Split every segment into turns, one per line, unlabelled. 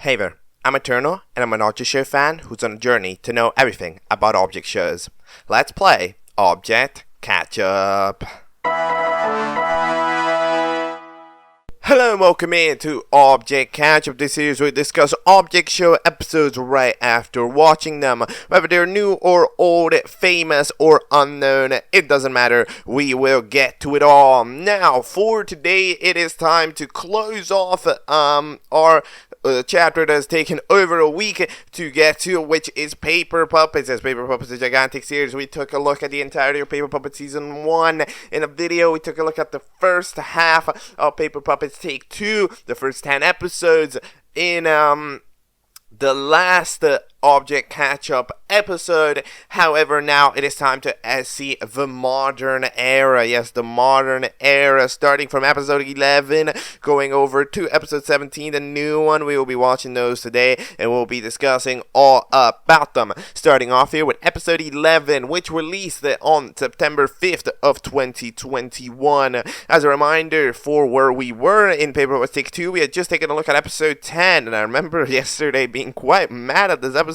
Hey there, I'm Eternal, and I'm an Object Show fan who's on a journey to know everything about Object Shows. Let's play Object Catchup. Hello and welcome in to Object Catchup. This series where we discuss Object Show episodes right after watching them. Whether they're new or old, famous or unknown, it doesn't matter. We will get to it all. Now, for today, it is time to close off our chapter that has taken over a week to get to, which is Paper Puppets. As Paper Puppets is a gigantic series, we took a look at the entirety of Paper Puppets Season 1 in a video. We took a look at the first half of Paper Puppets Take 2, the first 10 episodes in the last Object Catch-Up episode. However, now it is time to see the modern era. Yes, the modern era, starting from episode 11, going over to episode 17, the new one. We will be watching those today, and we'll be discussing all about them. Starting off here with episode 11, which released on September 5th of 2021. As a reminder for where we were in Paper Puppets Take 2, we had just taken a look at episode 10, and I remember yesterday being quite mad at this episode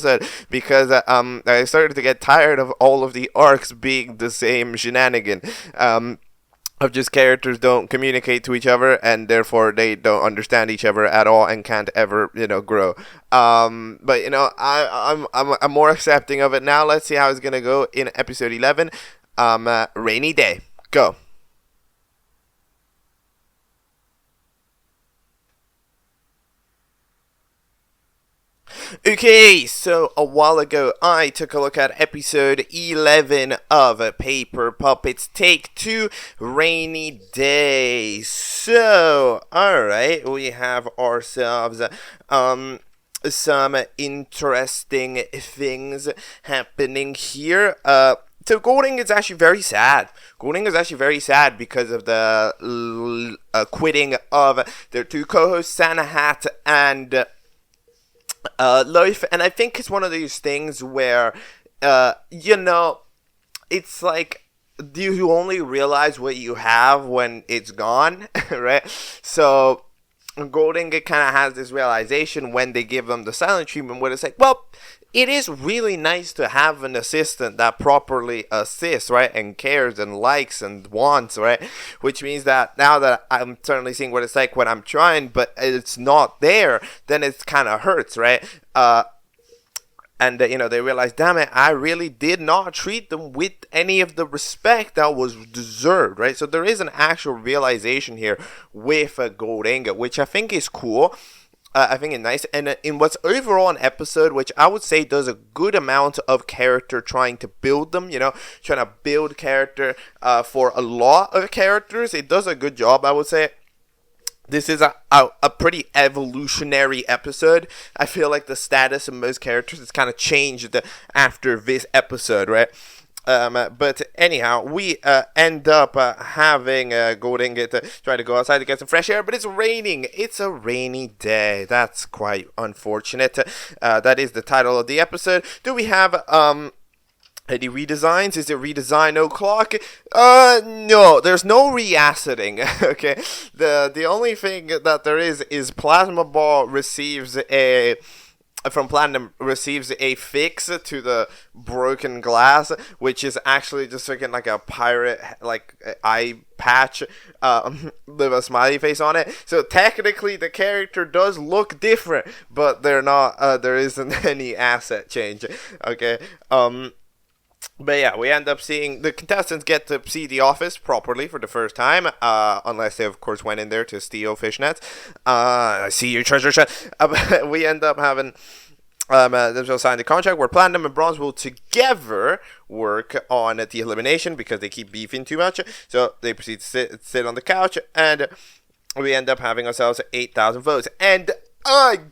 because I started to get tired of all of the arcs being the same shenanigan. Of just characters don't communicate to each other, and therefore they don't understand each other at all and can't ever, grow. But I'm more accepting of it now. Let's see how it's gonna go in episode 11. Rainy Day. Go. Okay, so a while ago I took a look at episode 11 of Paper Puppets Take 2, Rainy Day. So, alright, we have ourselves some interesting things happening here. So Golding is actually very sad. Golding is actually very sad because of the quitting of their two co-hosts, Santa Hat and Life, and I think it's one of these things where, it's like, you only realize what you have when it's gone, right? So, Golding kind of has this realization when they give them the silent treatment, where it's like, well, it is really nice to have an assistant that properly assists, right, and cares and likes and wants, right, which means that now that I'm certainly seeing what it's like when I'm trying, but it's not there, then it kind of hurts, right, and they realize, damn it, I really did not treat them with any of the respect that was deserved, right, so there is an actual realization here with Golding, which I think is cool. I think it's nice, and in what's overall an episode, which I would say does a good amount of character trying to build them, trying to build character for a lot of characters. It does a good job, I would say. This is a pretty evolutionary episode. I feel like the status of most characters has kind of changed after this episode, right? But anyhow, we end up having Golding try to go outside to get some fresh air, but it's raining. It's a rainy day. That's quite unfortunate. That is the title of the episode. Do we have any redesigns? Is it redesign o'clock? No, there's no re-aciding. Okay, the only thing that there is Plasma Ball receives a fix to the broken glass, which is actually just freaking like a pirate, like, eye patch with a smiley face on it. So technically the character does look different, but they're not, there isn't any asset change. Okay, but yeah, we end up seeing the contestants get to see the office properly for the first time, unless they of course went in there to steal fishnets. I see your treasure chest. We end up having they'll sign the contract where Platinum and Bronze will together work on the elimination because they keep beefing too much. So they proceed to sit on the couch, and we end up having ourselves 8,000 votes. And again,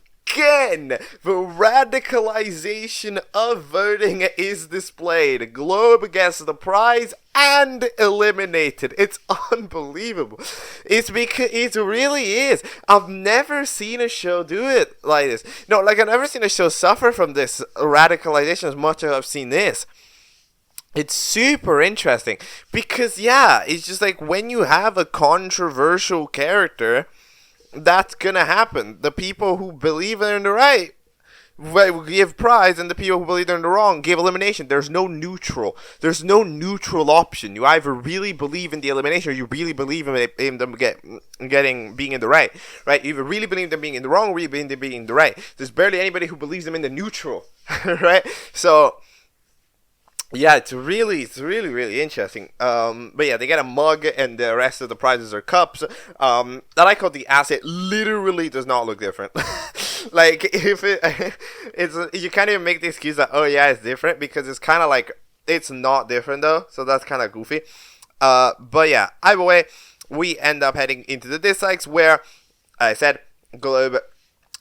the radicalization of voting is displayed. Globe gets the prize and eliminated. It's unbelievable. It's because it really is. I've never seen a show do it like this. No, like, I've never seen a show suffer from this radicalization as much as I've seen this. It's super interesting because, yeah, it's just like when you have a controversial character, that's gonna happen. The people who believe they're in the right give prize, and the people who believe they're in the wrong give elimination. There's no neutral. There's no neutral option. You either really believe in the elimination, or you really believe in them being in the right. Right? You either really believe them being in the wrong, or really believe them being in the right. There's barely anybody who believes them in the neutral. Right? So yeah, it's really, really interesting. But yeah, they get a mug, and the rest of the prizes are cups. That I call the asset literally does not look different. Like, if it's, you can't even make the excuse that, oh yeah, it's different, because it's kind of like, it's not different though, so that's kind of goofy. But yeah, either way, we end up heading into the dislikes, where I said, Globe,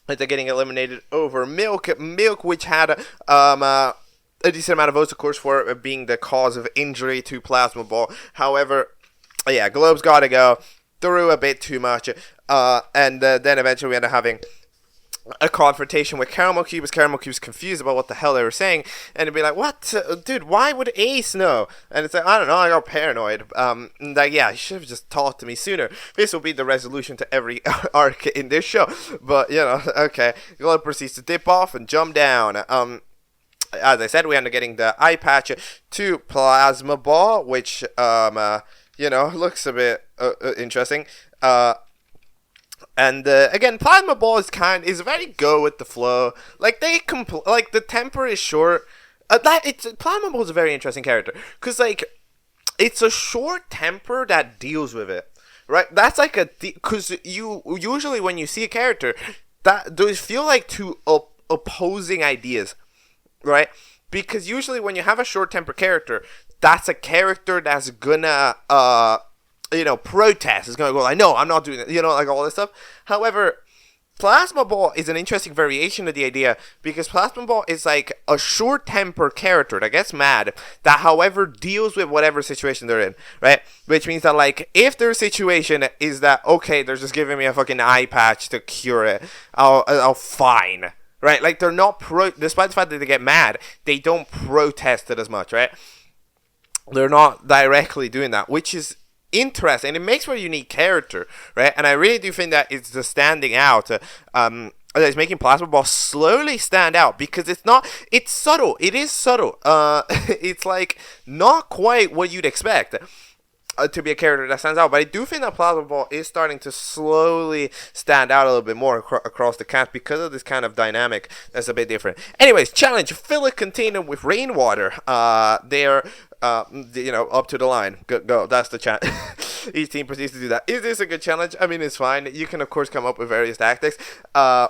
they're getting eliminated over Milk, which had, a decent amount of votes, of course, for being the cause of injury to Plasma Ball. However, yeah, Globe's got to go through a bit too much. And then eventually we end up having a confrontation with Caramel Cube, as Caramel Cube's confused about what the hell they were saying. And it'd be like, what? Dude, why would Ace know? And it's like, I don't know, I got paranoid. Like, yeah, you should have just talked to me sooner. This will be the resolution to every arc in this show. But, you know, okay. Globe proceeds to dip off and jump down. As I said, we end up getting the eye patch to Plasma Ball, which, you know, looks a bit interesting. And again, Plasma Ball is very go with the flow. Like, like, the temper is short. Plasma Ball is a very interesting character, because, like, it's a short temper that deals with it, right? That's like because you usually, when you see a character, that those feel like two opposing ideas. Right? Because usually when you have a short-tempered character, that's a character that's gonna, you know, protest. It's gonna go like, no, I'm not doing it. You know, like all this stuff. However, Plasma Ball is an interesting variation of the idea, because Plasma Ball is like a short-tempered character that gets mad, that however deals with whatever situation they're in, right? Which means that, like, if their situation is that, okay, they're just giving me a fucking eye patch to cure it, I'll fine. Right, like, they're not despite the fact that they get mad, they don't protest it as much, right? They're not directly doing that, which is interesting, and it makes for a unique character, right? And I really do think that it's the standing out, it's making Plasma Ball slowly stand out, because it's subtle, it is subtle, it's like, not quite what you'd expect to be a character that stands out, but I do think that Plasma Ball is starting to slowly stand out a little bit more across the cast, because of this kind of dynamic that's a bit different. Anyways, challenge: fill a container with rainwater. They're you know, up to the line. Go. That's the challenge. Each team proceeds to do that. Is this a good challenge? I mean, it's fine. You can of course come up with various tactics to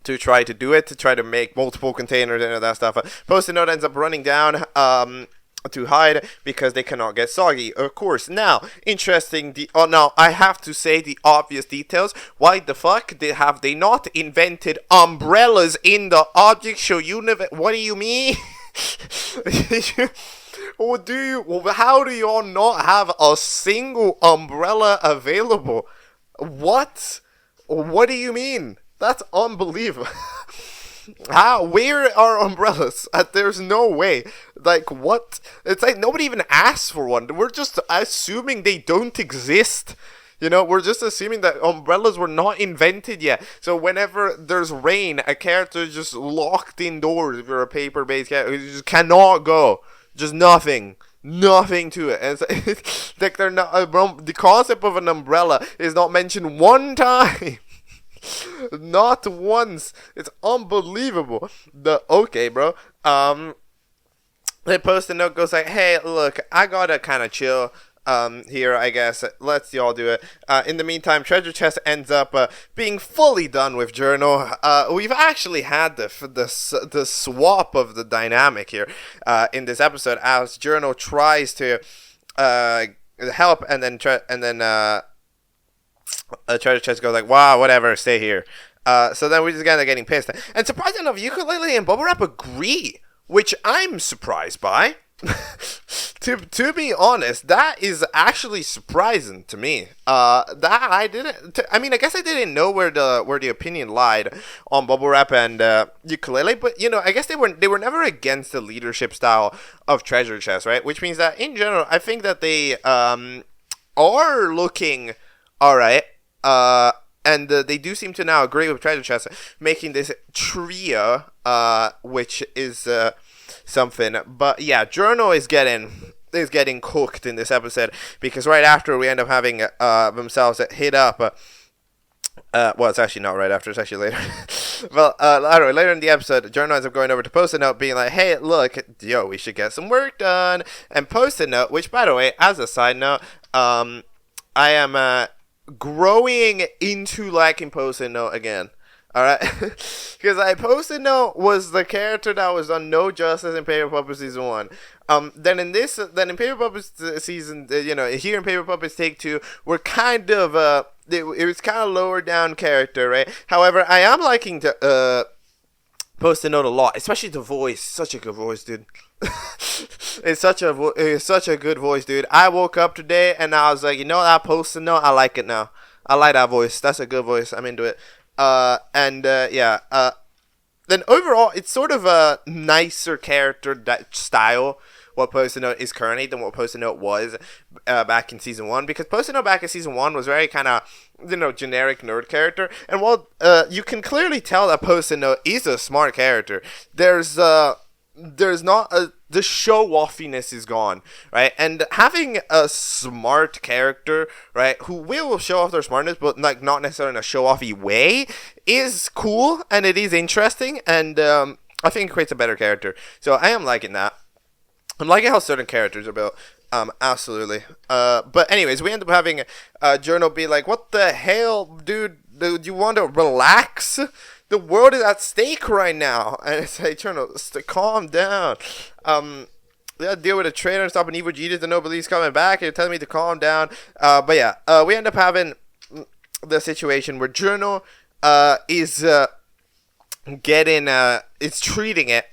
try to do it, to try to make multiple containers and all that stuff. Post-it note ends up running down to hide because they cannot get soggy, of course. Now, interesting, now I have to say the obvious details. Why the fuck have they not invented umbrellas in the Object Show universe? What do you mean? How do you all not have a single umbrella available? What do you mean? That's unbelievable. How? Where are umbrellas? There's no way. Like, what? It's like nobody even asked for one. We're just assuming they don't exist. You know, we're just assuming that umbrellas were not invented yet. So whenever there's rain, a character is just locked indoors. If you're a paper-based character, you just cannot go. Just nothing to it. And it's like they're not. The concept of an umbrella is not mentioned one time. Not once. It's unbelievable. Okay, bro. The post-it note goes like, hey, look, I gotta kind of chill here, I guess. Let's y'all do it. In the meantime, Treasure Chest ends up being fully done with Journal. We've actually had the swap of the dynamic here in this episode, as Journal tries to help, and then Treasure Chest goes like, wow, whatever, stay here. So then we just end up getting pissed. And surprisingly enough, Ukulele and Bubble Wrap agree, which I'm surprised by. To be honest, that is actually surprising to me. That I didn't. I mean, I guess I didn't know where the opinion lied on Bubble Wrap and Ukulele, but you know, I guess they were never against the leadership style of Treasure Chest, right? Which means that in general, I think that they are looking all right. and they do seem to now agree with treasure chests, making this trio, which is something. But yeah, Journal is getting cooked in this episode, because right after we end up having themselves hit up. Well, it's actually not right after, it's actually later. Well, I don't know, later in the episode, Journal ends up going over to Post-it Note being like, hey, look, yo, we should get some work done. And Post-it Note, which, by the way, as a side note, I am growing into liking Post-it Note again. Alright? Because Post-it Note was the character that was done no justice in Paper Puppets Season 1. Then in Paper Puppets Season, here in Paper Puppets Take 2, we're kind of, it was kind of lower down character, right? However, I am liking Post-it Note a lot, especially the voice. Such a good voice, dude. It's such a good voice, dude. I woke up today and I was like, you know that Post-it Note, I like it now. I like that voice. That's a good voice. I'm into it. Then overall, it's sort of a nicer character style, what Post-it Note is currently, than what Post-it Note was back in Season 1. Because Post-it Note back in Season 1 was very kind of, generic nerd character. And while you can clearly tell that Post-it Note is a smart character, there's not the show-offiness is gone, right? And having a smart character, right, who will show off their smartness, but like not necessarily in a show-offy way, is cool, and it is interesting, and I think it creates a better character. So I am liking that. I'm liking how certain characters are built. Absolutely. But anyways, we end up having Journal be like, what the hell, dude? Do you want to relax? The world is at stake right now. And it's like, Journal, calm down. Yeah, deal with a traitor and stop an evil genius that no believes coming back. You're telling me to calm down. But yeah, we end up having the situation where Journal is treating it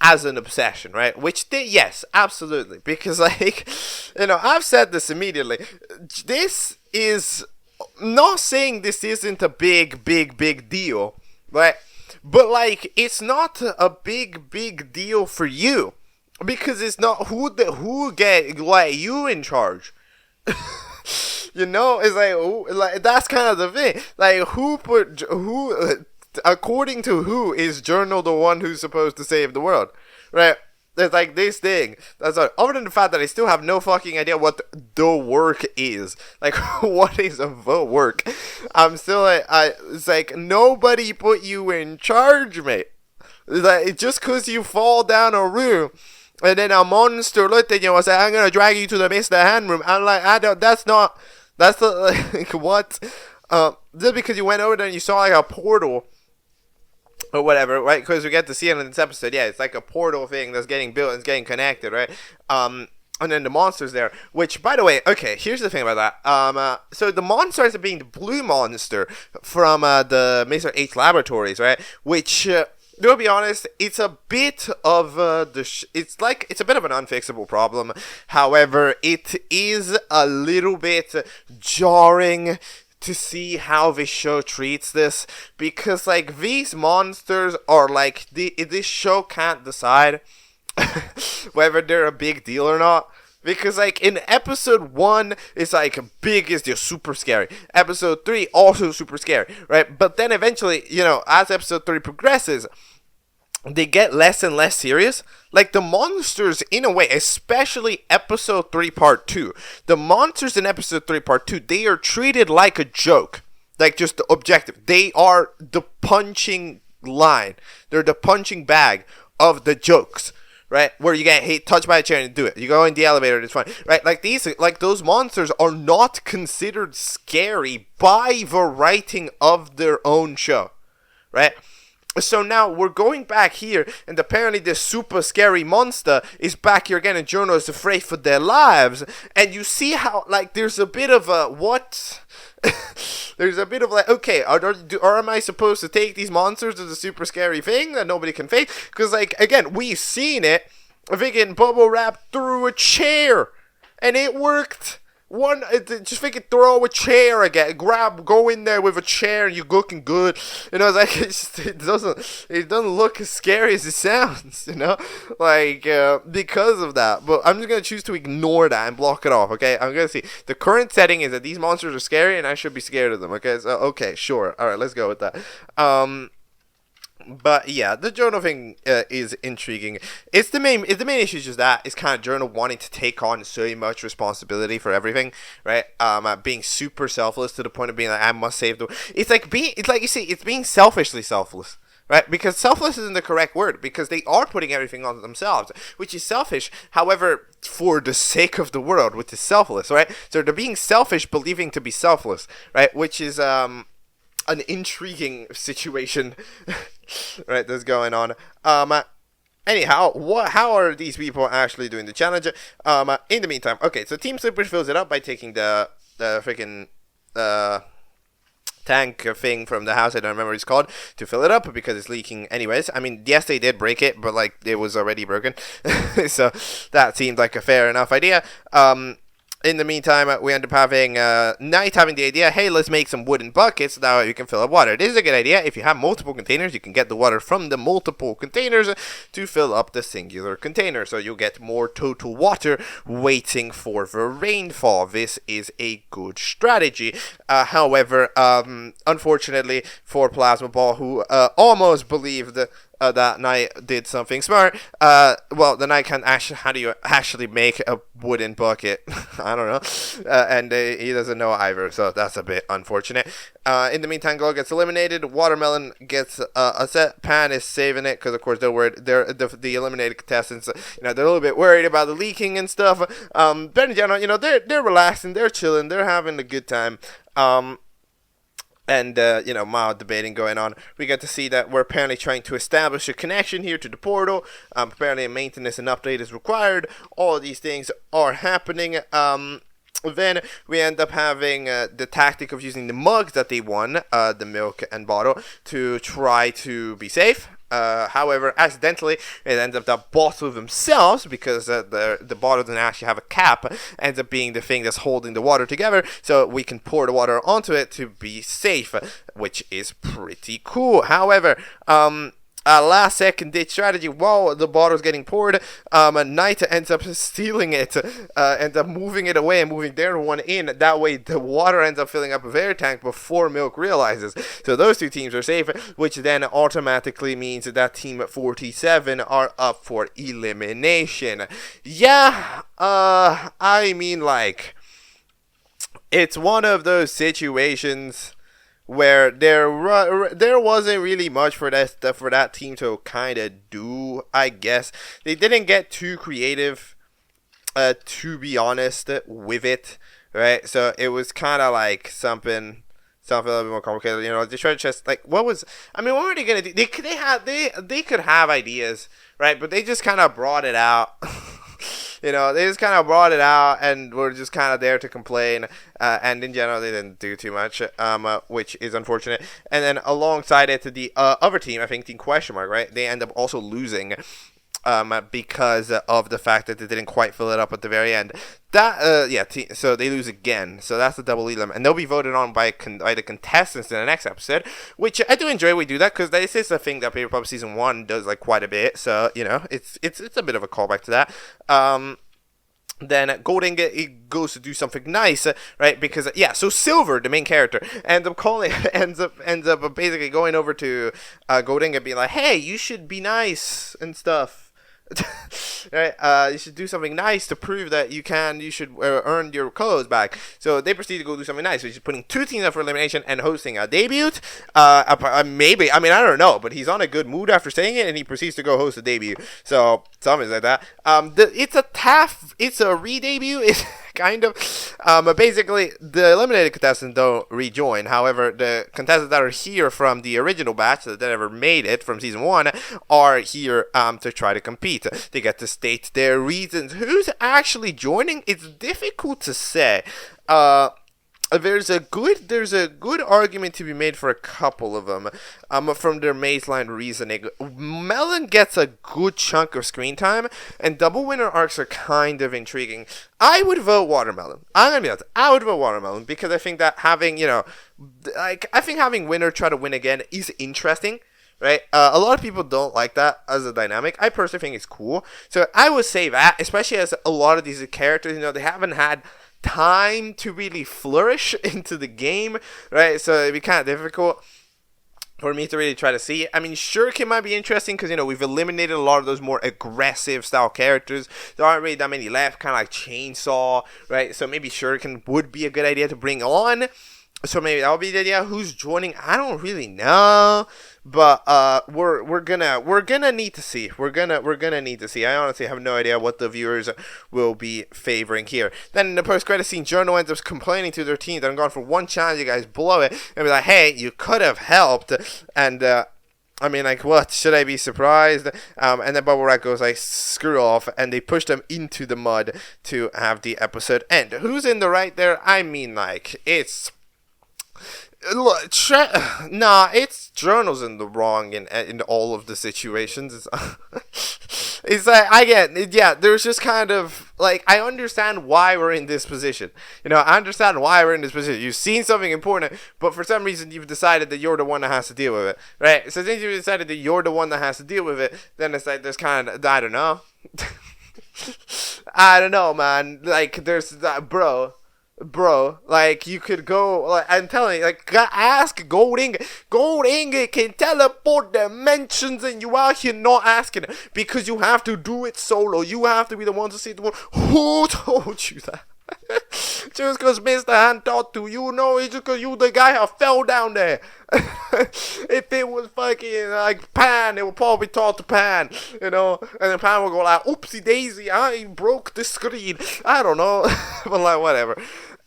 as an obsession, right? Which, yes, absolutely. Because, like, I've said this immediately. This is not saying this isn't a big deal, right? But, like, it's not a big deal for you. Because it's not who get like you in charge. It's like that's kind of the thing. Like who according to who is Journal the one who's supposed to save the world, right? There's like this thing. That's all. Other than the fact that I still have no fucking idea what the work is. Like, what is the work? I'm still like, it's like nobody put you in charge, mate. It's like just cause you fall down a room. And then a monster looked at you and said, I'm going to drag you to the Mr. Hand room. I'm like, that's the, like, what? Just because you went over there and you saw, like, a portal or whatever, right? Because we get to see it in this episode. Yeah, it's like a portal thing that's getting built and it's getting connected, right? And then the monster's there. Which, by the way, okay, here's the thing about that. So the monster ends up being the blue monster from the Mr. H Laboratories, right? Which... to be honest, it's a bit of it's a bit of an unfixable problem. However, it is a little bit jarring to see how the show treats this, because like these monsters are like this show can't decide whether they're a big deal or not. Because, like, in episode 1, it's, like, big is just super scary. Episode 3, also super scary, right? But then eventually, as episode 3 progresses, they get less and less serious. Like, the monsters, in a way, especially episode 3, part 2. The monsters in episode 3, part 2, they are treated like a joke. Like, just the objective. They are the punching line. They're the punching bag of the jokes. Right, where you get touched by a chair and do it. You go in the elevator, it's fine. Right, like those monsters are not considered scary by the writing of their own show. Right, so now we're going back here, and apparently this super scary monster is back here again, and Journal is afraid for their lives. And you see how like there's a bit of a what. There's a bit of like, okay, or am I supposed to take these monsters as a super scary thing that nobody can face? Because, like, again, we've seen it. Freaking bubble wrap through a chair, and it worked. Just freaking throw a chair again, go in there with a chair, and you're looking good. You know, it's like it doesn't look as scary as it sounds. You know, like because of that. But I'm just gonna choose to ignore that and block it off. Okay, I'm gonna see the current setting is that these monsters are scary, and I should be scared of them. Okay, so okay, sure, all right, let's go with that. But yeah, the journal thing is intriguing. It's the main issue is just that it's kind of journal wanting to take on so much responsibility for everything, right? Being super selfless to the point of being like, I must save the. It's like you see, it's being selfishly selfless. Right, because selfless isn't the correct word, because they are putting everything on themselves, which is selfish. However, for the sake of the world, which is selfless, right? So they're being selfish, believing to be selfless, right? Which is an intriguing situation, right? That's going on. Anyhow, how are these people actually doing the challenge? In the meantime, okay, so Team Super fills it up by taking the freaking tank thing from the house, I don't remember what it's called, to fill it up because it's leaking anyways. I mean, yes, they did break it, but like it was already broken. So that seemed like a fair enough idea. In the meantime, we end up having Knight having the idea, hey, let's make some wooden buckets, now you can fill up water. This is a good idea. If you have multiple containers, you can get the water from the multiple containers to fill up the singular container. So you'll get more total water waiting for the rainfall. This is a good strategy. However, unfortunately for Plasma Ball, who almost believed that Knight did something smart. Well, the Knight can actually, how do you actually make a wooden bucket? I don't know. And he doesn't know either, so that's a bit unfortunate. In the meantime, Glow gets eliminated. Watermelon gets a set. Pan is saving it because, of course, the eliminated contestants. They're a little bit worried about the leaking and stuff. But in general, they're relaxing, they're chilling, they're having a good time. And, mild debating going on. We get to see that we're apparently trying to establish a connection here to the portal. Apparently a maintenance and update is required. All of these things are happening. Then we end up having the tactic of using the mugs that they won, the milk and bottle, to try to be safe. However, accidentally, it ends up that bottle themselves, because the bottle doesn't actually have a cap, ends up being the thing that's holding the water together, so we can pour the water onto it to be safe, which is pretty cool. However, last second ditch strategy, while the bottle's getting poured, Knight ends up stealing it, ends up moving it away and moving their one in. That way the water ends up filling up their tank before Milk realizes. So those two teams are safe, which then automatically means that Team 47 are up for elimination. Yeah, I mean, like, it's one of those situations where there wasn't really much for that team to kind of do, I guess. They didn't get too creative, to be honest, with it, right? So it was kind of like something a little bit more complicated. They tried to just, like, what were they gonna do? They could have ideas, right? But they just kind of brought it out. They just kind of brought it out and were just kind of there to complain. And in general, they didn't do too much, which is unfortunate. And then alongside it, the other team, I think Team Question Mark, right? They end up also losing because of the fact that they didn't quite fill it up at the very end. So they lose again. So that's the double elim, and they'll be voted on by the contestants in the next episode, which I do enjoy. We do that because this is a thing that Paper Pup Season 1 does, like, quite a bit. So it's a bit of a callback to that. Then Golding goes to do something nice, right? Because so Silver, the main character, ends up basically going over to Golding and being like, "Hey, you should be nice and stuff." Right? You should do something nice to prove that you should earn your clothes back. So they proceed to go do something nice, which is putting two teams up for elimination and hosting a debut. Maybe, I don't know, but he's on a good mood after saying it, and he proceeds to go host a debut. So something like that. It's a re-debut. It's kind of. Basically, the eliminated contestants don't rejoin. However, the contestants that are here from the original batch that never made it from Season 1 are here to try to compete. They get to state their reasons. Who's actually joining? It's difficult to say. there's a good argument to be made for a couple of them, from their baseline reasoning. Melon gets a good chunk of screen time, and double winner arcs are kind of intriguing. I would vote Watermelon. I'm gonna be honest. I would vote Watermelon because I think that having having winner try to win again is interesting. Right, a lot of people don't like that as a dynamic. I personally think it's cool, so I would say that, especially as a lot of these characters, they haven't had time to really flourish into the game, right? So it'd be kind of difficult for me to really try to see. I mean, Shuriken might be interesting because, we've eliminated a lot of those more aggressive style characters. There aren't really that many left, kind of like Chainsaw, right? So maybe Shuriken would be a good idea to bring on. So maybe that would be the idea. Who's joining? I don't really know, but we're gonna need to see. We're gonna need to see. I honestly have no idea what the viewers will be favoring here. Then in the post-credit scene, Journal ends up complaining to their team that I'm gone for one challenge, you guys blow it, and be like, hey, you could have helped, and I mean, like, what? Should I be surprised? And then Bubble Wrap goes, like, screw off, and they push them into the mud to have the episode end. Who's in the right there? I mean, like, it's... Look, it's Journal's in the wrong in all of the situations. It's like, there's just kind of, like, I understand why we're in this position. I understand why we're in this position. You've seen something important, but for some reason you've decided that you're the one that has to deal with it, right? So since you've decided that you're the one that has to deal with it, then it's like, there's kind of, I don't know. I don't know, man. Like, there's that, Bro, like, you could go, like, I'm telling you, like, ask Gold Ingot. Gold Ingot can teleport dimensions, and you out here not asking it, because you have to do it solo. You have to be the one to see the one. Who told you that? Just because Mr. Han taught to you, it's just because you the guy who fell down there. If it was fucking like Pan, it would probably taught to Pan, and then Pan would go like, oopsie daisy, I broke the screen. I don't know, but like, whatever.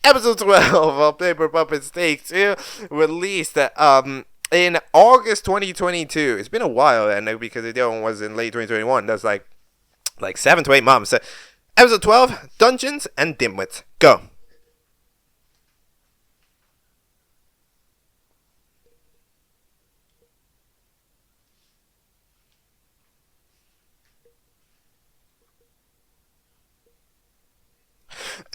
Episode 12 of Paper Puppets Take 2 released in August 2022. It's been a while then, because the other one was in late 2021. That's like 7 to 8 months. Episode 12, Dungeons and Dimwits. Go.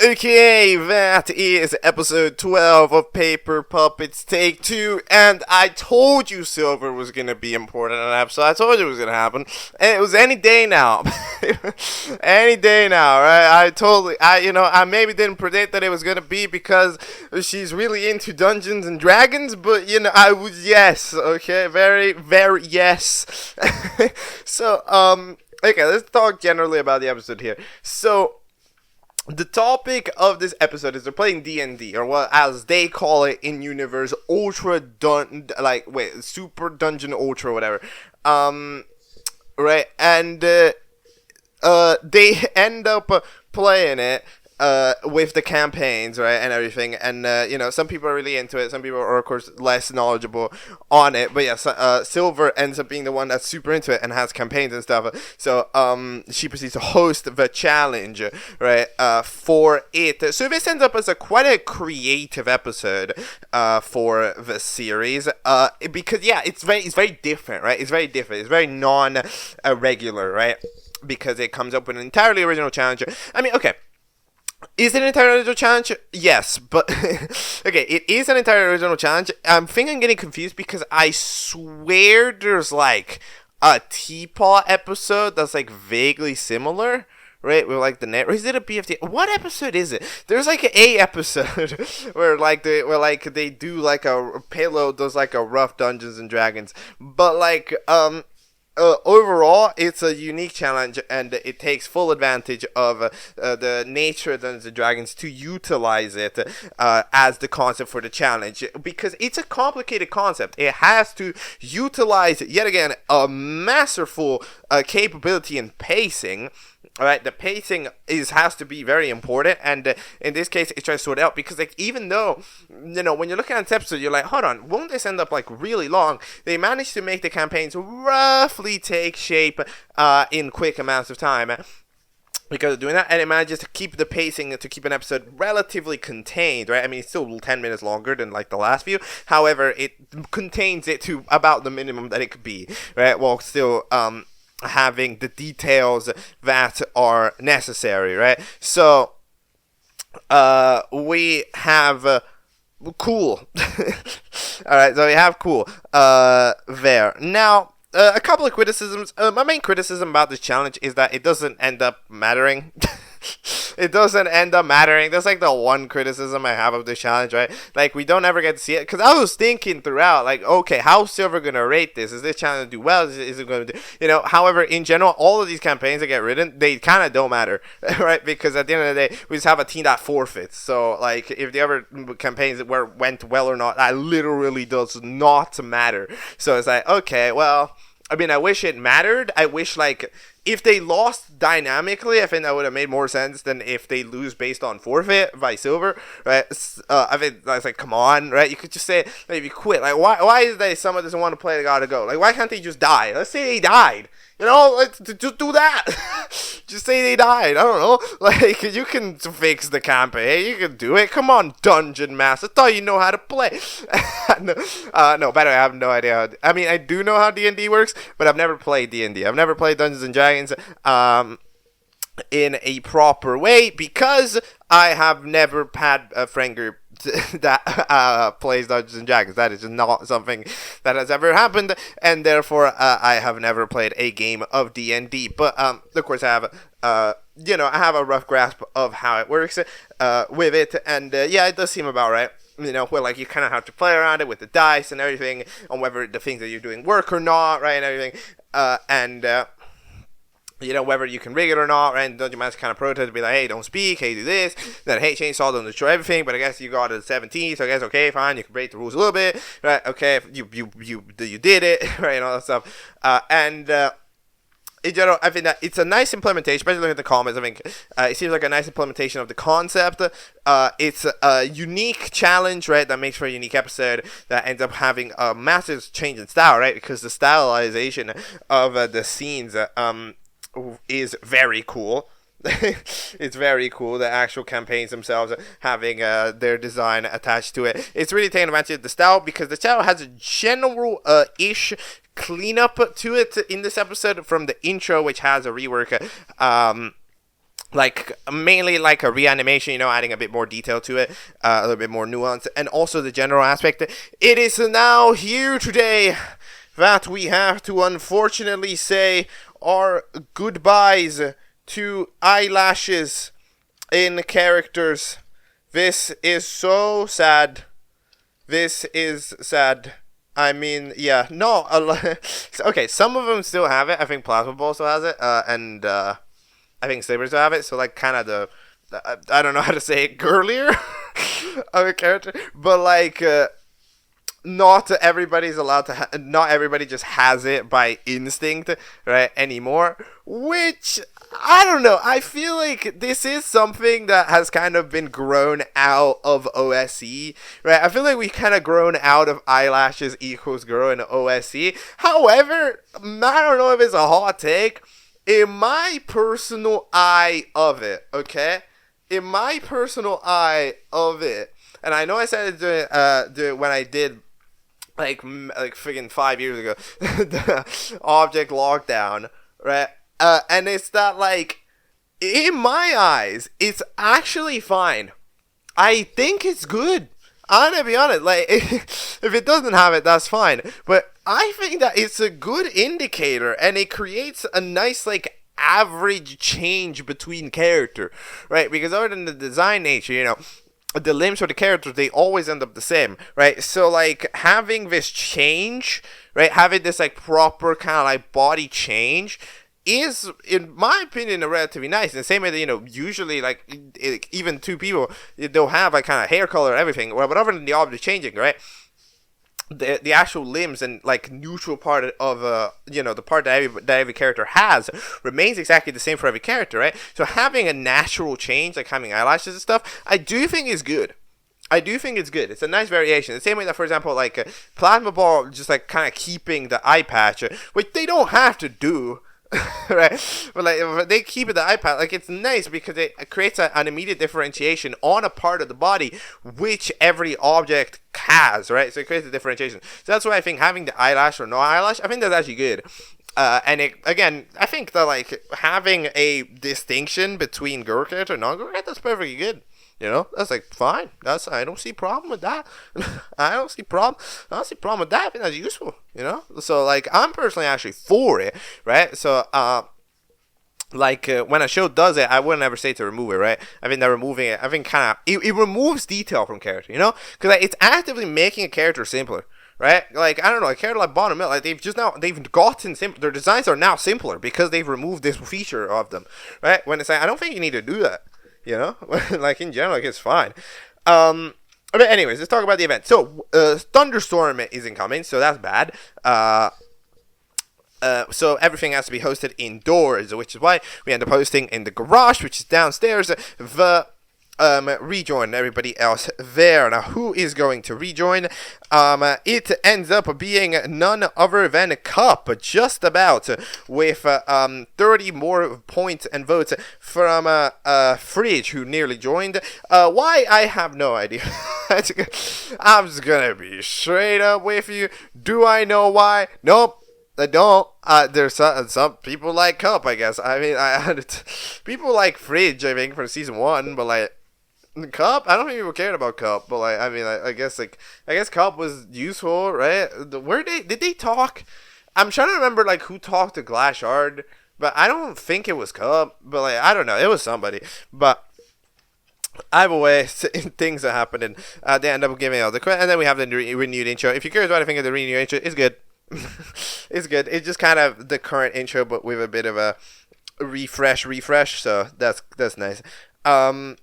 Okay, that is episode 12 of Paper Puppets Take 2, and I told you Silver was going to be important in an episode. I told you it was going to happen, and it was any day now. Any day now, right? I maybe didn't predict that it was going to be because she's really into Dungeons and Dragons, but, I was, yes, okay, very, very, yes. So, okay, let's talk generally about the episode here. So, the topic of this episode is they're playing D&D, or what as they call it in universe, Super Dungeon Ultra, whatever. Right, and they end up playing it with the campaigns, right, and everything, and some people are really into it, some people are of course less knowledgeable on it, but yeah, Silver ends up being the one that's super into it and has campaigns and stuff, so she proceeds to host the challenge, right, for it. So this ends up as quite a creative episode for the series, because it's very different, right, it's very non-regular, right, because it comes up with an entirely original challenge. I mean, okay, is it an entirely original challenge? Yes, but okay, it is an entirely original challenge. I think I'm getting confused because I swear there's like a Teapot episode that's like vaguely similar, right? With like the net, or is it a BFT? What episode is it? There's like a episode where they do like a Payload does like a rough Dungeons and Dragons, but like overall, it's a unique challenge, and it takes full advantage of the nature of Dungeons & Dragons to utilize it as the concept for the challenge, because it's a complicated concept. It has to utilize, yet again, a masterful capability in pacing. All right, the pacing has to be very important, and in this case, it tries to sort it out, because like, even though, when you're looking at this episode, you're like, hold on, won't this end up like really long? They managed to make the campaigns roughly take shape in quick amounts of time. because of doing that, and it manages to keep the pacing, to keep an episode relatively contained, right? I mean, it's still 10 minutes longer than like the last few. However, it contains it to about the minimum that it could be, right? While still having the details that are necessary, right? So we have cool. All right, so we have cool there. Now, a couple of criticisms. My main criticism about this challenge is that it doesn't end up mattering. It doesn't end up mattering. That's like the one criticism I have of this challenge, right? Like, we don't ever get to see it. Because I was thinking throughout, like, okay, how's Silver going to rate this? Is this challenge do well? Is it going to do... You know, however, in general, all of these campaigns that get written, they kind of don't matter, right? Because at the end of the day, we just have a team that forfeits. So, like, if the other campaigns went well or not, that literally does not matter. So it's like, okay, well... I mean, I wish it mattered. I wish, like, if they lost dynamically, I think that would have made more sense than if they lose based on forfeit by Silver, right? I think that's like, come on, right? You could just say, maybe quit. Like, why is they someone doesn't want to play, they gotta go? Like, why can't they just die? Let's say they died. You know, let's just do that. Just say they died. I don't know. Like, you can fix the campaign. You can do it. Come on, Dungeon Master. I thought you know how to play. No, by the way, I have no idea. I mean, I do know how D&D works, but I've never played D&D. I've never played Dungeons and Dragons in a proper way because I have never had a friend group that plays Dungeons and Dragons. That is just not something that has ever happened, and therefore I have never played a game of D&D. But of course, I have I have a rough grasp of how it works with it, and yeah, it does seem about right. You know, where like you kind of have to play around it with the dice and everything, on whether the things that you're doing work or not, right, and everything, you know, whether you can rig it or not, right? And Dungeon Master kind of protest to be like, hey, don't speak, hey, do this. Then, hey, Chainsaw, don't destroy everything. But I guess you got to 17, so I guess, okay, fine, you can break the rules a little bit, right? Okay, you did it, right, and all that stuff. In general, I think that it's a nice implementation, especially looking at the comments. I think it seems like a nice implementation of the concept. It's a unique challenge, right, that makes for a unique episode that ends up having a massive change in style, right? Because the stylization of the scenes is very cool. It's very cool. The actual campaigns themselves having their design attached to it. It's really taking advantage of the style because the style has a general ish cleanup to it in this episode from the intro, which has a rework. Like mainly like a reanimation, you know, adding a bit more detail to it, a little bit more nuance, and also the general aspect. It is now here today that we have to unfortunately say our goodbyes to eyelashes in characters. This is so sad. This is sad. I mean, yeah, no, okay, some of them still have it. I think Plasma Ball still has it, and I think Saber still have it, so like kind of the, I don't know how to say it, girlier of a character, but like, not everybody's allowed to not everybody just has it by instinct, right, anymore, which, I don't know, I feel like this is something that has kind of been grown out of OSE, right? I feel like we kind of grown out of eyelashes equals girl in OSE. However, I don't know if it's a hot take, in my personal eye of it, okay? In my personal eye of it, and I know I said it when I did like freaking 5 years ago, the Object Lockdown, right? And it's that, like, in my eyes, it's actually fine. I think it's good. I'm gonna be honest, like, if it doesn't have it, that's fine. But I think that it's a good indicator, and it creates a nice, like, average change between character, right? Because other than the design nature, you know, the limbs for the characters, they always end up the same, right? So, like, having this change, right, having this, like, proper kind of, like, body change is, in my opinion, a relatively nice. In the same way that, you know, usually, like, even two people, they'll have, like, kind of hair color and everything, but other than the object changing, right, the actual limbs and, like, neutral part of, you know, the part that every character has remains exactly the same for every character, right? So having a natural change, like having eyelashes and stuff, I do think is good. I do think it's good. It's a nice variation. The same way that, for example, like, Plasma Ball just, like, kind of keeping the eye patch, which they don't have to do, Right? But like they keep it the iPad, like it's nice because it creates an immediate differentiation on a part of the body which every object has, right? So it creates a differentiation. So that's why I think having the eyelash or no eyelash, I think that's actually good. And it, again, I think that like having a distinction between girl character and non-girl character, that's perfectly good. You know, that's like fine. I don't see problem with that. I don't see problem with that. I think that's useful. You know, so like I'm personally actually for it, right? So when a show does it, I wouldn't ever say to remove it, right? I think they're removing it. I think it removes detail from character, you know, because like, it's actively making a character simpler. Right, like I don't know, a character like Bottom Milk, like they've gotten simple. Their designs are now simpler because they've removed this feature of them. Right, when it's like I don't think you need to do that. You know, like in general, like it's fine. But anyways, let's talk about the event. So, Thunderstorm is incoming, so that's bad. So everything has to be hosted indoors, which is why we end up hosting in the garage, which is downstairs. Rejoin everybody else there. Now, who is going to rejoin? It ends up being none other than Cup, just about, with 30 more points and votes from Fridge, who nearly joined. Why? I have no idea. I'm just gonna be straight up with you. Do I know why? Nope. I don't. There's some people like Cup, I guess. I mean, people like Fridge, I think, from season 1, but like Cup, I don't think people cared about Cup, but like, I mean, I guess Cup was useful, right? Did they talk? I'm trying to remember like who talked to Glashard, but I don't think it was Cup, but like I don't know, it was somebody, but. Either way, things are happening. They end up giving out the credit, and then we have the renewed intro. If you're curious what I think of the renewed intro, it's good. It's good. It's just kind of the current intro, but with a bit of a refresh. So that's nice. Then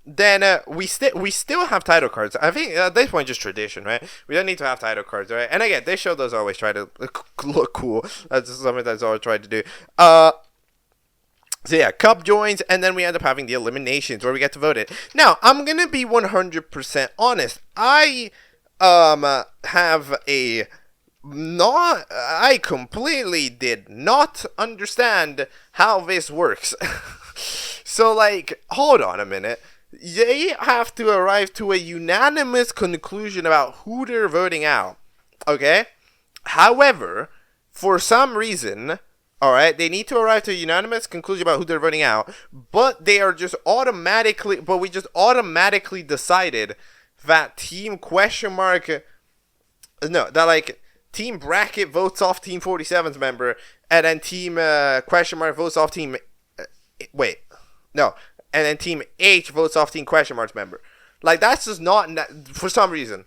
we still have title cards. I think at this point just tradition, right? We don't need to have title cards, right? And again, this show does always try to look cool. That's just something that's always tried to do. So yeah, Cup joins, and then we end up having the eliminations where we get to vote it. Now, I'm gonna be 100% honest. I I completely did not understand how this works. So like, hold on a minute. They have to arrive to a unanimous conclusion about who they're voting out. Okay? However, for some reason, alright, they need to arrive to a unanimous conclusion about who they're voting out, but we just automatically decided that Team Bracket votes off Team 47's member, and then Team question mark votes off Team and then Team H votes off Team question mark's member. Like, that's just not, for some reason.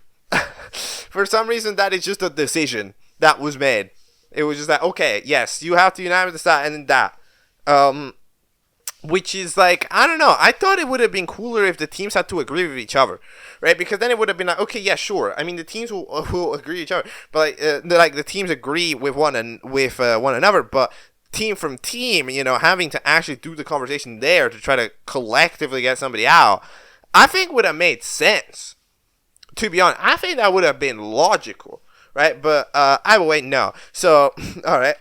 For some reason, that is just a decision that was made. It was just that, okay, yes, you have to unanimously decide, and then that. Which is like, I don't know. I thought it would have been cooler if the teams had to agree with each other, right? Because then it would have been like, okay, yeah, sure. I mean, the teams will agree with each other, but like the teams agree with one another, but team from team, you know, having to actually do the conversation there to try to collectively get somebody out, I think would have made sense. To be honest, I think that would have been logical. Right, but either way, no. So, all right,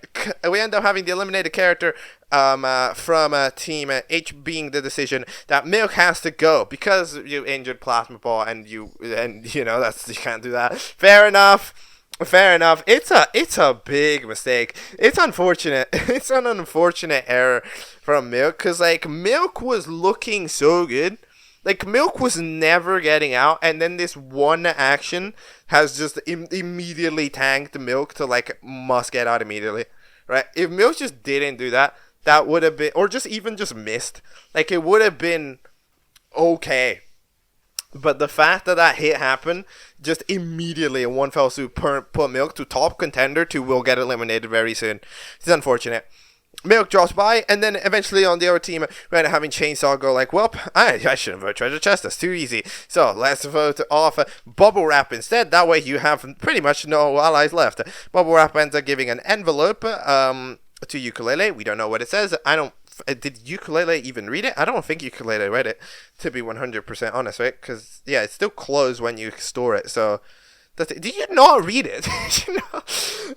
we end up having the eliminated character from Team H being the decision that Milk has to go because you injured Plasma Ball and you know that's you can't do that. Fair enough. It's a big mistake. It's unfortunate. It's an unfortunate error from Milk because like Milk was looking so good. Like, Milk was never getting out, and then this one action has just immediately tanked Milk to, like, must get out immediately, right? If Milk just didn't do that, that would have been, or just even just missed, like, it would have been okay. But the fact that hit happened, just immediately in one fell swoop put Milk to top contender to will get eliminated very soon. It's unfortunate. Milk drops by, and then eventually on the other team, we end up having Chainsaw go like, well, I shouldn't vote Treasure Chest, that's too easy. So let's vote off Bubble Wrap instead. That way you have pretty much no allies left. Bubble Wrap ends up giving an envelope to Ukulele. We don't know what it says. Did Ukulele even read it? I don't think Ukulele read it, to be 100% honest, right? Because, yeah, it's still closed when you store it, so Did you not read it?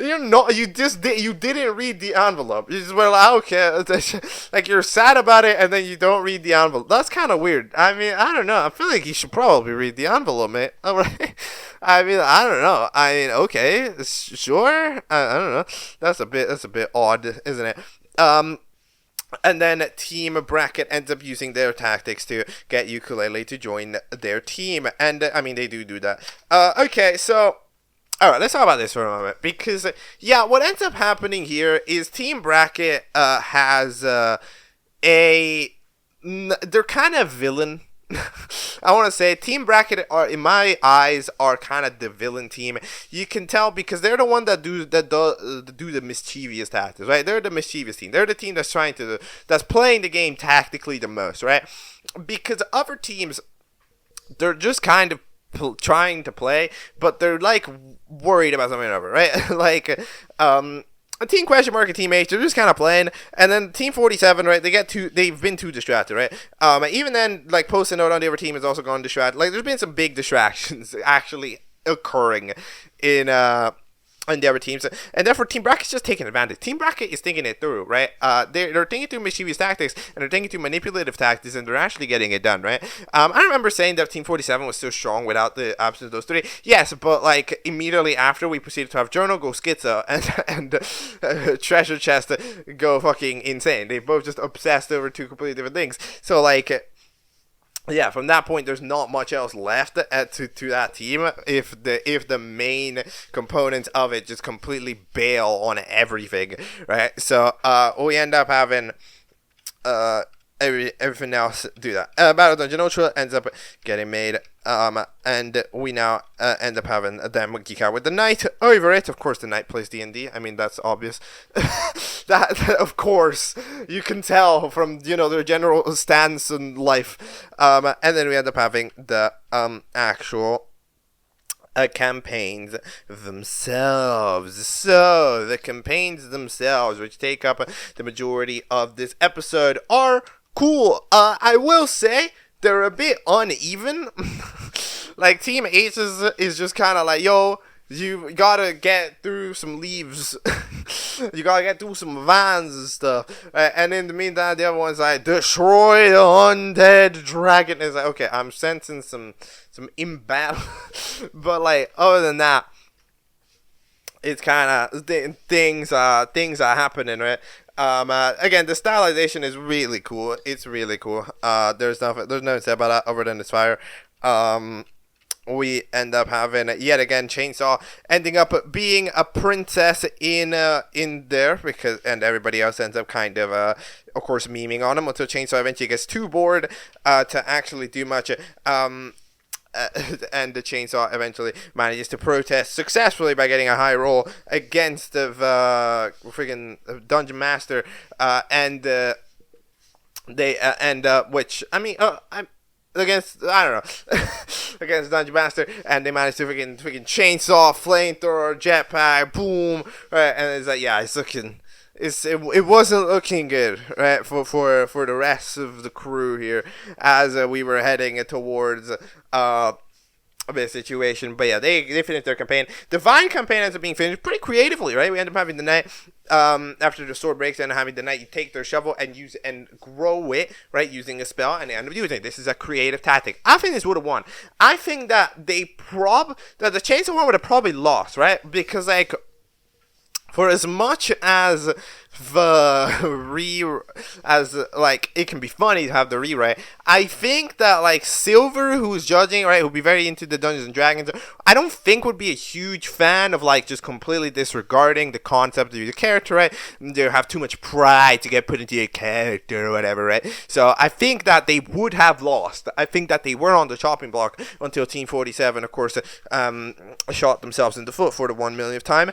You didn't read the envelope. You just were like, okay, like you're sad about it, and then you don't read the envelope. That's kind of weird. I mean, I don't know. I feel like you should probably read the envelope, mate. All right. I mean, I don't know. I mean, okay, sure. I don't know. That's a bit odd, isn't it? And then Team Bracket ends up using their tactics to get Ukulele to join their team. And, I mean, they do that. Okay, so, alright, let's talk about this for a moment. Because, what ends up happening here is Team Bracket has they're kind of villain. I want to say Team Bracket are, in my eyes, are kind of the villain team. You can tell because they're the one that do the mischievous tactics, right? They're the mischievous team. They're the team that's playing the game tactically the most, right? Because other teams, they're just kind of trying to play, but they're like worried about something or other, right? Like Team Question Mark and Team H, they're just kind of playing, and then Team 47, right, they've been too distracted, right? Even then, like, Post-it Note on the other team has also gone distracted. Like, there's been some big distractions actually occurring in the other teams, and therefore Team Bracket's just taking advantage. Team Bracket is thinking it through, right? They're thinking through mischievous tactics, and they're thinking through manipulative tactics, and they're actually getting it done, right? I remember saying that Team 47 was still strong without the absence of those three. Yes, but like immediately after we proceeded to have Journal go schizo and Treasure Chest go fucking insane. They both just obsessed over two completely different things. So like, yeah, from that point, there's not much else left to that team if the main components of it just completely bail on everything, right? So we end up having everything else do that. Battle Dungeon Ultra ends up getting made, and we now end up having them geek out with the Knight over it. Of course, the Knight plays D&D. I mean, that's obvious. that of course you can tell from their general stance in life. And then we end up having the actual campaigns themselves. So the campaigns themselves, which take up the majority of this episode, are cool. I will say they're a bit uneven. Like Team H is just kind of like, yo, you gotta get through some leaves. You gotta get through some vines and stuff. And in the meantime, the other one's like, destroy the undead dragon. It's like, okay, I'm sensing some imbalance. But like, other than that, it's kind of things are happening, right? Again, the stylization is really cool. It's really cool. There's nothing to say about that other than it's fire. We end up having yet again Chainsaw ending up being a princess in there and everybody else ends up kind of course memeing on him until Chainsaw eventually gets too bored to actually do much. And the Chainsaw eventually manages to protest successfully by getting a high roll against the friggin' Dungeon Master, and they end up, which I mean, against Dungeon Master, and they managed to freaking chainsaw, flamethrower, jetpack, boom, right? And it's like, yeah, it wasn't looking good, right, for the rest of the crew here as we were heading towards this situation. But yeah, they finished their campaign. The Vine campaign ends up being finished pretty creatively, right? We end up having the Knight, after the sword breaks down, having the Knight, you take their shovel and use and grow it, right, using a spell, and they end up using it. This is a creative tactic. I think this would have won. I think that the Chainsaw one would have probably lost, right? Because like, for as much as it can be funny to have the rewrite, I think that like Silver, who's judging, right, who'd be very into the Dungeons and Dragons, I don't think would be a huge fan of like just completely disregarding the concept of your character, right? They have too much pride to get put into your character or whatever, right? So I think that they would have lost. I think that they were on the chopping block until Team 47, of course, shot themselves in the foot for the 1 millionth time.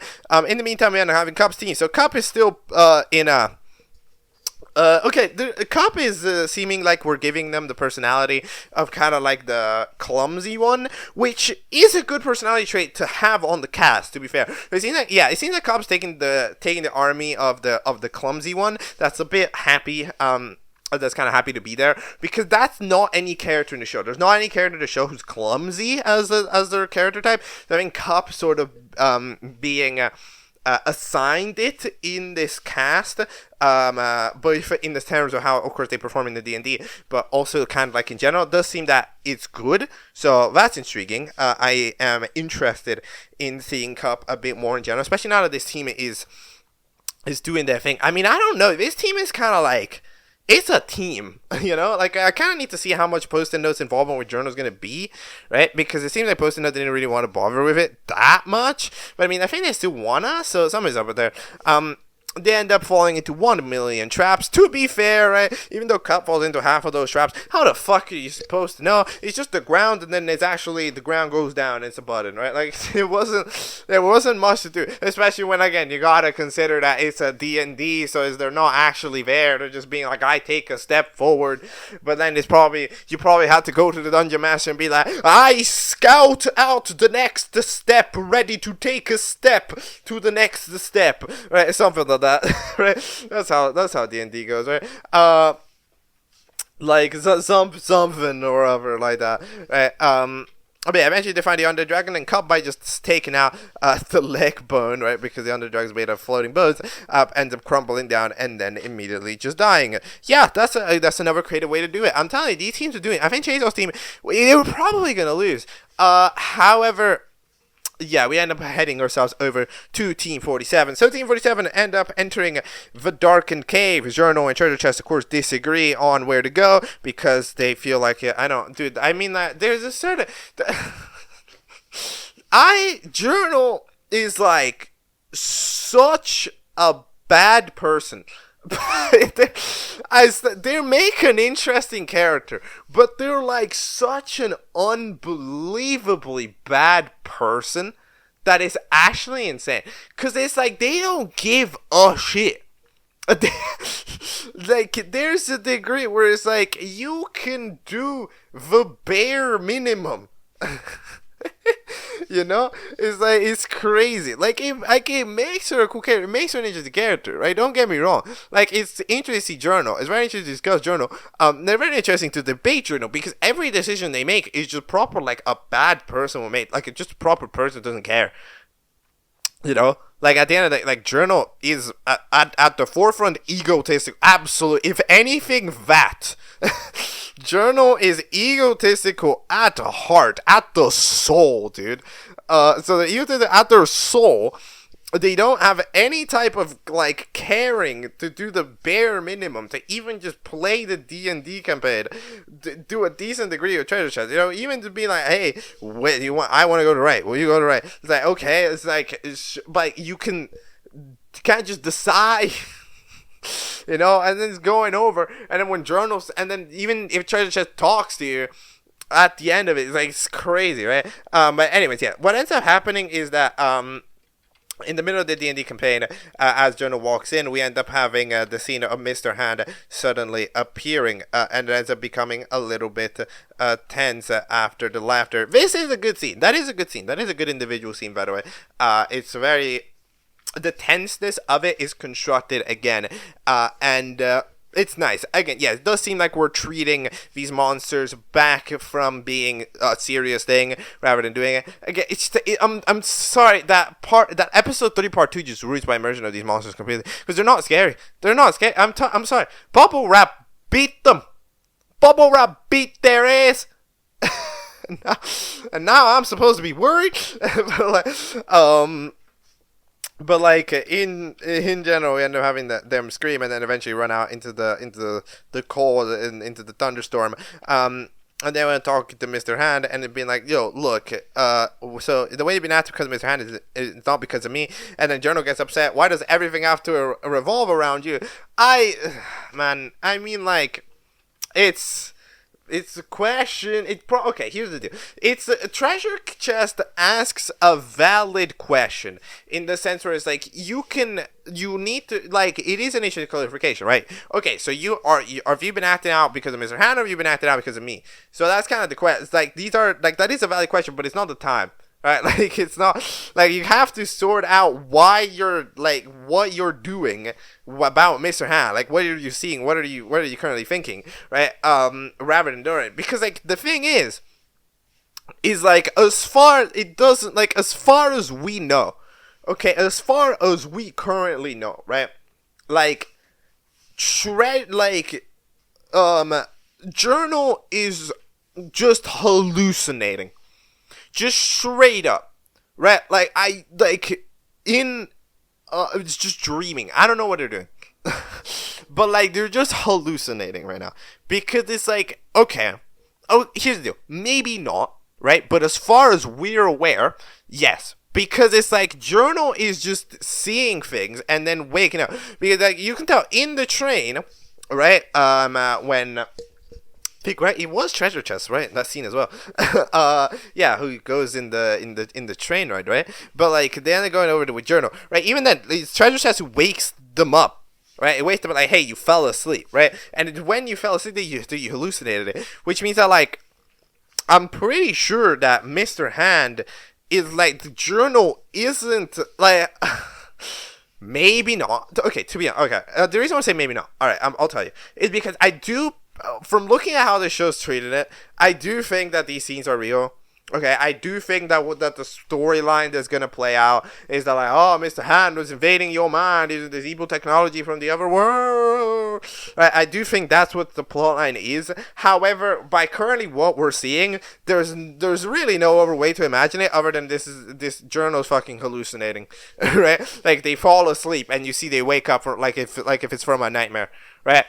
In the meantime, we end up having Cup's team. So Cup is still in a the Cup is seeming like we're giving them the personality of kind of like the clumsy one, which is a good personality trait to have on the cast, to be fair. It seems like Cup's taking the army of the clumsy one. That's a bit happy. that's kind of happy to be there, because that's not any character in the show. There's not any character in the show who's clumsy as their character type. So I mean, Cup sort of being assigned it in this cast, but if in the terms of how, of course, they perform in the D&D, but also kind of like in general, it does seem that it's good. So that's intriguing. I am interested in seeing Cup a bit more in general, especially now that this team is doing their thing. I mean, I don't know. This team is kind of like, it's a team, you know? Like, I kind of need to see how much Post-it Notes involvement with Journal is going to be, right? Because it seems like Post-it Notes didn't really want to bother with it that much. But, I mean, I think they still wanna, so something's up with there. They end up falling into 1 million traps. To be fair, right? Even though Cup falls into half of those traps, how the fuck are you supposed to know? It's just the ground, and then it's actually, the ground goes down, it's a button, right? Like, there wasn't much to do. Especially when, again, you gotta consider that it's a D&D, so they're not actually there. They're just being like, I take a step forward. But then you probably have to go to the Dungeon Master and be like, I scout out the next step, ready to take a step to the next step, right? Something like that, right? That's how D&D goes, right? Like something or other like that, right? But yeah, eventually they find the Under Dragon, and Cup, by just taking out the leg bone, right? Because the Under Dragon is made of floating bones, ends up crumbling down and then immediately just dying. Yeah, that's another creative way to do it. I'm telling you, these teams are doing it. I think Chainzaw's team, they were probably gonna lose. However, yeah, we end up heading ourselves over to Team 47. So Team 47 end up entering the darkened cave. Journal and Treasure Chest, of course, disagree on where to go because they feel like, I mean that there's a certain... Journal is like such a bad person. They make an interesting character, but they're like such an unbelievably bad person that is actually insane. Cause it's like they don't give a shit. Like, there's a degree where it's like you can do the bare minimum. You know, it's like, it's crazy. Like, it makes her a cool character. It makes her an interesting character, right? Don't get me wrong. Like, it's interesting to see Journal. It's very interesting to discuss Journal. They're very interesting to debate Journal because every decision they make is just proper, like a bad person will make. Like, just a proper person doesn't care. You know? Like, at the end of the day, like, Journal is at the forefront egotistic. Absolutely. If anything, that. Journal is egotistical at the heart, at the soul, dude. So the egotistical at their soul, they don't have any type of, like, caring to do the bare minimum, to even just play the D&D campaign, do a decent degree of treasure chest, you know, even to be like, hey, wait, I want to go to right, will you go to right? It's like, okay, it's like, but you can't just decide. You know, and then it's going over, and then when Journals, and then even if Treasure Chest talks to you at the end of it, it's like, it's crazy, right? But anyways, yeah, what ends up happening is that in the middle of the D&D campaign, as Journal walks in, we end up having the scene of Mr. Hand suddenly appearing, and it ends up becoming a little bit tense after the laughter. This is a good scene. That is a good scene. That is a good individual scene, by the way. It's very... The tenseness of it is constructed again, and it's nice. Again, yeah, it does seem like we're treating these monsters back from being a serious thing rather than doing it. Again, I'm sorry, that episode 30 part 2 just ruins my immersion of these monsters completely, because they're not scary. They're not scary. I'm sorry. Bubble Wrap beat them. Bubble Wrap beat their ass. and now I'm supposed to be worried. But like in general, we end up having them scream and then eventually run out into the cold and into the thunderstorm. And then when I talk to Mr. Hand and it being like, yo, look, so the way you've been asked because of Mr. Hand is not because of me. And then Journal gets upset. Why does everything have to revolve around you? I mean, like, it's a question. Okay, here's the deal. It's a Treasure Chest asks a valid question in the sense where it's like you need to, like, it is an issue of clarification, right? Okay, so have you been acting out because of Mr. Hand, or have you been acting out because of me? So that's kind of the question. It's like, these are, like, that is a valid question, but it's not the time. right? Like, it's not like you have to sort out why you're like what you're doing about Mr. Han. Like, what are you seeing? What are you currently thinking, right? Rather than doing it, because like the thing is like as far as we know, okay, as far as we currently know, right? Like, Journal is just hallucinating. Just straight up. Right? Like, it's just dreaming. I don't know what they're doing. But, like, they're just hallucinating right now. Because it's like, okay. Oh, here's the deal. Maybe not, right? But as far as we're aware, yes. Because it's like Journal is just seeing things and then waking up. Because, like, you can tell in the train, right? When... I think, right, it was Treasure Chest, right? That scene as well. Yeah, who goes in the train ride, right? But like then they're going over to with Journal, right? Even then, it's Treasure Chest who wakes them up, right? It wakes them up like, hey, you fell asleep, right? And when you fell asleep, you hallucinated it, which means that like I'm pretty sure that Mr. Hand is like the Journal isn't like. Maybe not. Okay, to be honest, okay. The reason I say maybe not, all right, I'll tell you, is because I do. From looking at how the show's treated it, I do think that these scenes are real. Okay, I do think that the storyline that's gonna play out is that like, oh, Mr. Hand was invading your mind. Is this evil technology from the other world? Right, I do think that's what the plotline is. However, by currently what we're seeing, there's really no other way to imagine it other than this Journal's fucking hallucinating, right? Like they fall asleep and you see they wake up for like if it's from a nightmare, right?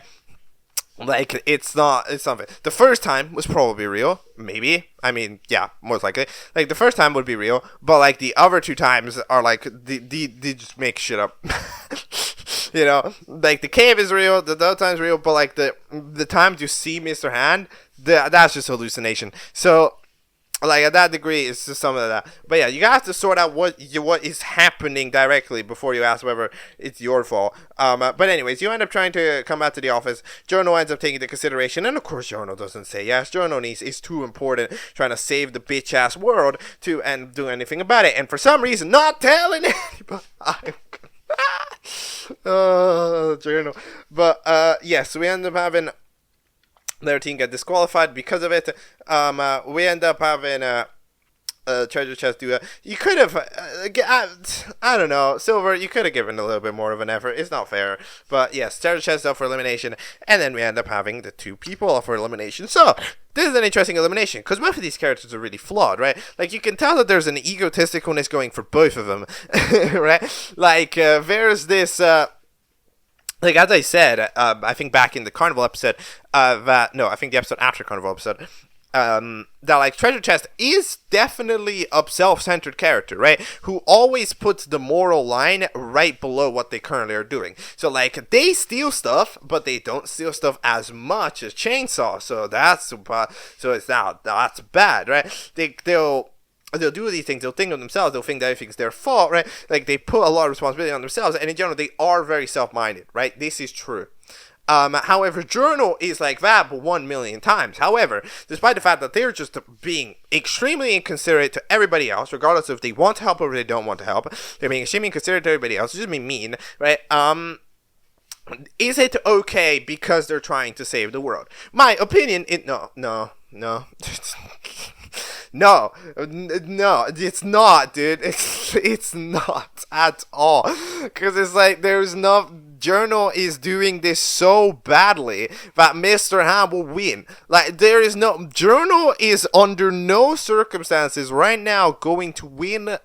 Like, it's something. The first time was probably real. Maybe. I mean, yeah, most likely. Like, the first time would be real. But, like, the other two times are, like, they just make shit up. You know? Like, the cave is real. The other time's real. But, like, the times you see Mr. Hand, that's just hallucination. So... like, at that degree, it's just some of that. But yeah, you have to sort out what is happening directly before you ask whether it's your fault. But anyways, you end up trying to come back to the office. Journal ends up taking into consideration, and of course Journal doesn't say yes. Journal is too important, trying to save the bitch-ass world and do anything about it. And for some reason, not telling anybody. Journal. But, yes, we end up having... their team get disqualified because of it. We end up having Treasure Chest do it. You could have, I don't know, Silver, you could have given a little bit more of an effort. It's not fair. But yes, Treasure Chest up for elimination. And then we end up having the two people up for elimination. So, this is an interesting elimination, because both of these characters are really flawed, right? Like, you can tell that there's an egotisticalness going for both of them, right? Like, there's this... like, as I said, I think back in the Carnival episode, I think the episode after Carnival episode, that, like, Treasure Chest is definitely a self-centered character, right? Who always puts the moral line right below what they currently are doing. So, like, they steal stuff, but they don't steal stuff as much as Chainsaw, so that's bad, right? They'll do these things, they'll think of themselves, they'll think that everything's their fault, right? Like, they put a lot of responsibility on themselves, and in general, they are very self-minded, right? This is true. However, Journal is like that, but 1,000,000 times. However, despite the fact that they're just being extremely inconsiderate to everybody else, regardless if they want to help or if they don't want to help, they're being extremely inconsiderate to everybody else, just being mean, right? Is it okay because they're trying to save the world? My opinion, no. No, it's not, dude. It's not at all. Because it's like, there's no... Journal is doing this so badly that Mr. Ham will win. Like, there is no... Journal is under no circumstances right now going to win...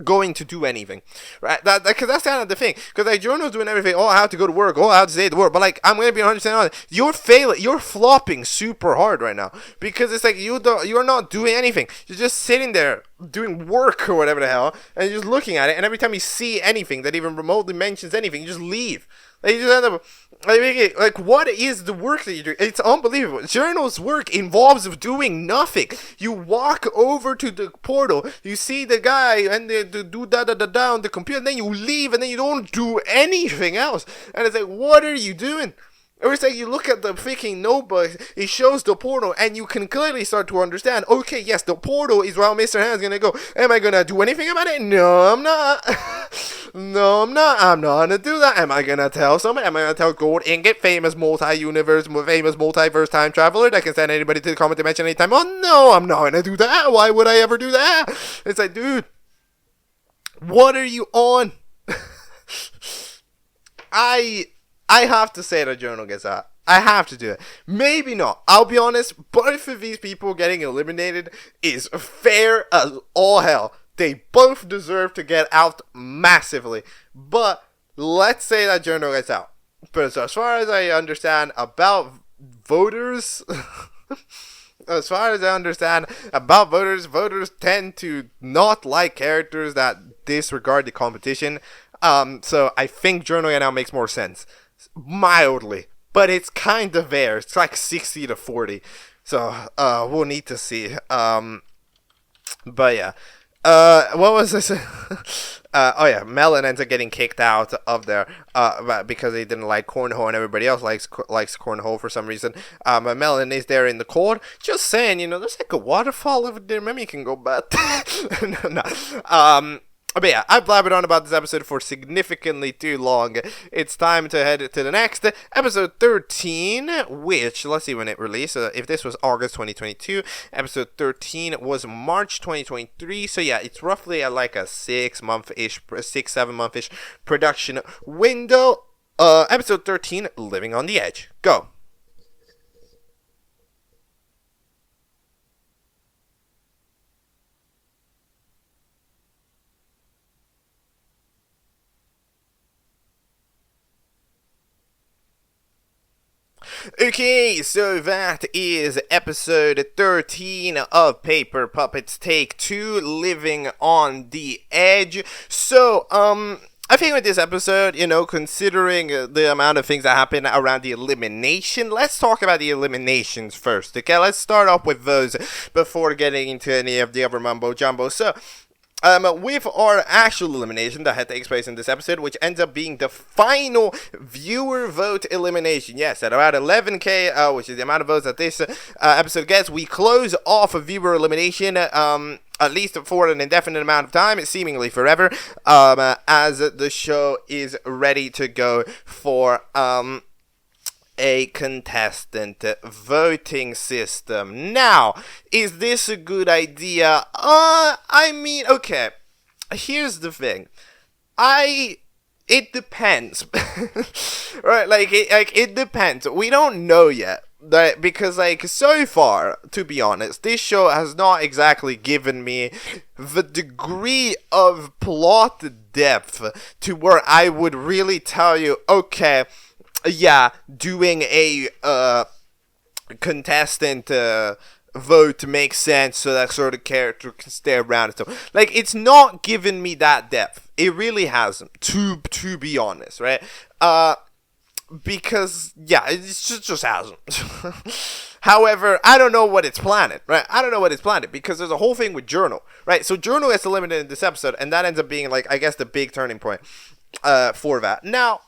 going to do anything, right? Because that's kind of the thing. Because like Journal's doing everything. Oh, I have to go to work. Oh, I have to save the world. But like, I'm gonna be 100% honest. You're failing. You're flopping super hard right now because it's like you're not doing anything. You're just sitting there doing work or whatever the hell, and you're just looking at it. And every time you see anything that even remotely mentions anything, you just leave. Like, you just end up like, what is the work that you do? It's unbelievable. Journal's work involves doing nothing. You walk over to the portal, you see the guy, and they do da on the computer, and then you leave, and then you don't do anything else. And it's like, what are you doing? Or it's like you look at the freaking notebook, it shows the portal, and you can clearly start to understand, okay, yes, the portal is where Mr. Hand's gonna go. Am I gonna do anything about it? No, I'm not. No, I'm not. I'm not gonna do that. Am I gonna tell someone? Am I gonna tell Gold Ingot, famous multiverse time traveler that can send anybody to the common dimension anytime? Oh, no, I'm not gonna do that. Why would I ever do that? It's like, dude, what are you on? I have to say the journal gets out. I have to do it. Maybe not. I'll be honest, both of these people getting eliminated is fair as all hell. They both deserve to get out massively. But let's say that journal gets out. But as far as I understand about voters... As far as I understand about voters tend to not like characters that disregard the competition. So I think journal now makes more sense. Mildly. But it's kind of there. It's like 60 to 40. So, we'll need to see. But yeah. What was this? Oh yeah, Melon ends up getting kicked out of there, because he didn't like cornhole and everybody else likes cornhole for some reason. Melon is there in the court, just saying, there's like a waterfall over there, maybe you can go back. No. But yeah, I've blabbered on about this episode for significantly too long. It's time to head to the next, episode 13, which, let's see when it released. If this was August 2022, episode 13 was March 2023. So yeah, it's roughly at like a 7-month-ish production window. Episode 13, Living on the Edge. Go. Okay, so that is episode 13 of Paper Puppets Take 2, Living on the Edge. So, I think with this episode, considering the amount of things that happen around the elimination, let's talk about the eliminations first, okay? Let's start off with those before getting into any of the other mumbo-jumbo. So, with our actual elimination that takes place in this episode, which ends up being the final viewer vote elimination. Yes, at about 11k, which is the amount of votes that this episode gets, we close off a viewer elimination, at least for an indefinite amount of time, seemingly forever, as the show is ready to go for, a contestant voting system. Now, is this a good idea? I mean, okay, here's the thing. It depends. Right, it depends. We don't know yet. Right, because, so far, to be honest, this show has not exactly given me the degree of plot depth to where I would really tell you, okay, yeah, doing a contestant vote makes sense so that sort of character can stay around and stuff. It's not giving me that depth. It really hasn't, to be honest, right? Because, yeah, it just hasn't. However, I don't know what it's planning, right? I don't know what it's planning because there's a whole thing with Journal, right? So Journal gets eliminated in this episode, and that ends up being, I guess, the big turning point for that. Now,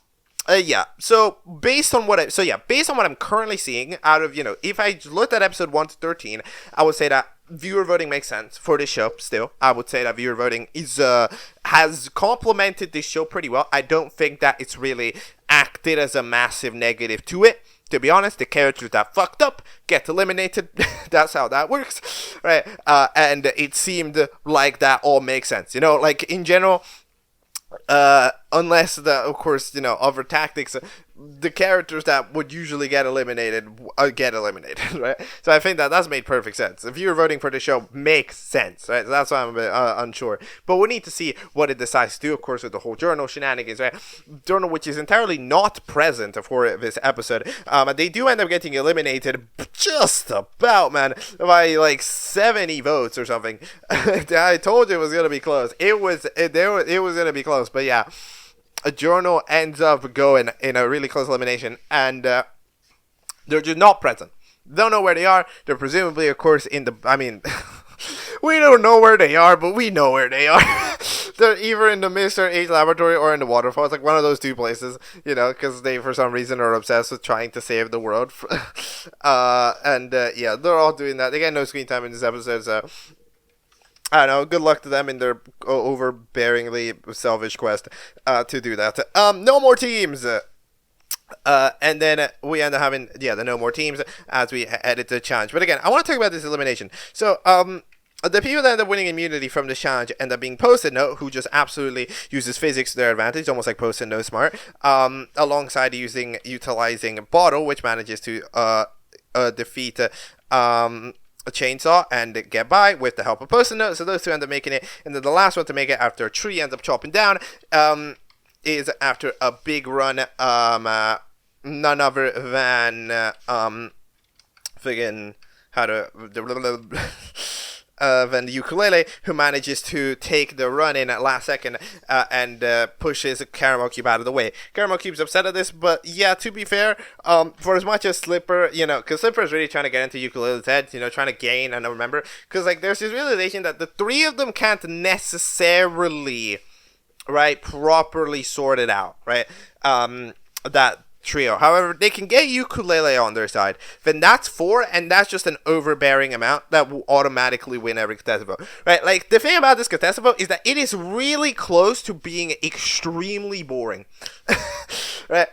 yeah, so based on what I'm currently seeing out of, if I looked at episode 1 to 13, I would say that viewer voting makes sense for this show still. I would say that viewer voting has complemented this show pretty well. I don't think that it's really acted as a massive negative to it. To be honest, the characters that fucked up get eliminated. That's how that works, right? And it seemed like that all makes sense. In general, unless of course, other tactics, the characters that would usually get eliminated, right? So I think that that's made perfect sense. If you're voting for the show, makes sense, right? So that's why I'm a bit unsure. But we need to see what it decides to do, of course, with the whole Journal shenanigans, right? Journal, which is entirely not present for this episode. They do end up getting eliminated just about, man, by 70 votes or something. I told you it was gonna be close. It was gonna be close, but yeah. A Journal ends up going in a really close elimination, and they're just not present. Don't know where they are. They're presumably, of course, we don't know where they are, but we know where they are. they're either in the Mr. H laboratory or in the waterfall. It's like one of those two places, you know, because they for some reason are obsessed with trying to save the world. Yeah, they're all doing that. They get no screen time in this episode, so I don't know. Good luck to them in their overbearingly selfish quest to do that. No more teams. And then we end up having the no more teams as we edit the challenge. But again, I want to talk about this elimination. So the people that end up winning immunity from the challenge end up being Post-it Note, who just absolutely uses physics to their advantage, almost like Post-it Note Smart, alongside utilizing Bottle, which manages to defeat a Chainsaw and get by with the help of Post-it Note. So those two end up making it, and then the last one to make it after a tree ends up chopping down is after a big run, none other than friggin' than the Ukulele, who manages to take the run in at last second and pushes Caramel Cube out of the way. Caramel Cube's upset at this, but yeah, to be fair, for as much as Slipper, you know, because Slipper is really trying to get into Ukulele's head, you know, trying to gain and remember, because like there's this realization that the three of them can't necessarily, right, properly sort it out, right, that trio. However, they can get Ukulele on their side, then that's 4, and that's just an overbearing amount that will automatically win every contestant vote, right? Like, the thing about this contestant vote is that it is really close to being extremely boring, right?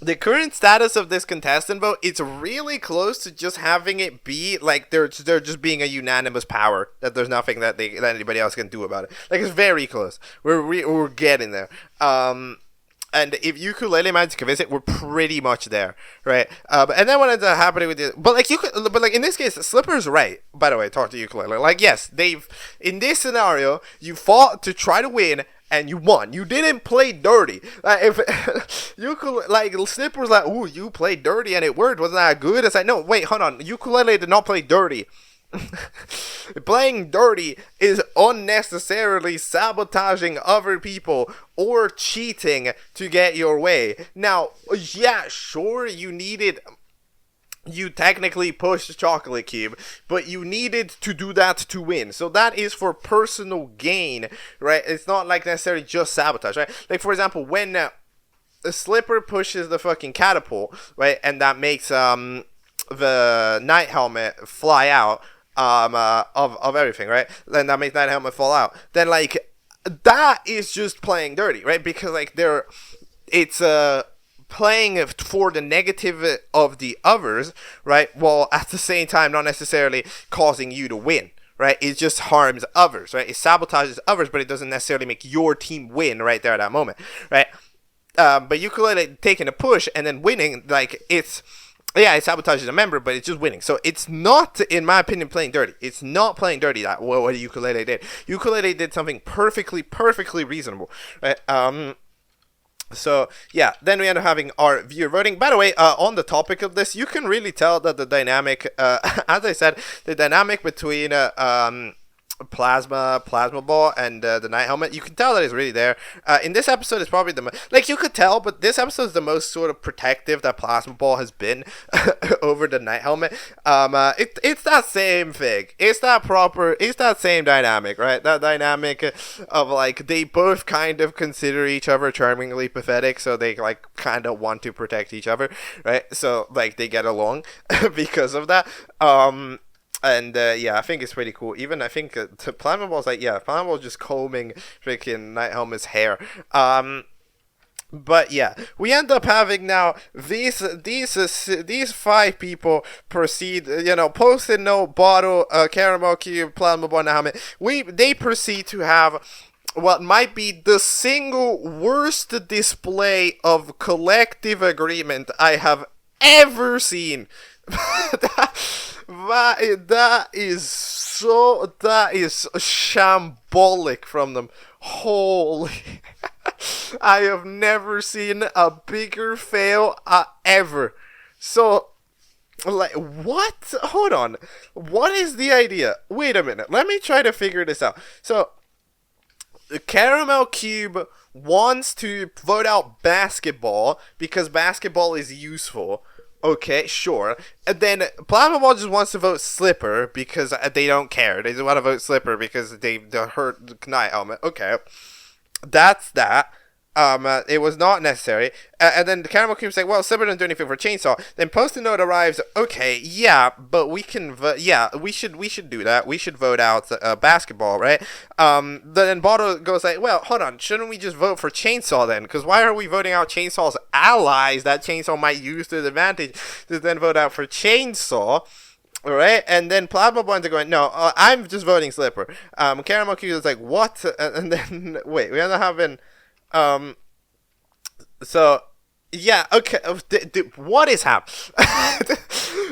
The current status of this contestant vote, it's really close to just having it be like they're just being a unanimous power, that there's nothing that anybody else can do about it. Like, it's very close. We're getting there. And if Ukulele manages to convince it, we're pretty much there, right? And then what ends up happening with it, but like in this case, Slipper's right. By the way, talk to Ukulele. Like, yes, in this scenario, you fought to try to win, and you won. You didn't play dirty. Like, if Slipper's like, ooh, you played dirty and it worked. Wasn't that good? It's like, no, wait, hold on. Ukulele did not play dirty. Playing dirty is unnecessarily sabotaging other people or cheating to get your way. Now, yeah, sure, you technically pushed Chocolate Cube, but you needed to do that to win. So that is for personal gain, right? It's not like necessarily just sabotage, right? Like, for example, when the Slipper pushes the fucking catapult, right, and that makes the Night Helmet fly out of everything, right? Then that makes Night Helmet fall out. Then, like, that is just playing dirty, right? Because, like, it's playing for the negative of the others, right? While at the same time not necessarily causing you to win, right? It just harms others, right? It sabotages others, but it doesn't necessarily make your team win right there at that moment, right? But Ukulele taking a push and then winning, like, it sabotages a member, but it's just winning. So it's not, in my opinion, playing dirty. It's not playing dirty that what Ukulele did. Ukulele did something perfectly reasonable, right? So, yeah, then we end up having our viewer voting. By the way, on the topic of this, you can really tell that the dynamic, as I said, the dynamic between Plasma Ball and the Night Helmet, you can tell that it's really there. In this episode, it's probably like, you could tell, but this episode is the most sort of protective that Plasma Ball has been over the Night Helmet. It's that same thing. It's that same dynamic, right? That dynamic of, like, they both kind of consider each other charmingly pathetic, so they, like, kind of want to protect each other, right? So, like, they get along because of that. And I think it's pretty cool. Even I think Plasma Ball's like, Plasma Ball's just combing freaking Night Helmet's hair. But yeah, we end up having now these 5 people proceed. Post-it Note, Bottle, Caramel Cube, Plasma Ball, Night Helmet. They proceed to have what might be the single worst display of collective agreement I have ever seen. That is shambolic from them. Holy. I have never seen a bigger fail ever. So, like, what? Hold on. What is the idea? Wait a minute. Let me try to figure this out. So, Caramel Cube wants to vote out basketball because basketball is useful. Okay, sure. And then Plasma Ball just wants to vote Slipper because they don't care. They just want to vote Slipper because they hurt the Knight Helmet. Okay, that's that. It was not necessary. And then the Caramel Cube's like, well, Slipper didn't do anything for Chainsaw. Then Post-it Note arrives. Okay, yeah, but we can vote. Yeah, we should do that. We should vote out Basketball, right? Then Bottle goes like, well, hold on. Shouldn't we just vote for Chainsaw then? Because why are we voting out Chainsaw's allies that Chainsaw might use to his advantage to then vote out for Chainsaw? Alright, and then Plasma Buns are going, no, I'm just voting Slipper. Caramel Cube is like, what? And then, wait, we end up having... So yeah, okay. What is happening?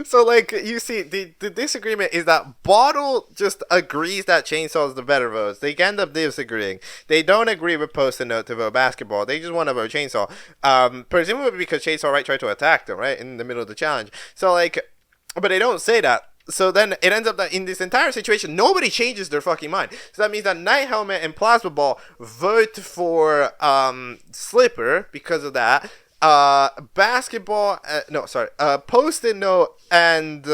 So like you see, the disagreement is that Bottle just agrees that Chainsaw is the better votes. They end up disagreeing. They don't agree with Post-it Note to vote Basketball. They just want to vote Chainsaw. Presumably because Chainsaw tried to attack them right in the middle of the challenge. So like, but they don't say that. So then it ends up that in this entire situation, nobody changes their fucking mind. So that means that Night Helmet and Plasma Ball vote for Slipper because of that. Basketball, Post-it Note and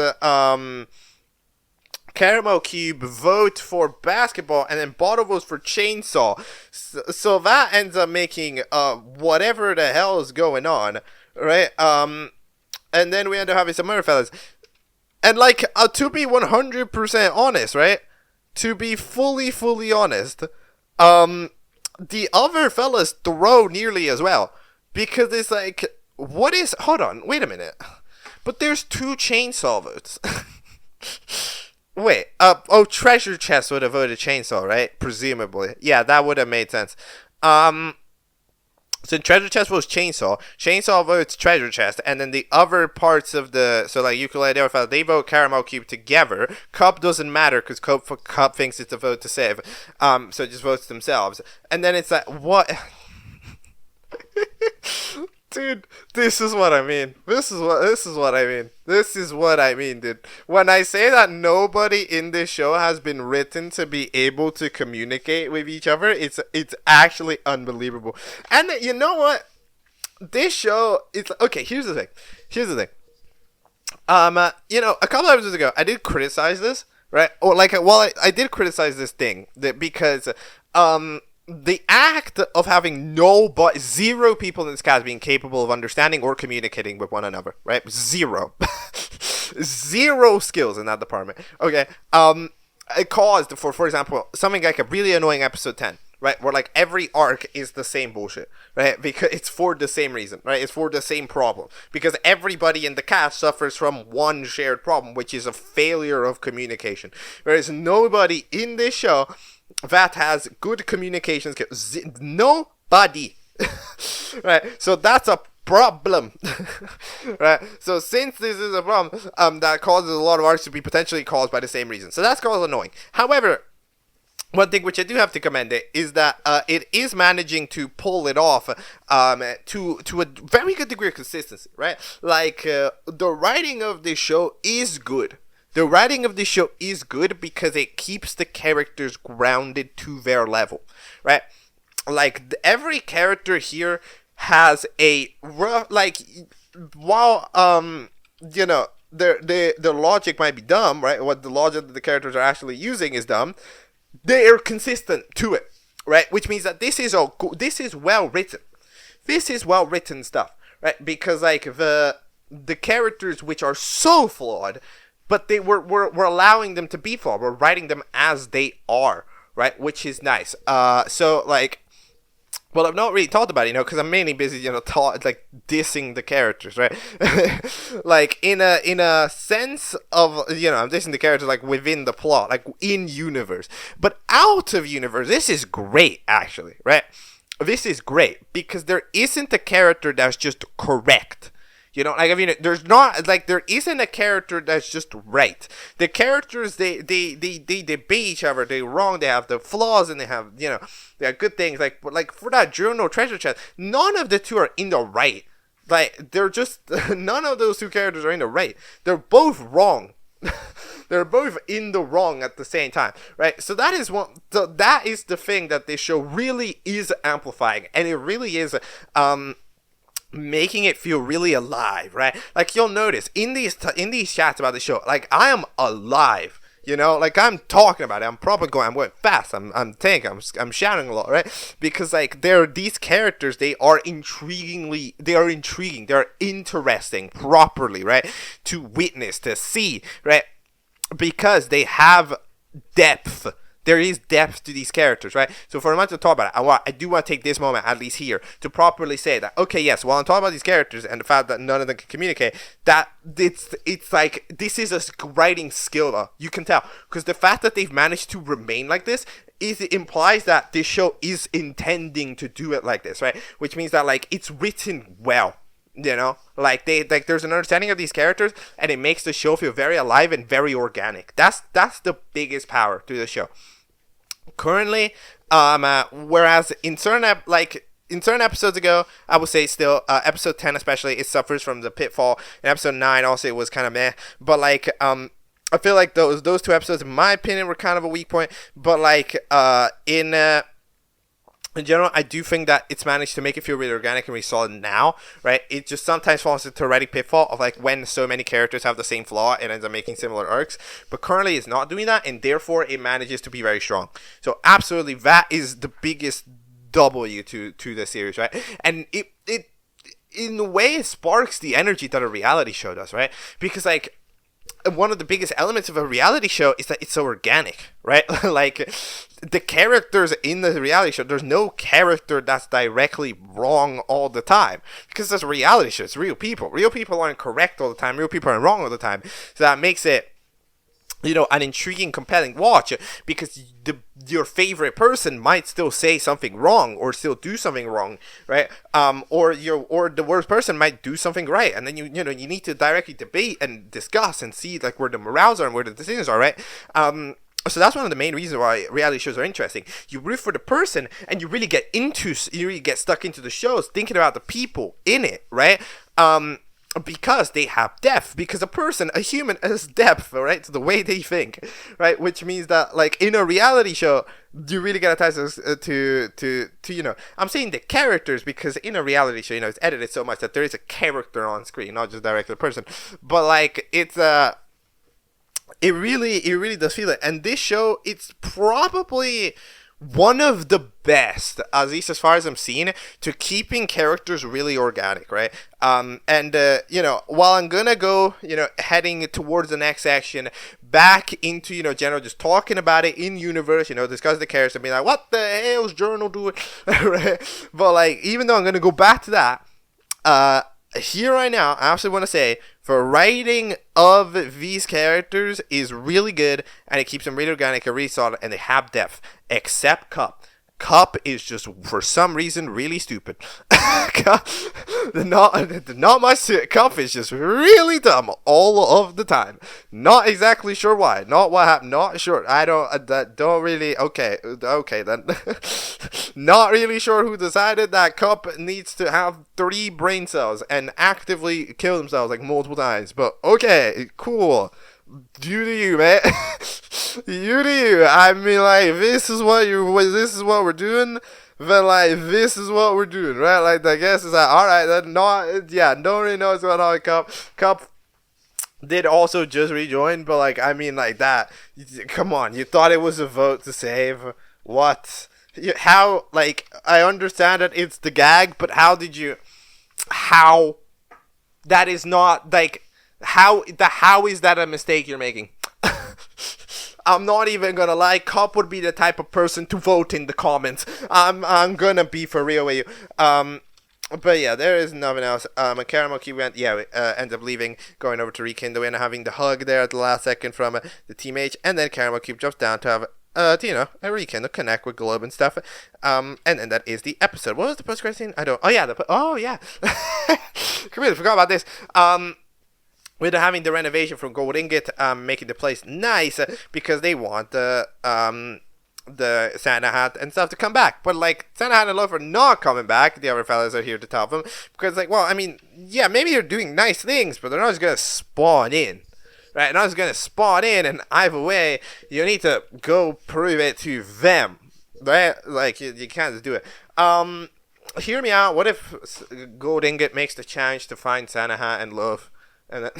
Caramel Cube vote for Basketball, and then Bottle votes for Chainsaw. So that ends up making whatever the hell is going on, right? And then we end up having some other fellas. And, like, to be 100% honest, right? To be fully honest, the other fellas throw nearly as well. Because it's like, what is... Hold on, wait a minute. But there's 2 Chainsaw votes. Wait, Treasure Chest would have voted Chainsaw, right? Presumably. Yeah, that would have made sense. So Treasure Chest was Chainsaw. Chainsaw votes Treasure Chest, and then the other parts of the... So, like, Ukulele, they vote Caramel Cube together. Cup doesn't matter, because Cup thinks it's a vote to save. So it just votes themselves. And then it's like, what... Dude, this is what I mean. This is what I mean, dude. When I say that nobody in this show has been written to be able to communicate with each other, it's actually unbelievable. And you know what? This show, it's okay. Here's the thing. A couple episodes ago, I did criticize this, right? Or like, well, I did criticize this thing because, the act of having zero people in this cast being capable of understanding or communicating with one another, right? Zero. Zero skills in that department. Okay. It caused, for example, something like a really annoying episode 10, right? Where, like, every arc is the same bullshit, right? Because it's for the same reason, right? It's for the same problem. Because everybody in the cast suffers from one shared problem, which is a failure of communication. Whereas nobody in this show that has good communication skills. Nobody. Right? So that's a problem. Right? So since this is a problem, that causes a lot of arcs to be potentially caused by the same reason. So that's called annoying. However, one thing which I do have to commend it is that it is managing to pull it off to a very good degree of consistency, right? Like, the writing of this show is good. The writing of the show is good because it keeps the characters grounded to their level, right? Like, every character here has a rough, like, while, their logic might be dumb, right? What the logic that the characters are actually using is dumb. They are consistent to it, right? Which means that this is well written. This is well written stuff, right? Because, like, the characters which are so flawed, but we're allowing them to be flawed. We're writing them as they are, right? Which is nice. So, like, well, I've not really talked about it, because I'm mainly busy, dissing the characters, right? Like, in a sense of, I'm dissing the characters, like, within the plot, like, in universe. But out of universe, this is great, actually, right? This is great, because there isn't a character that's just correct. There isn't a character that's just right. The characters, they debate each other, they're wrong, they have the flaws, and they have, they have good things, like for that journal Treasure Chest, none of the two are in the right. Like, they're just, none of those two characters are in the right. They're both wrong. They're both in the wrong at the same time, right? So that is that is the thing that this show really is amplifying, and it really is, making it feel really alive, right? Like you'll notice in these chats about the show, like I am alive. You know, like I'm talking about it. I'm probably going. I'm going fast. I'm thinking. I'm shouting a lot, right? Because like these characters. They are intriguing. They are interesting, properly, right? To witness, to see, right? Because they have depth. There is depth to these characters, right? So for a moment to talk about it, I do want to take this moment, at least here, to properly say that, okay, yes, while I'm talking about these characters and the fact that none of them can communicate, that it's like, this is a writing skill, though. You can tell. Because the fact that they've managed to remain like this, it implies that this show is intending to do it like this, right? Which means that, like, it's written well. You know, like there's an understanding of these characters, and it makes the show feel very alive and very organic. That's the biggest power to the show. Currently, whereas in certain episodes ago, I would say still episode 10 especially, it suffers from the pitfall. In episode 9 also it was kind of meh, but like I feel like those two episodes in my opinion were kind of a weak point, but like in general, I do think that it's managed to make it feel really organic and really solid now, right? It just sometimes falls into the theoretic pitfall of like when so many characters have the same flaw, it ends up making similar arcs. But currently it's not doing that, and therefore it manages to be very strong. So absolutely, that is the biggest W to the series, right? And it in a way it sparks the energy that a reality show does, right? Because like one of the biggest elements of a reality show is that it's so organic, right? Like the characters in the reality show, there's no character that's directly wrong all the time, because it's a reality show. It's real people. Real people aren't correct all the time. Real people aren't wrong all the time. So that makes it, you know, an intriguing, compelling watch, because your favorite person might still say something wrong or still do something wrong, right? Or the worst person might do something right, and then you need to directly debate and discuss and see like where the morals are and where the decisions are, right? So that's one of the main reasons why reality shows are interesting. You root for the person, and you really get stuck into the shows, thinking about the people in it, right? Because they have depth, because a human has depth, right, to the way they think, right, which means that, like, in a reality show, you really get attached to you know, I'm saying the characters, because in a reality show, you know, it's edited so much that there is a character on screen, not just directly the person, but, like, it's, it really does feel it, and this show, it's probably one of the best, at least as far as I'm seeing, to keeping characters really organic, right? You know, while I'm gonna go, you know, heading towards the next section, back into, you know, general, just talking about it in universe, you know, discuss the characters and be like, what the hell's Journal doing? Right? But, like, even though I'm gonna go back to that, here right now, I actually want to say, for writing of these characters is really good, and it keeps them really organic and really solid, and they have depth, except Cup. Cup is just, for some reason, really stupid. not much to it. Cup is just really dumb all of the time. Not exactly sure why. Not what happened. Not sure. I don't really. Okay then. Not really sure who decided that Cup needs to have 3 brain cells and actively kill themselves like multiple times. But okay, cool. You do you, man. You do you. I mean, like, this is what we're doing. Then, like, this is what we're doing, right? Like, I guess it's like, all right, then, don't really know what's going on with Cup. Cup did also just rejoin, but, like, I mean, like, that. Come on, you thought it was a vote to save? What? How? Like, I understand that it's the gag, but how? That is not, like, how is that a mistake you're making? I'm not even gonna lie, Cop would be the type of person to vote in the comments. I'm gonna be for real with you. But yeah, there is nothing else. Caramel Cube ends up leaving, going over to rekindle and having the hug there at the last second from the teammate, and then Caramel Cube jumps down to have a rekindle, connect with Globe and stuff. And then that is the episode. What was the post-credit scene? Completely forgot about this. With having the renovation from Gold Ingot, making the place nice, because they want the Santa Hat and stuff to come back. But, like, Santa Hat and Loaf are not coming back. The other fellas are here to tell them. Because, like, well, I mean, yeah, maybe they're doing nice things, but they're not just going to spawn in. Right? They're not just going to spawn in, and either way, you need to go prove it to them. Right? Like, you can't just do it. hear me out. What if Gold Ingot makes the challenge to find Santa Hat and love, and then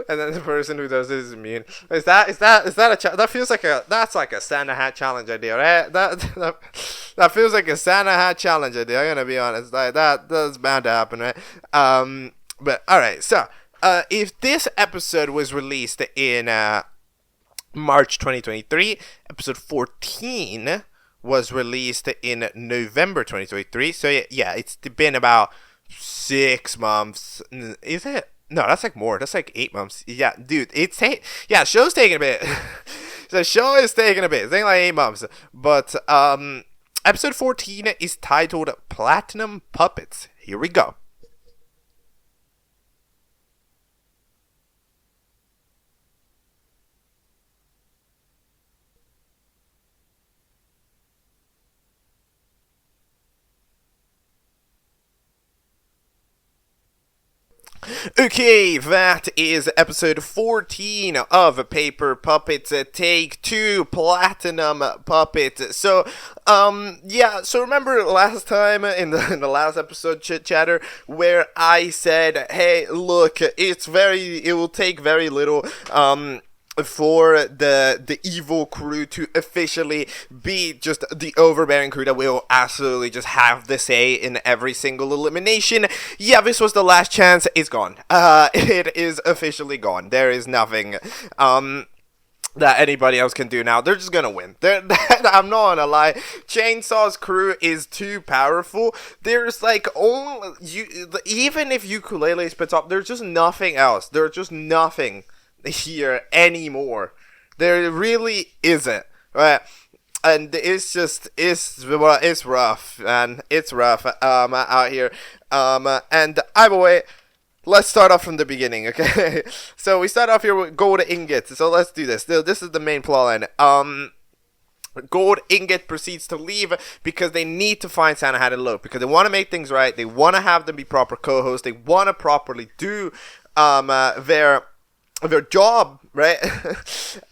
and then the person who does it is immune? Is that that feels like that's like a Santa Hat challenge idea, right? That feels like a Santa Hat challenge idea. I'm gonna be honest. Like that's bound to happen, right? But all right. So if this episode was released in March 2023, episode 14 was released in November 2023. So yeah, it's been about 6 months. Is it? No, that's like more. That's like 8 months. Yeah, dude, show's taking a bit. The show is taking a bit. It's taking like 8 months. But episode 14 is titled Platinum Puppets. Here we go. Okay, that is episode 14 of Paper Puppets Take 2 Platinum Puppets. So, so remember last time in the last episode chit chatter where I said, hey, look, it will take very little, for the evil crew to officially be just the overbearing crew that will absolutely just have the say in every single elimination. Yeah, this was the last chance. It's gone. It is officially gone. There is nothing that anybody else can do now. They're just gonna win. I'm not gonna lie. Chainsaw's crew is too powerful. There's like even if Ukulele spits up, there's just nothing else. There's just nothing here anymore. There really isn't, right? And it's rough, man. It's rough out here. And either way, let's start off from the beginning, okay? So we start off here with Gold Ingot. So let's do this. This is the main plot line. Gold Ingot proceeds to leave because they need to find Santa Hat and Lope, because they want to make things right. They want to have them be proper co-hosts. They want to properly do their job, right?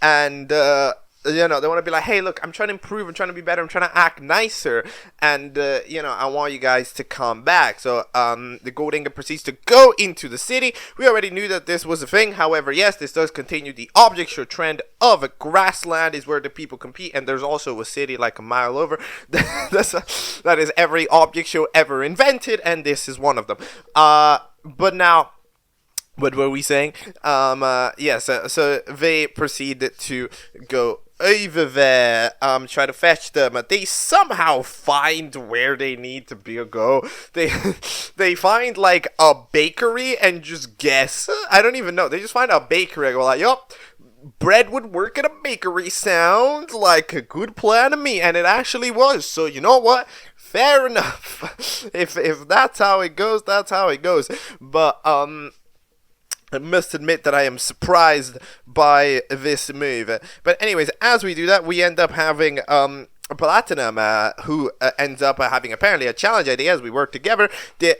And they want to be like, hey, look, I'm trying to improve, I'm trying to be better, I'm trying to act nicer, and I want you guys to come back. So the Gold Ingot proceeds to go into the city. We already knew that this was a thing. However, yes, this does continue the Object Show trend of a grassland is where the people compete, and there's also a city like a mile over. That is every Object Show ever invented, and this is one of them. But now, what were we saying? So they proceed to go over there, try to fetch them. They somehow find where they need to go. They find like a bakery and just guess. I don't even know. They just find a bakery and go like, yup, bread would work at a bakery. Sounds like a good plan to me. And it actually was. So you know what? Fair enough. If that's how it goes, that's how it goes. But I must admit that I am surprised by this move. But anyways, as we do that, we end up having Platinum, who ends up having apparently a challenge idea as we work together,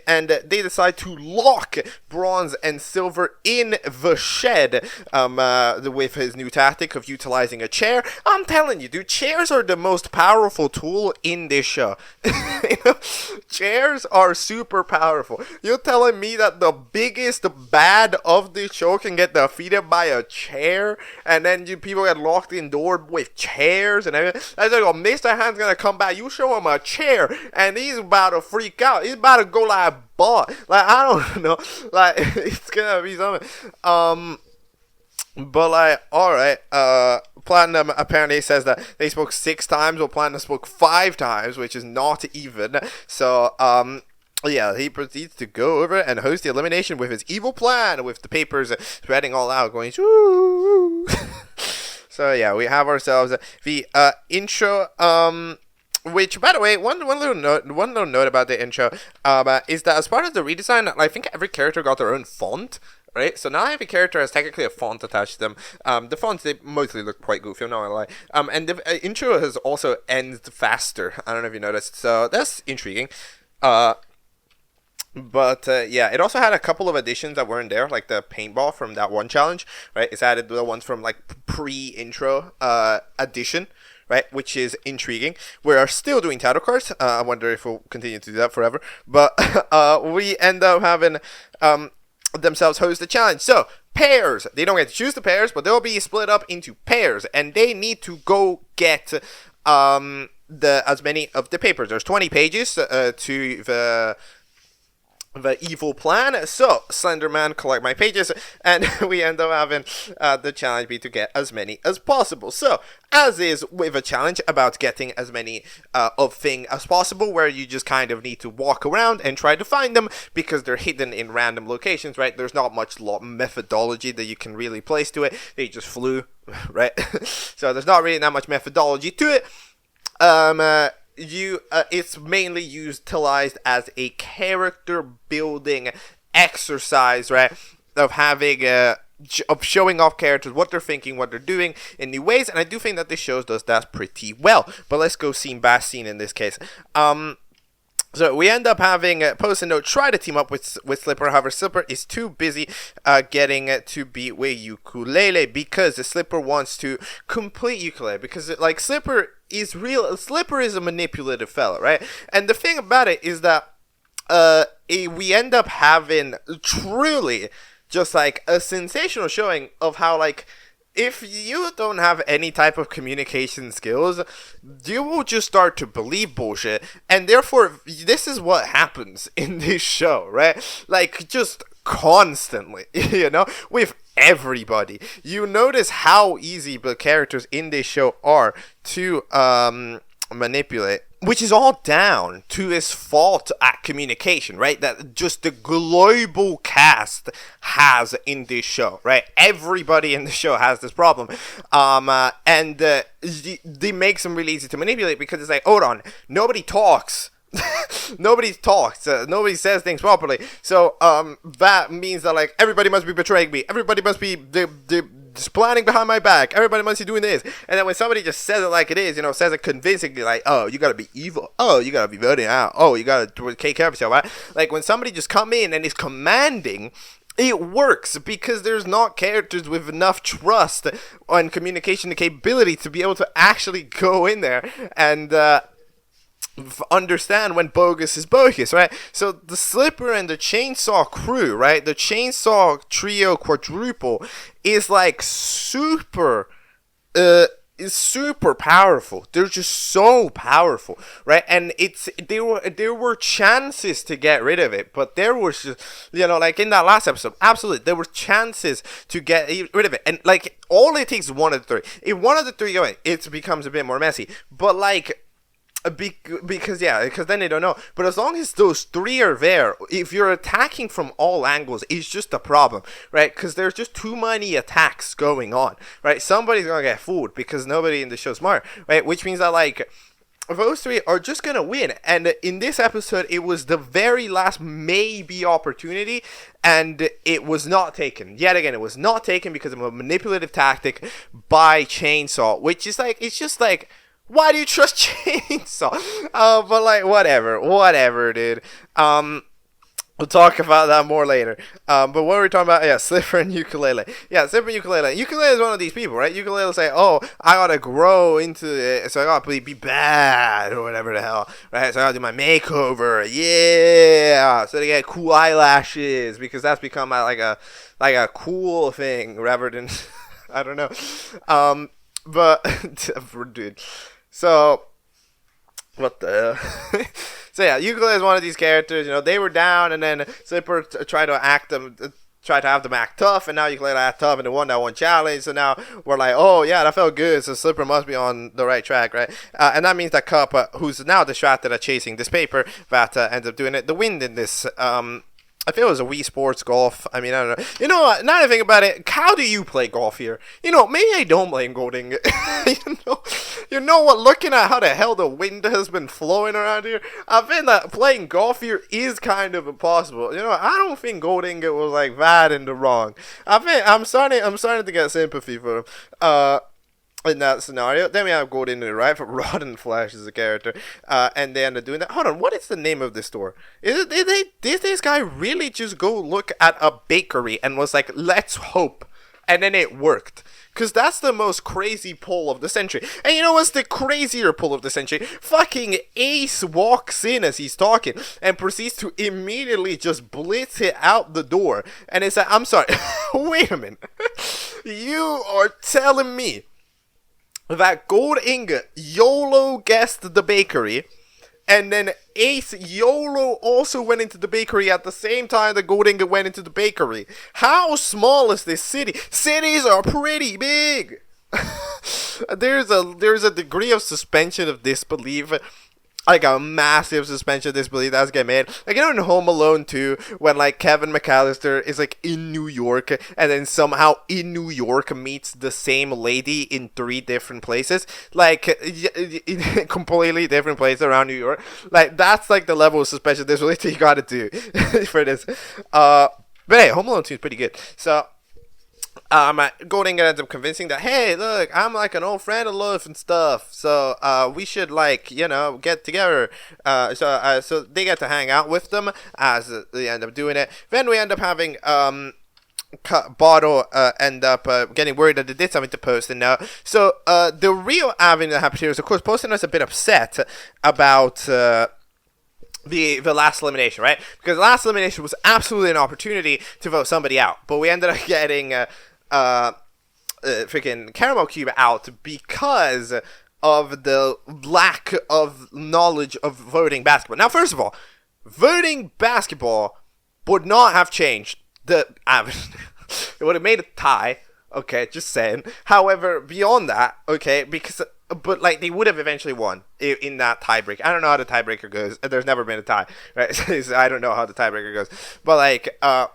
and they decide to lock Bronze and Silver in the shed with his new tactic of utilizing a chair. I'm telling you, dude, chairs are the most powerful tool in this show. Chairs are super powerful. You're telling me that the biggest bad of this show can get defeated by a chair, and then people get locked indoors with chairs and everything? That's like, Mr. Hand's gonna come back. You show him a chair, and he's about to freak out. He's about to go like, "Bot." Like, I don't know. Like, it's gonna be something. But like, all right. Platinum apparently says that they spoke 6 times, while Platinum spoke 5 times, which is not even. So, yeah, he proceeds to go over and host the elimination with his evil plan, with the papers spreading all out, going, shoo. So yeah, we have ourselves the intro, which, by the way, one little note about the intro is that as part of the redesign, I think every character got their own font, right? So now every character has technically a font attached to them. The fonts, they mostly look quite goofy, I'm not gonna lie. And the intro has also ended faster. I don't know if you noticed, so that's intriguing. But yeah, it also had a couple of additions that weren't there, like the paintball from that one challenge, right? It's added the ones from like pre-intro addition, right? Which is intriguing. We are still doing title cards. I wonder if we'll continue to do that forever. But we end up having themselves host the challenge. So pairs. They don't get to choose the pairs, but they'll be split up into pairs, and they need to go get as many of the papers. There's 20 pages to the evil plan. So Slenderman, collect my pages, and we end up having the challenge be to get as many as possible. So as is with a challenge about getting as many of thing as possible, where you just kind of need to walk around and try to find them because they're hidden in random locations, right? There's not much methodology that you can really place to it. They just flew, right? So there's not really that much methodology to it. It's mainly utilized as a character building exercise, right? Of having of showing off characters, what they're thinking, what they're doing in new ways, and I do think that this show does that pretty well. But let's go scene by scene in this case. So we end up having Post-it Note try to team up with Slipper. However, Slipper is too busy getting to be with Ukulele because the Slipper wants to complete Ukulele. Because Slipper is a manipulative fella, right? And the thing about it is that we end up having truly just like a sensational showing of how if you don't have any type of communication skills, you will just start to believe bullshit. And therefore, this is what happens in this show, right? Just constantly, with everybody. You notice how easy the characters in this show are to manipulate. Which is all down to his fault at communication, right? That just the global cast has in this show, right? Everybody in the show has this problem. And they make them really easy to manipulate because it's hold on, nobody talks. Nobody talks. Nobody says things properly. So that means that everybody must be betraying me. Everybody must be just planning behind my back. Everybody must be doing this. And then when somebody just says it like it is, says it convincingly, oh, you gotta be evil. Oh, you gotta be voting out. Oh, you gotta take care of yourself, right? When somebody just come in and is commanding, it works because there's not characters with enough trust and communication capability to be able to actually go in there and understand when bogus is bogus, right? So the Slipper and the Chainsaw crew, right? The Chainsaw Trio Quadruple is super powerful. They're just so powerful, right? And there were chances to get rid of it, but there was just, in that last episode, absolutely, there were chances to get rid of it, and all it takes is one of the three. If one of the three go in, it becomes a bit more messy, but because then they don't know. But as long as those three are there, if you're attacking from all angles, it's just a problem, right? Because there's just too many attacks going on, right? Somebody's gonna get fooled because nobody in the show's smart, right? Which means that those three are just gonna win. And in this episode, it was the very last maybe opportunity, and it was not taken. Yet again, it was not taken because of a manipulative tactic by Chainsaw, which is it's just why do you trust Chainsaw? But whatever, dude. We'll talk about that more later. But what were we talking about? Yeah, Slipper and Ukulele. Yeah, Slipper and Ukulele. Ukulele is one of these people, right? Ukulele will say, oh, I gotta grow into it, so I gotta be bad, or whatever the hell, right? So I gotta do my makeover, yeah! So they get cool eyelashes, because that's become a cool thing, rather than, I don't know. But, dude. So, what the So yeah, Ukulele is one of these characters, they were down, and then Slipper tried to have them act tough, and now Ukulele act tough, and they won that one challenge, so now we're oh yeah, that felt good, so Slipper must be on the right track, right? And that means that Cup, who's now distracted at chasing this paper, that ends up doing it. The wind in this, I feel it was a Wii Sports Golf. I mean, I don't know. You know what? Now that I think about it, how do you play golf here? Maybe I don't blame Golding. You know what? Looking at how the hell the wind has been flowing around here, I think that playing golf here is kind of impossible. I don't think Golding was bad in the wrong. I think I'm starting to get sympathy for him. In that scenario. Then we have Golden in the right for Rod and Flash as a character, and they end up doing that. Hold on, what is the name of this store? Did this guy really just go look at a bakery and was let's hope and then it worked. Because that's the most crazy pull of the century. And you know what's the crazier pull of the century? Fucking Ace walks in as he's talking and proceeds to immediately just blitz it out the door. And it's like, I'm sorry, wait a minute. You are telling me that Gold Ingot YOLO guessed the bakery, and then Ace YOLO also went into the bakery at the same time that Gold Ingot went into the bakery. How small is this city? Cities are pretty big. There's a degree of suspension of disbelief, like a massive suspension of disbelief that's getting made. Like, you know, in Home Alone 2, when like Kevin McAllister is like in New York, and then somehow in New York meets the same lady in 3 different places, like in completely different places around New York. Like, that's like the level of suspension of disbelief that you gotta do for this. But hey, Home Alone 2 is pretty good. So Gold Ingot ends up convincing that, hey, look, I'm like an old friend of Love and stuff, so we should, like, you know, get together. So they get to hang out with them as they end up doing it. Then we end up having Bottle end up getting worried that they did something to Poston now. So the real avenue that happened here is, of course, Poston was a bit upset about the last elimination, right? Because the last elimination was absolutely an opportunity to vote somebody out, but we ended up getting freaking Caramel Cube out because of the lack of knowledge of voting basketball. Now, first of all, voting basketball would not have changed the avenue. It would have made a tie. Okay, just saying. However, beyond that, okay, because but like they would have eventually won in that tiebreak. I don't know how the tiebreaker goes. There's never been a tie, right? So I don't know how the tiebreaker goes. But like, I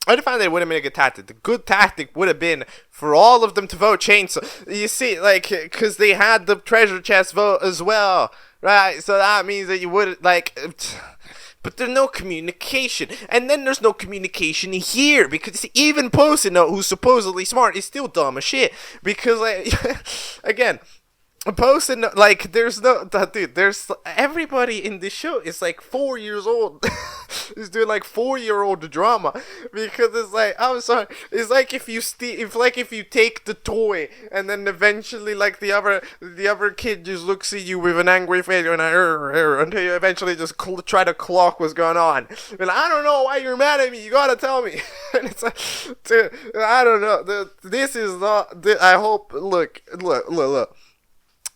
found that it would have been a good tactic. The good tactic would have been for all of them to vote Chainsaw. You see, like, because they had the treasure chest vote as well, right? So that means that you would like. But there's no communication. And then there's no communication here. Because even Poston, who's supposedly smart, is still dumb as shit. Because, like, again, Poston, like, there's no... Dude, there's... Everybody in this show is, like, 4 years old. Is doing, like, 4-year-old drama. Because it's like... I'm sorry. It's like if you if you take the toy and then eventually, like, the other kid just looks at you with an angry face and until you eventually just try to clock what's going on. And I don't know why you're mad at me. You gotta tell me. And it's like... Dude, I don't know. This is not... I hope... Look.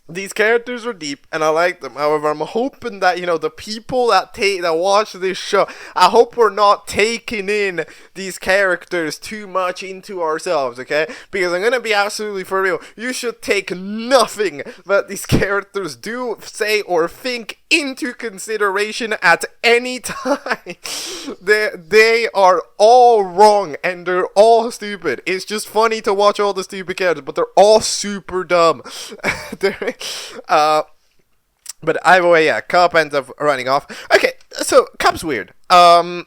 These characters are deep, and I like them. However, I'm hoping that, you know, the people that watch this show, I hope we're not taking in these characters too much into ourselves, okay? Because I'm gonna be absolutely for real. You should take nothing that these characters do, say, or think into consideration at any time. They are all wrong, and they're all stupid. It's just funny to watch all the stupid characters, but they're all super dumb. But either way, yeah, Cup ends up running off. Okay, so Cup's weird. I'm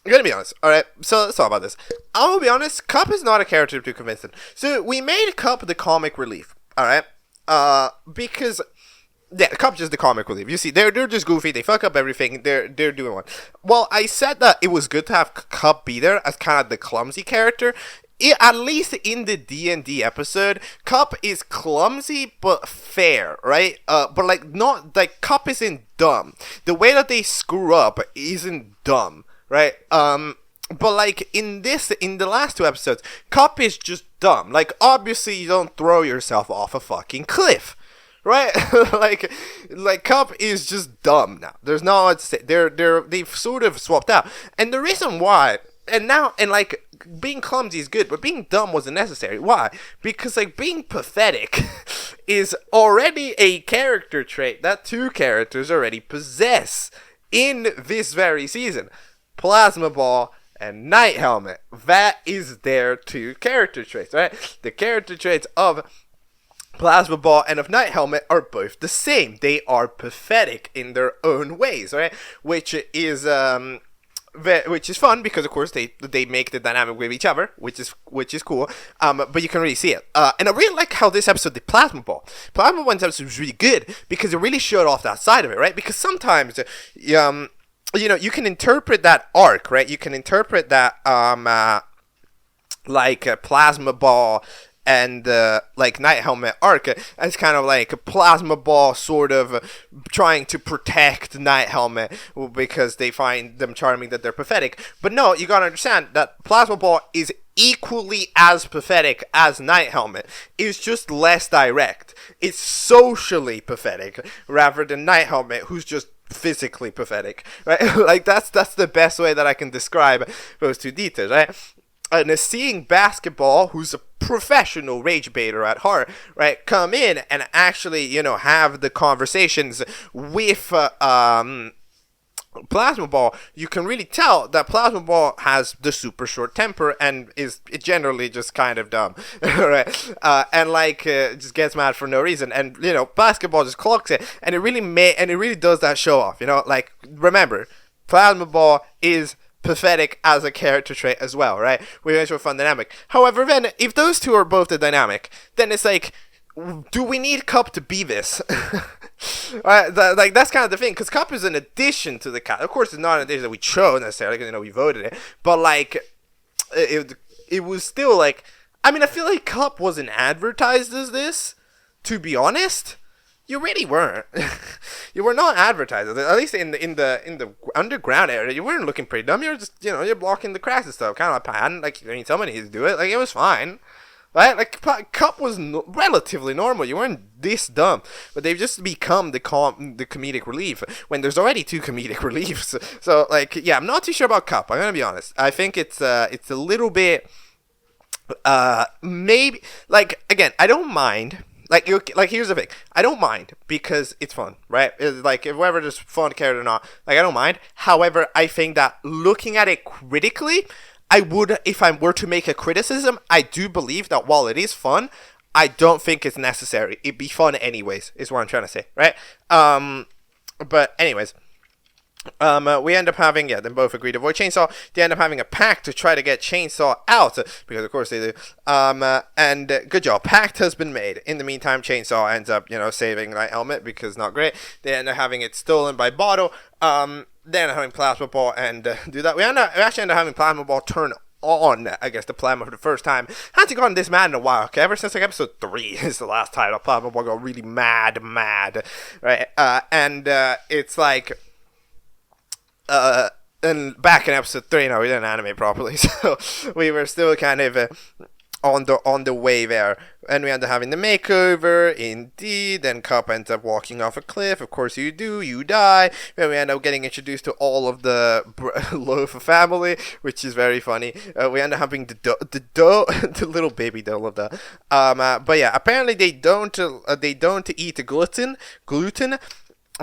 gonna be honest, alright? So let's talk about this. I'll be honest, Cup is not a character too convincing. So we made Cup the comic relief, alright? Because... Yeah, Cup's just the comic relief. You see, they're just goofy. They fuck up everything. They're doing one. Well, I said that it was good to have Cup be there as kind of the clumsy character. At least in the D&D episode, Cup is clumsy but fair, right? But like not like Cup isn't dumb. The way that they screw up isn't dumb, right? But like in the last 2 episodes, Cup is just dumb. Like obviously you don't throw yourself off a fucking cliff. Right, like Cup is just dumb now. There's no what to say. They've sort of swapped out, and the reason why, and like being clumsy is good, but being dumb wasn't necessary. Why? Because like being pathetic is already a character trait that 2 characters already possess in this very season: Plasma Ball and Night Helmet. That is their 2 character traits, right? The character traits of Plasma Ball and of Night Helmet are both the same. They are pathetic in their own ways, right? Which is fun because of course they make the dynamic with each other, which is cool. But you can really see it. And I really like how this episode did Plasma Ball. Plasma Ball's episode was really good because it really showed off that side of it, right? Because sometimes you know, you can interpret that arc, right? You can interpret that like a Plasma Ball and like Night Helmet arc. It's kind of like a Plasma Ball sort of trying to protect Night Helmet because they find them charming, that they're pathetic. But no, you gotta understand that Plasma Ball is equally as pathetic as Night Helmet. It's just less direct. It's socially pathetic rather than Night Helmet, who's just physically pathetic, right? Like that's the best way that I can describe those two details, right? And seeing Basketball, who's a professional rage baiter at heart, right, come in and actually, you know, have the conversations with Plasma Ball, you can really tell that Plasma Ball has the super short temper and is generally just kind of dumb, right? And like just gets mad for no reason, and you know, Basketball just clocks it, and it really does that show off, you know. Like, remember, Plasma Ball is pathetic as a character trait as well, right? We went to a fun dynamic. However, then if those two are both the dynamic, then it's like, do we need Cup to be this? Right? Like that's kind of the thing, because Cup is an addition to the cast. Of course, it's not an addition that we chose necessarily, because you know we voted it. But like, it was still like, I mean, I feel like Cup wasn't advertised as this. To be honest, you really weren't. You were not advertised, at least in the underground area. You weren't looking pretty dumb. You were just, you know, you're blocking the cracks and stuff, kind of like Pan. Like, I mean, somebody needs to do it. Like, it was fine, right? Like, Cup was relatively normal. You weren't this dumb, but they've just become the comedic relief when there's already two comedic reliefs. So, like, yeah, I'm not too sure about Cup. I'm gonna be honest. I think it's a little bit, maybe, like, again, I don't mind. Like, here's the thing. I don't mind because it's fun, right? It's like, whether it's fun character or not, like, I don't mind. However, I think that looking at it critically, I would, if I were to make a criticism, I do believe that while it is fun, I don't think it's necessary. It'd be fun anyways, is what I'm trying to say, right? But anyways. We end up having, then both agree to avoid Chainsaw. They end up having a pact to try to get Chainsaw out, because of course they do. And good job, pact has been made. In the meantime, Chainsaw ends up, you know, saving Night Helmet, because not great. They end up having it stolen by Bottle. They end up having Plasma Ball and do that. We actually end up having Plasma Ball turn on, I guess, the Plasma for the first time. Hasn't gotten this mad in a while, okay? Ever since like episode 3 is the last time Plasma Ball got really mad, right? And it's like, and back in episode 3, no, we didn't animate properly, so we were still kind of on the way there, and we end up having the makeover, indeed. Then Cup ends up walking off a cliff. Of course you do, you die. Then we end up getting introduced to all of the Loafer family, which is very funny. We end up having the little baby doll of that. But yeah, apparently they don't eat gluten,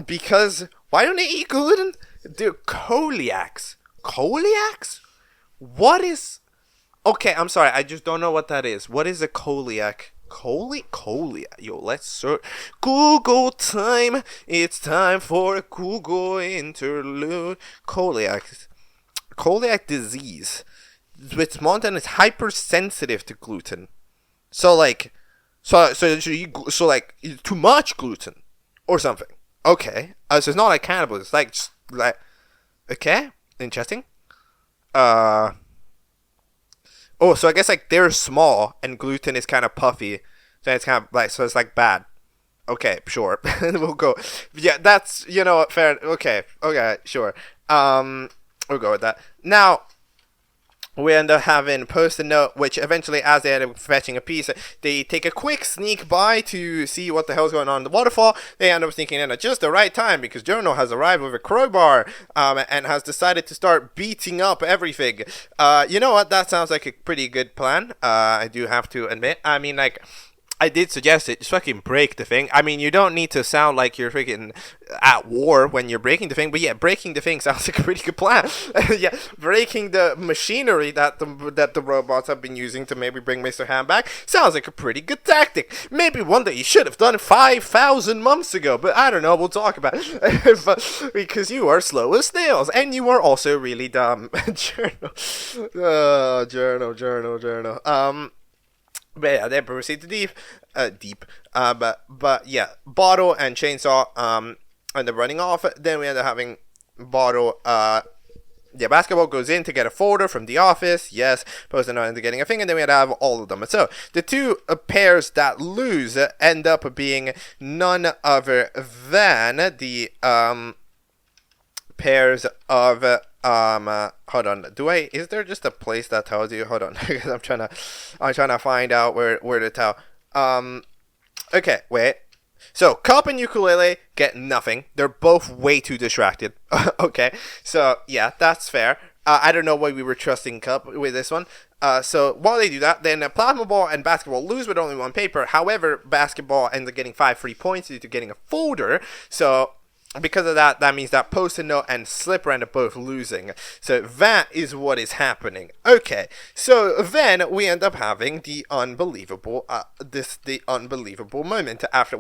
because why don't they eat gluten? They're celiacs. Celiacs? What is... Okay, I'm sorry. I just don't know what that is. What is a celiac? Celiac. Yo, let's search. Google time. It's time for a Google interlude. Celiac. Celiac disease. It's Mountain is hypersensitive to gluten. So like, so like too much gluten or something. Okay. So it's not like cannibal. It's like okay, interesting. Oh, so I guess like they're small and gluten is kind of puffy, so it's kind of like, so it's like bad. Okay, sure. We'll go. Yeah, that's, you know, fair. Okay, sure. We'll go with that. Now, we end up having Post-it Note, which eventually, as they end up fetching a piece, they take a quick sneak by to see what the hell's going on in the waterfall. They end up sneaking in at just the right time, because Jono has arrived with a crowbar, and has decided to start beating up everything. You know what? That sounds like a pretty good plan. I do have to admit. I mean, like, I did suggest it. Just fucking break the thing. I mean, you don't need to sound like you're freaking at war when you're breaking the thing, but yeah, breaking the thing sounds like a pretty good plan. Yeah, breaking the machinery that the robots have been using to maybe bring Mr. Ham back sounds like a pretty good tactic. Maybe one that you should have done 5,000 months ago, but I don't know. We'll talk about it. But, because you are slow as snails, and you are also really dumb. Journal. But yeah, they proceed to deep. But yeah, Bottle and Chainsaw end up running off. Then we end up having Bottle yeah, Basketball goes in to get a folder from the office. Yes, Post-it Note ends up getting a thing, and then we have all of them. So the two pairs that lose end up being none other than the pairs of hold on. Is there just a place that tells you? Hold on, because I'm trying to find out where to tell. Okay, wait. So, Cup and Ukulele get nothing. They're both way too distracted. Okay, so, yeah, that's fair. I don't know why we were trusting Cup with this one. So, while they do that, then Plasma Ball and Basketball lose with only one paper. However, Basketball ends up getting 5 free points due to getting a folder. So, because of that, that means that Post-it Note and Slipper end up both losing. So that is what is happening. Okay, so then we end up having the unbelievable, the unbelievable moment after,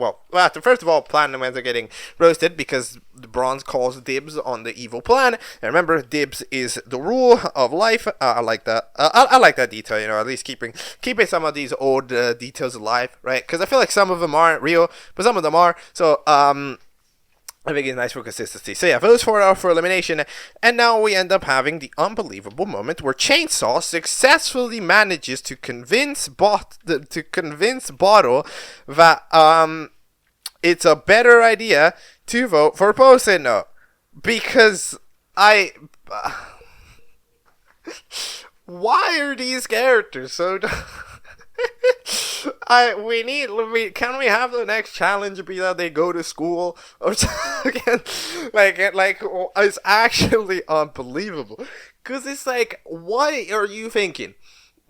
first of all, Platinum ends up getting roasted because the Bronze calls dibs on the evil plan. And remember, dibs is the rule of life. I like that. I like that detail, at least keeping some of these old details alive, right? Because I feel like some of them aren't real, but some of them are. So, I think it's nice for consistency. So yeah, those 4 are for elimination. And now we end up having the unbelievable moment where Chainsaw successfully manages to convince Bottle that it's a better idea to vote for Post-it Note. Because why are these characters so can we have the next challenge be that they go to school or something? like it's actually unbelievable, because it's like, what are you thinking?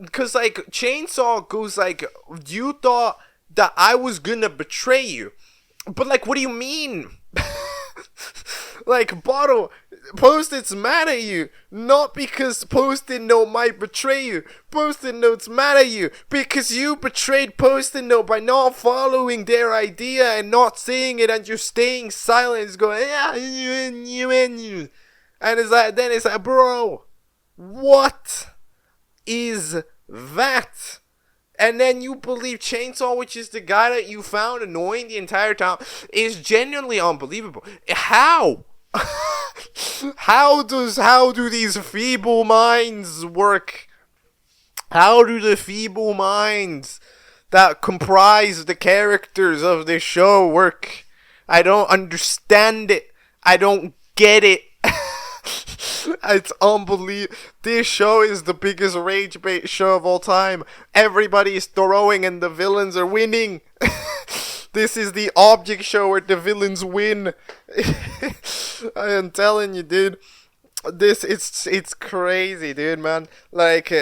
Because like Chainsaw goes like, you thought that I was gonna betray you, but like, what do you mean? Like, Bottle, Post-it's mad at you, not because Post-it Note might betray you. Post-it Note's mad at you because you betrayed Post-it Note by not following their idea and not saying it, and you're staying silent. It's going, yeah, you. And then it's like, bro, what is that? And then you believe Chainsaw, which is the guy that you found annoying the entire time, is genuinely unbelievable. How? How do these feeble minds work? How do the feeble minds that comprise the characters of this show work? I don't understand it. I don't get it. It's unbelievable. This show is the biggest rage bait show of all time. Everybody's throwing and the villains are winning. This is the Object Show where the villains win. I am telling you, dude. It's crazy, dude, man. Like,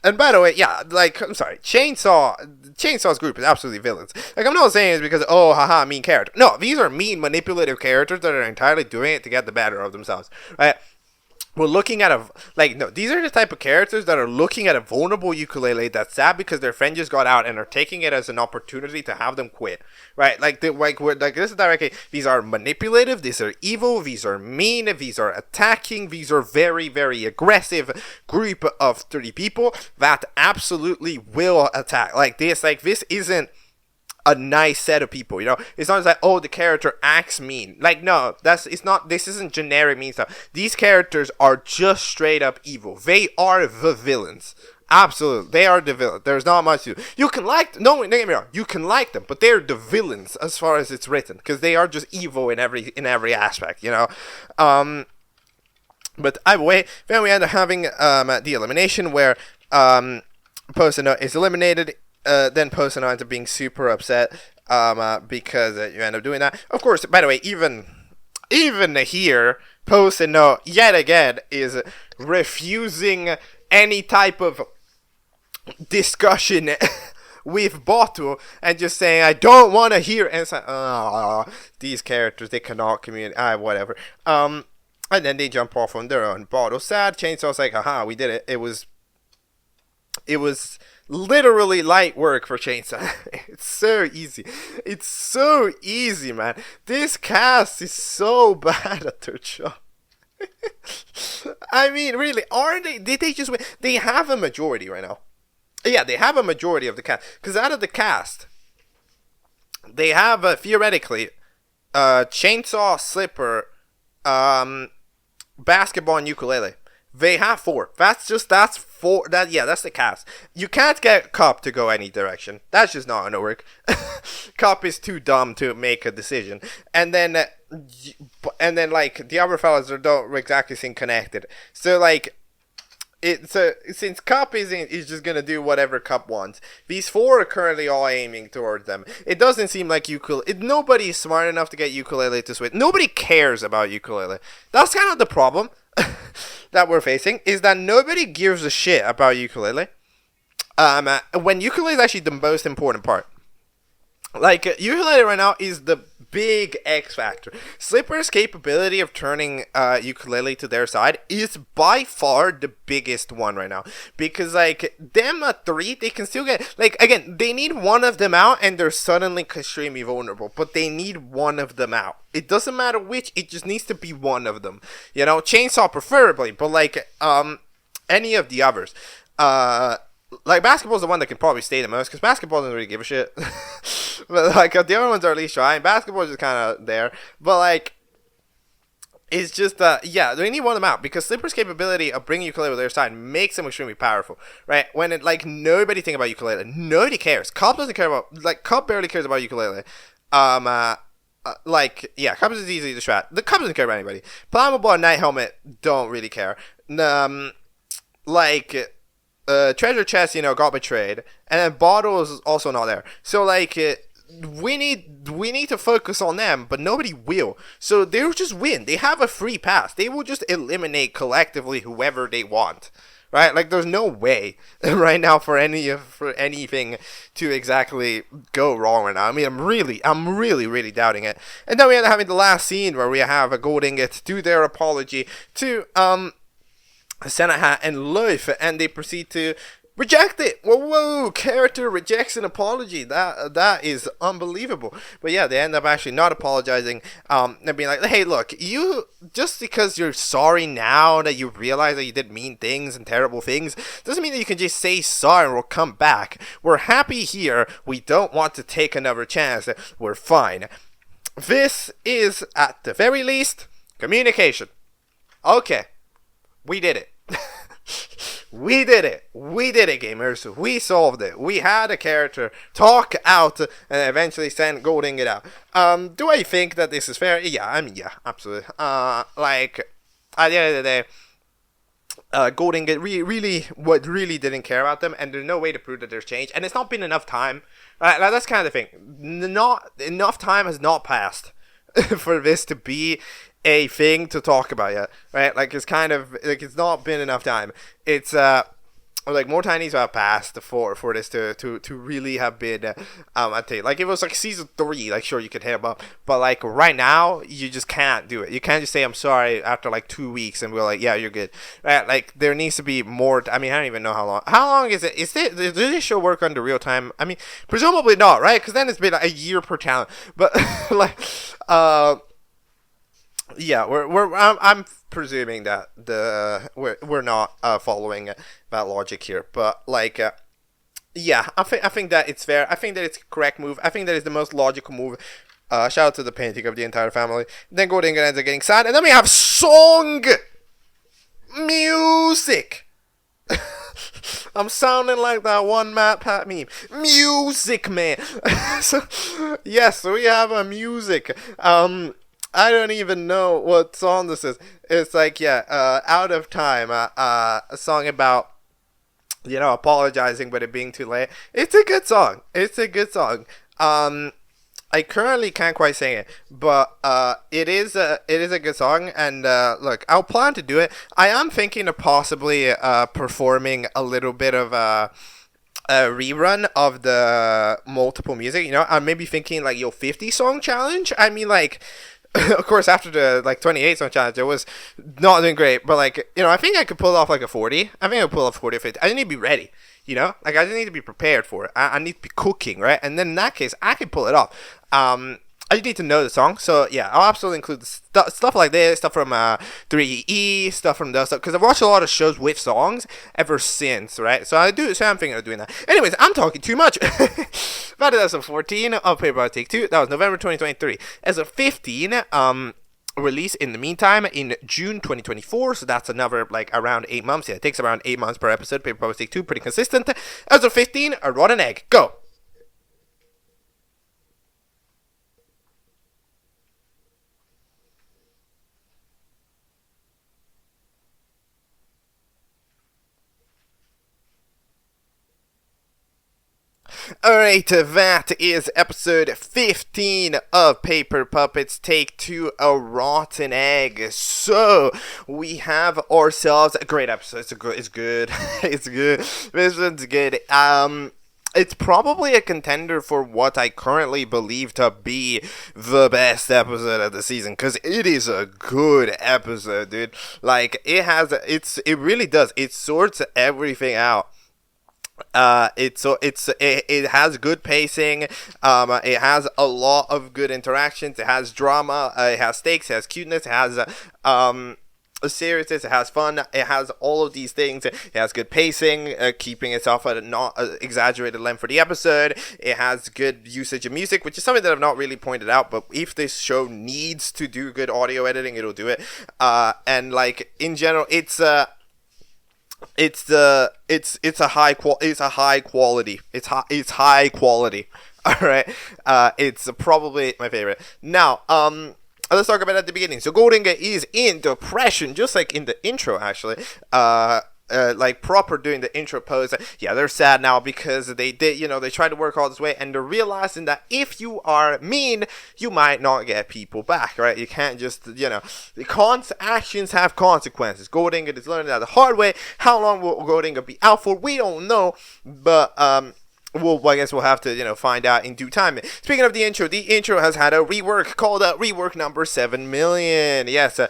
and by the way, yeah, like, I'm sorry, Chainsaw's group is absolutely villains. Like, I'm not saying it's because, oh, haha, mean character. No, these are mean, manipulative characters that are entirely doing it to get the better of themselves, right? We're looking at these are the type of characters that are looking at a vulnerable ukulele that's sad because their friend just got out and are taking it as an opportunity to have them quit, right? This is directly, these are manipulative, these are evil, these are mean, these are attacking, these are very, very aggressive group of 30 people that absolutely will attack. This isn't a nice set of people, It's not like, oh, the character acts mean. Like, no, this isn't generic mean stuff. These characters are just straight up evil. They are the villains. Absolutely. They are the villains. There's not much to do. You can like them. No, don't get me wrong. You can like them, but they're the villains as far as it's written, because they are just evil in every aspect, But either way, then we end up having the elimination where Post-it Note is eliminated. Then Post-it Note ends up being super upset because you end up doing that. Of course, by the way, even here, Post-it Note yet again is refusing any type of discussion with Bottle and just saying, I don't want to hear. And it's like, these characters, they cannot communicate. Whatever. And then they jump off on their own. Bottle's sad. Chainsaw's like, haha, we did it. It was literally light work for Chainsaw. It's so easy, man. This cast is so bad at their job. I mean, really, aren't they? Did they just win? They have a majority right now. Yeah, they have a majority of the cast. Because out of the cast, they have, theoretically, Chainsaw, Slipper, Basketball, and Ukulele. They have 4. That's 4. That's the cast. You can't get Cup to go any direction. That's just not gonna work. Cup is too dumb to make a decision. And then like the other fellas don't exactly seem connected. So like, since Cup is just gonna do whatever Cup wants, these 4 are currently all aiming towards them. It doesn't seem like nobody is smart enough to get Yooka-Laylee to switch. Nobody cares about Yooka-Laylee. That's kind of the problem that we're facing, is that nobody gives a shit about Yooka-Laylee. When Yooka-Laylee is actually the most important part. Like, Yooka-Laylee right now is the big X factor. Slipper's capability of turning Yooka-Laylee to their side is by far the biggest one right now. Because, like, them at 3, they can still get... Like, again, they need one of them out and they're suddenly extremely vulnerable. But they need one of them out. It doesn't matter which, it just needs to be one of them. You know, Chainsaw preferably, but, like, any of the others. Like, basketball's the one that can probably stay the most, because basketball doesn't really give a shit. But, like, the other ones are at least trying. Basketball is just kind of there. But, like, it's just, yeah, they need one of them out, because Slipper's capability of bringing Yooka-Laylee to their side makes them extremely powerful, right? When, nobody thinks about Yooka-Laylee. Nobody cares. Cup doesn't care about, like, Cup barely cares about Yooka-Laylee. Like, yeah, Cup is easy to strat. The Cup doesn't care about anybody. Flammable and Night Helmet don't really care. Treasure Chest, got betrayed, and then Bottle is also not there. So, like, we need to focus on them, but nobody will. So they'll just win. They have a free pass. They will just eliminate collectively whoever they want, right? Like, there's no way right now for anything to exactly go wrong right now. I mean, I'm really doubting it. And then we end up having the last scene where we have a Gold Ingot do their apology to Senahat and Life, and they proceed to reject it. Whoa, character rejects an apology. That is unbelievable. But yeah, they end up actually not apologizing. They're being like, hey, look, you, just because you're sorry now that you realize that you did mean things and terrible things, doesn't mean that you can just say sorry and we'll come back. We're happy here. We don't want to take another chance. We're fine. This is, at the very least, communication. Okay. We did it. We did it, gamers. We solved it. We had a character talk out and eventually send Gold Ingot out. Do I think that this is fair? Yeah, I mean, yeah, absolutely. Like, at the end of the day, Gold Ingot really didn't care about them, and there's no way to prove that there's change, and it's not been enough time. Right, like, that's kind of the thing. Not enough time has not passed for this to be a thing to talk about yet, right? Like, it's kind of, like, it's not been enough time. It's, like, more time needs to have passed for this to really have been, I'd say, like, if it was, like, season 3, like, sure, you could hit him up, but, like, right now, you just can't do it. You can't just say, I'm sorry, after, like, 2 weeks, and we're like, yeah, you're good, right? Like, there needs to be more, I mean, I don't even know how long is it, does this show work under real time? I mean, presumably not, right? Because then it's been like, a year per talent, but, like, yeah, I'm presuming that we're not following that logic here, but like, yeah, I think that it's fair. I think that it's a correct move. I think that is the most logical move. Shout out to the painting of the entire family. Then Gold Ingot ends up getting sad, and then we have song music. I'm sounding like that one Matt Pat meme. Music, man. So yes, we have a music. I don't even know what song this is. It's like, yeah, Out of Time, a song about, apologizing but it being too late. It's a good song. I currently can't quite sing it, but it is a good song, and look, I'll plan to do it. I am thinking of possibly performing a little bit of a rerun of the multiple music. I'm maybe thinking like 50 song challenge. I mean, like, of course, after the 28 song challenge, it was not doing great, but like, I think I could pull off like a 40. I think I could pull off 40 or 50. I need to be ready, like, I just need to be prepared for it. I need to be cooking, right? And then in that case, I can pull it off. I just need to know the song. So yeah, I'll absolutely include stuff like this, stuff from 3E, stuff from those stuff, because I've watched a lot of shows with songs ever since, right? So I'm thinking of doing that. Anyways, I'm talking too much. That is episode 14 of Paper Take 2. That was November 2023. As of 15, release in the meantime in June 2024, so that's another like around 8 months. Yeah, it takes around 8 months per episode. Paper Puppets Take 2, pretty consistent. Episode 15, A Rotten Egg. Go! Alright, that is episode 15 of Paper Puppets Take 2, A Rotten Egg. So, we have ourselves a great episode. It's good. It's good. This one's good. It's probably a contender for what I currently believe to be the best episode of the season, because it is a good episode, dude. Like, it really does. It sorts everything out. It has good pacing. It has a lot of good interactions. It has drama. It has stakes. It has cuteness. It has seriousness. It has fun. It has all of these things. It has good pacing, keeping itself at a not exaggerated length for the episode. It has good usage of music, which is something that I've not really pointed out. But if this show needs to do good audio editing, it'll do it. And like in general, it's a high quality. It's high quality. All right. It's probably my favorite. Now, let's talk about it at the beginning. So Goldinga is in depression, just like in the intro, actually. Like proper doing the intro pose. Yeah, they're sad now because they tried to work all this way, and they're realizing that if you are mean, you might not get people back, right? You can't just, the actions have consequences. Goldinga is learning that the hard way. How long will Goldinga be out for? We don't know, but well, I guess we'll have to, find out in due time. Speaking of the intro has had a rework called rework number 7 million. Yes,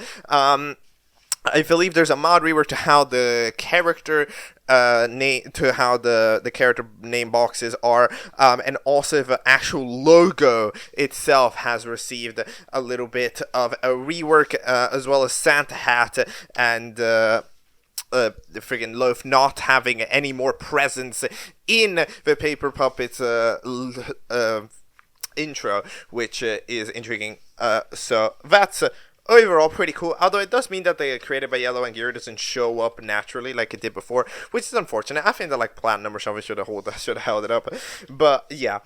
I believe there's a mod rework to how the character the character name boxes are, and also the actual logo itself has received a little bit of a rework, as well as Santa hat and the friggin' loaf not having any more presence in the Paper Puppets intro, which is intriguing. So that's overall pretty cool, although it does mean that the created by YellowAngiru doesn't show up naturally like it did before, which is unfortunate. I think that like Platinum or something should have held it up, but yeah.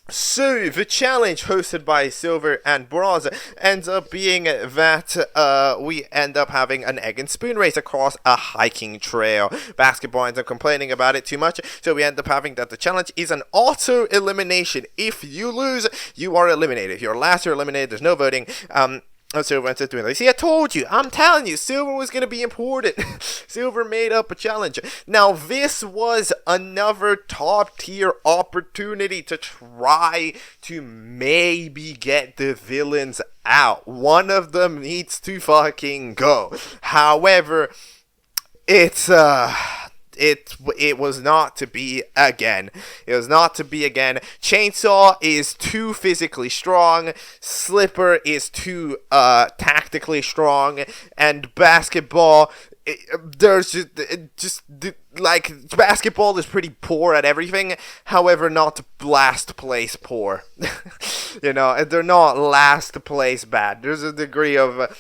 So, the challenge hosted by Silver and Bronze ends up being that we end up having an egg and spoon race across a hiking trail. Basketball ends up complaining about it too much, so we end up having that the challenge is an auto-elimination. If you lose, you are eliminated. If you're last, you're eliminated. There's no voting. Silver ends up doing this. See, I told you. I'm telling you, Silver was going to be important. Silver made up a challenge. Now, this was another top-tier opportunity to try to maybe get the villains out. One of them needs to fucking go. However, it was not to be again. It was not to be again. Chainsaw is too physically strong. Slipper is too tactically strong. And Basketball, Basketball is pretty poor at everything. However, not last place poor. They're not last place bad. There's a degree of...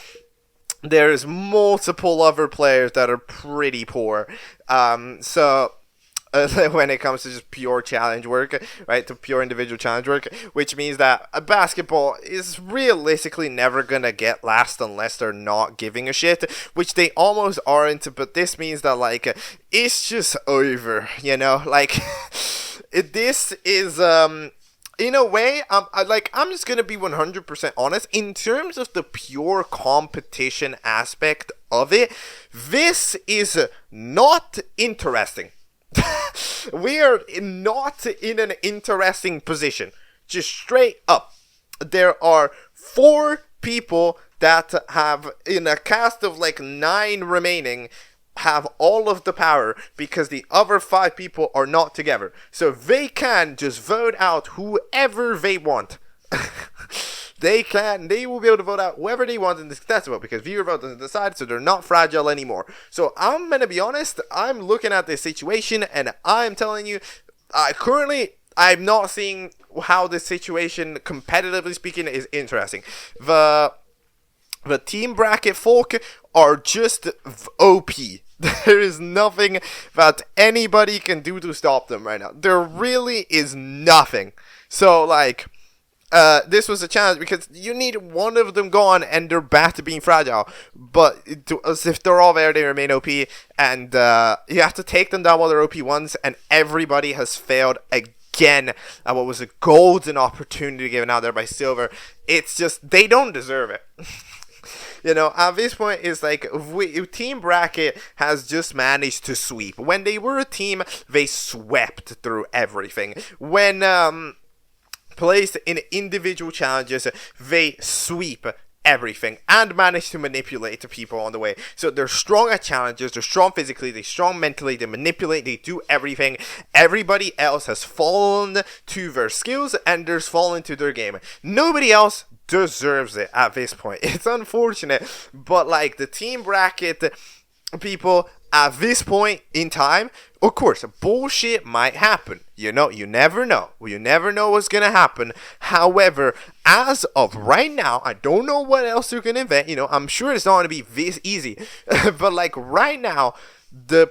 there's multiple other players that are pretty poor. So when it comes to just pure challenge work, right, to pure individual challenge work, which means that a Basketball is realistically never gonna get last unless they're not giving a shit, which they almost aren't, but this means that, like, it's just over, this is, in a way, I'm just gonna be 100% honest. In terms of the pure competition aspect of it, this is not interesting. We are not in an interesting position. Just straight up. There are 4 people that have, in a cast of like 9 remaining, have all of the power because the other 5 people are not together. So they can just vote out whoever they want. They will be able to vote out whoever they want in this contestant vote because viewer vote doesn't decide, so they're not fragile anymore. So I'm going to be honest, I'm looking at this situation and I'm telling you, currently I'm not seeing how this situation, competitively speaking, is interesting. The team bracket folk are just OP. There is nothing that anybody can do to stop them right now. There really is nothing. So, like, this was a challenge because you need one of them gone and they're back to being fragile. But as if they're all there, they remain OP. And you have to take them down while they're OP ones. And everybody has failed again at what was a golden opportunity given out there by Silver. It's just, they don't deserve it. You know, at this point, it's like Team Bracket has just managed to sweep. When they were a team, they swept through everything. When placed in individual challenges, they sweep everything and manage to manipulate the people on the way. So they're strong at challenges, they're strong physically, they're strong mentally, they manipulate, they do everything. Everybody else has fallen to their skills and there's fallen to their game. Nobody else deserves it at this point. It's unfortunate, but like the Team Bracket people at this point in time, of course, bullshit might happen. You know, you never know. You never know what's gonna happen. However, as of right now, I don't know what else they're gonna invent. You know, I'm sure it's not gonna be this easy. But like right now, the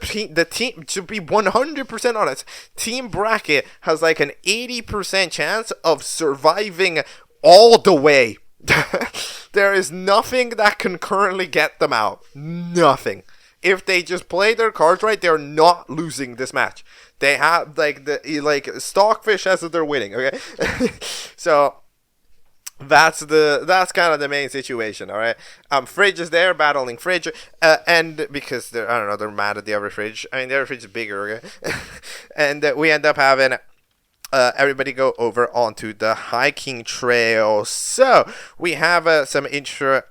team, to be 100% honest, Team Bracket has like an 80% chance of surviving all the way. There is nothing that can currently get them out. Nothing. If they just play their cards right, they're not losing this match. They have like Stockfish as if they're winning. Okay, so that's kind of the main situation. All right, Fridge is there battling Fridge, and because they're mad at the other Fridge. I mean, the other Fridge is bigger. Okay, and we end up having everybody go over onto the hiking trail. So we have some interesting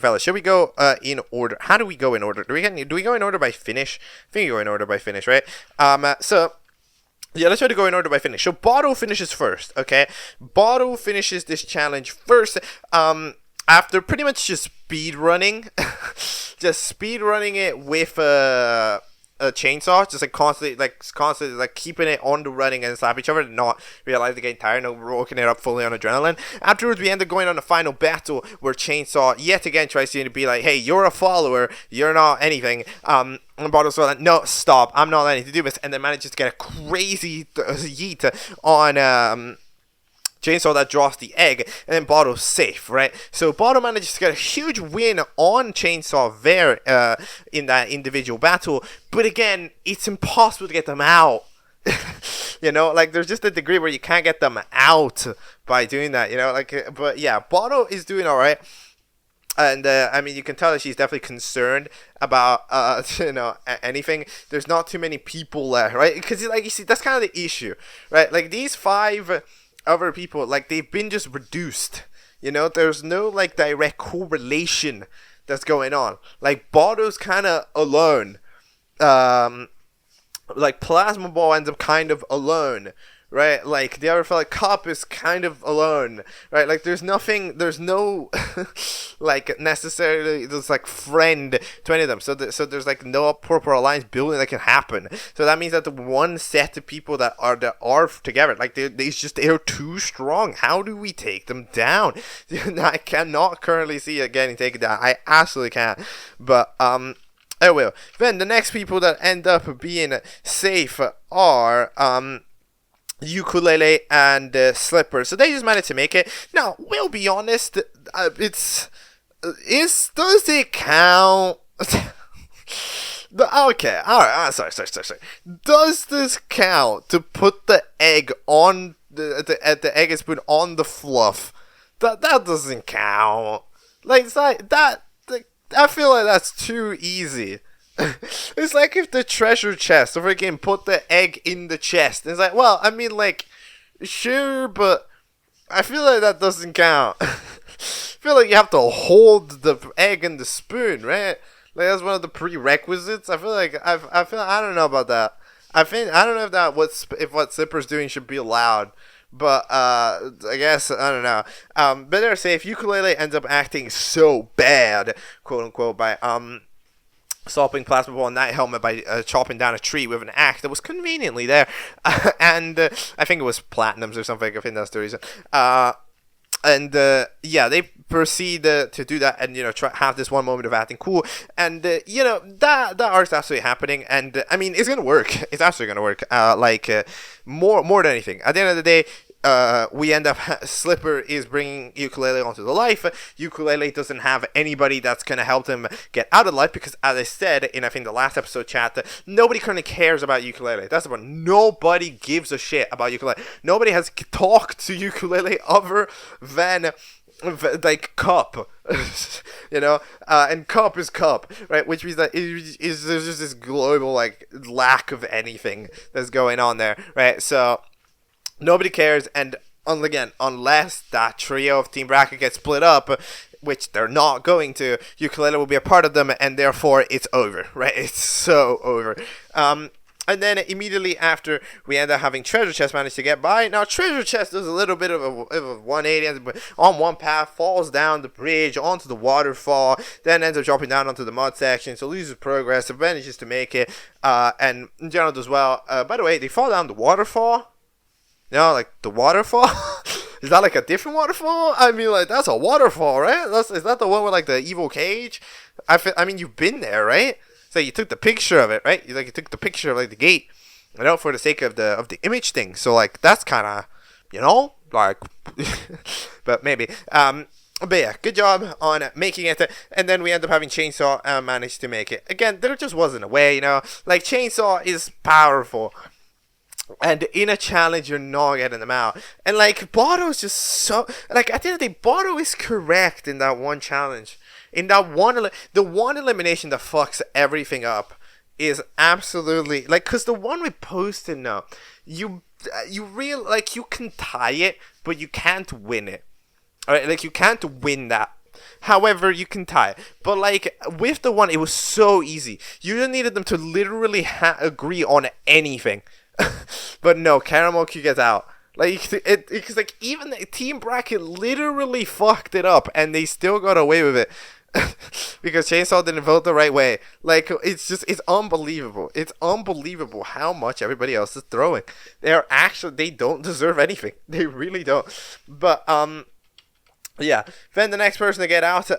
fellas. Should we go in order? How do we go in order? Do we go in order by finish? I think we go in order by finish, right? So yeah, let's try to go in order by finish. So Bottle finishes first, okay? Bottle finishes this challenge first. After pretty much just speed running, it with a chainsaw, just constantly keeping it on the running and slap each other, and not realize they're getting tired and working it up fully on adrenaline. Afterwards, we end up going on a final battle where Chainsaw yet again tries to be like, hey, you're a follower, you're not anything. And Bottle's like, no, stop, I'm not letting you do this, and then manages to get a crazy yeet on Chainsaw that draws the egg, and then Bottle's safe, right? So Bottle manages to get a huge win on Chainsaw there in that individual battle, but again, it's impossible to get them out. You know, like there's just a degree where you can't get them out by doing that, you know, like, but yeah, Bottle is doing alright. And I mean, you can tell that she's definitely concerned about you know, anything. There's not too many people left, right? Because like you see, that's kind of the issue, right? Like these 5 other people, like they've been just reduced, you know, there's no like direct correlation that's going on. Like Bottle's kind of alone, like Plasma Ball ends up kind of alone, right? Like the other fella, Cup is kind of alone, right? Like there's no like necessarily there's like friend to any of them, so there's like no proper alliance building that can happen. So that means that the one set of people that are together, like they're too strong. How do we take them down? I cannot currently see it getting taken down. I absolutely can't. But I will. Then the next people that end up being safe are Ukulele and Slipper. So they just managed to make it. Now, we'll be honest, does it count? Okay, alright, sorry. Does this count to put the egg on the egg is put on the fluff? That doesn't count. Like, it's like that. I feel like that's too easy. It's like if the treasure chest, if we can put the egg in the chest. It's like, well, I mean, like, sure, but I feel like that doesn't count. I feel like you have to hold the egg in the spoon, right? Like that's one of the prerequisites. I feel like I don't know about that. I don't know if what Slipper's doing should be allowed. But I guess I don't know. But they're safe. Ukulele ends up acting so bad, quote unquote, by stopping Plasma Ball and Night Helmet by chopping down a tree with an axe that was conveniently there, and I think it was platinums or something. I think that's the reason. Yeah, they proceed to do that, and try have this one moment of acting cool, and that arc's absolutely happening, and I mean it's gonna work. It's absolutely gonna work. More than anything, at the end of the day, we end up Slipper is bringing Ukulele onto the life. Ukulele doesn't have anybody that's gonna help him get out of life, because as I said in I think the last episode chat, nobody currently cares about Ukulele. That's about nobody gives a shit about Ukulele. Nobody has talked to Ukulele other than like Cup. And Cup is Cup, right? Which means that there's just this global like lack of anything that's going on there, right? So nobody cares, and again, unless that trio of Team Bracket gets split up, which they're not going to, Ukulele will be a part of them, and therefore it's over, right? It's so over. And then immediately after, we end up having Treasure Chest manage to get by. Now, Treasure Chest does a little bit of a 180 on one path, falls down the bridge onto the waterfall, then ends up dropping down onto the mud section, so loses progress, manages to make it, and in general does well. By the way, they fall down the waterfall. Like the waterfall? Is that like a different waterfall? I mean, like, that's a waterfall, right? Is that the one with like the evil cage? I mean, you've been there, right? So you took the picture of it, right? You took the picture of like the gate, for the sake of the image thing. So like that's kind of, like, but maybe. But yeah, good job on making it. And then we end up having Chainsaw manage to make it. Again, there just wasn't a way, like Chainsaw is powerful. And in a challenge, you're not getting them out. And like, Boto's just so, like, at the end of the day, Boto is correct in that one challenge. In that the one elimination that fucks everything up is absolutely, like, because the one we posted now, you can tie it, but you can't win it. Alright, like, you can't win that. However, you can tie it. But, like, with the one, it was so easy. You just needed them to literally agree on anything. But no, Caramel Q gets out. Like, because like, even the Team Bracket literally fucked it up, and they still got away with it. Because Chainsaw didn't vote the right way. Like, it's unbelievable. It's unbelievable how much everybody else is throwing. They don't deserve anything. They really don't. But, yeah. Then the next person to get out,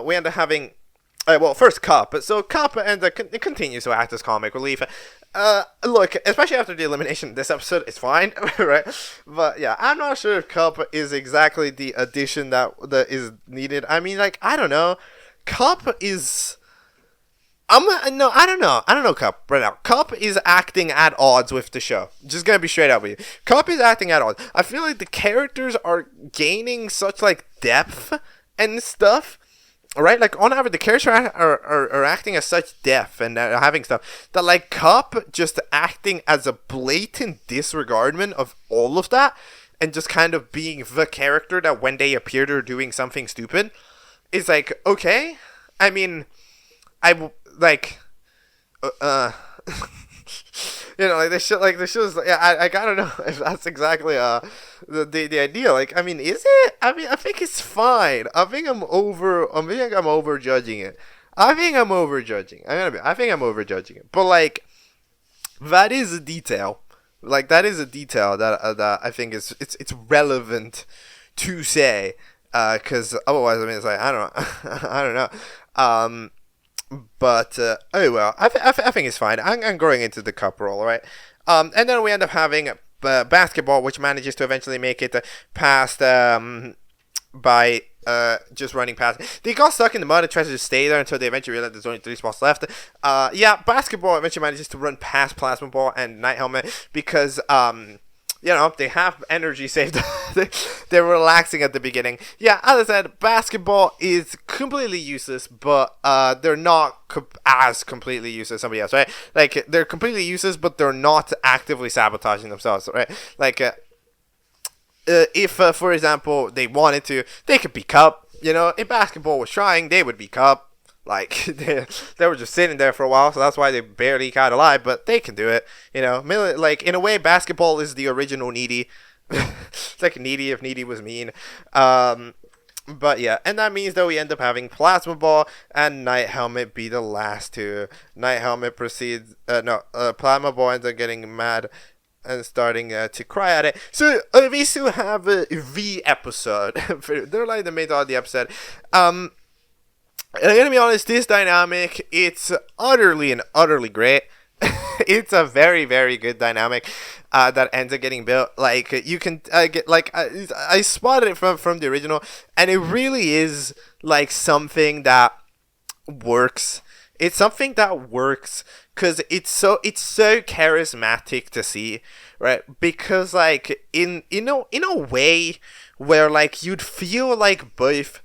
we end up having, first Cup. So Cup continues to act as comic relief. Look, especially after the elimination of this episode, it's fine, right? But yeah, I'm not sure if Cup is exactly the addition that is needed. I mean, like, I don't know. Cup is, I don't know Cup right now. Cup is acting at odds with the show. Just gonna be straight up with you. Cup is acting at odds. I feel like the characters are gaining such like depth and stuff. Right, like on average, the characters are acting as such depth and having stuff that, like, Cup just acting as a blatant disregardment of all of that, and just kind of being the character that when they appear they're doing something stupid is like, okay. I mean, like, like the show's like, yeah, I don't know if that's exactly the idea. Like, I mean, is it? I mean, I think it's fine. I think I'm overjudging it. I think I'm overjudging it. But like, that is a detail. Like, that is a detail that I think it's relevant to say. Because otherwise, I mean, it's like, I don't know. But oh well, I think it's fine. I'm growing into the Cup role, right? And then we end up having Basketball, which manages to eventually make it past by just running past. They got stuck in the mud and tried to just stay there until they eventually realized there's only 3 spots left. Basketball eventually manages to run past Plasma Ball and Night Helmet because they have energy saved. They're relaxing at the beginning. Yeah, as I said, Basketball is completely useless, but they're not as completely useless as somebody else, right? Like, they're completely useless, but they're not actively sabotaging themselves, right? Like, if, for example, they wanted to, they could be Cup. If Basketball was trying, they would be Cup. Like, they were just sitting there for a while, so that's why they barely got alive, but they can do it, Like, in a way, Basketball is the original Needy. It's like Needy if Needy was mean. But yeah, and that means that we end up having Plasma Ball and Night Helmet be the last two. Night Helmet proceeds, Plasma Ball ends up getting mad and starting to cry at it. So we still have the episode. They're like the main thought of the episode. And I'm gonna be honest, this dynamic, it's utterly and utterly great. It's a very, very good dynamic that ends up getting built. Like, you can get, like, I spotted it from the original, and it really is like something that works. It's something that works because it's so charismatic to see, right? Because like in a way where like you'd feel like both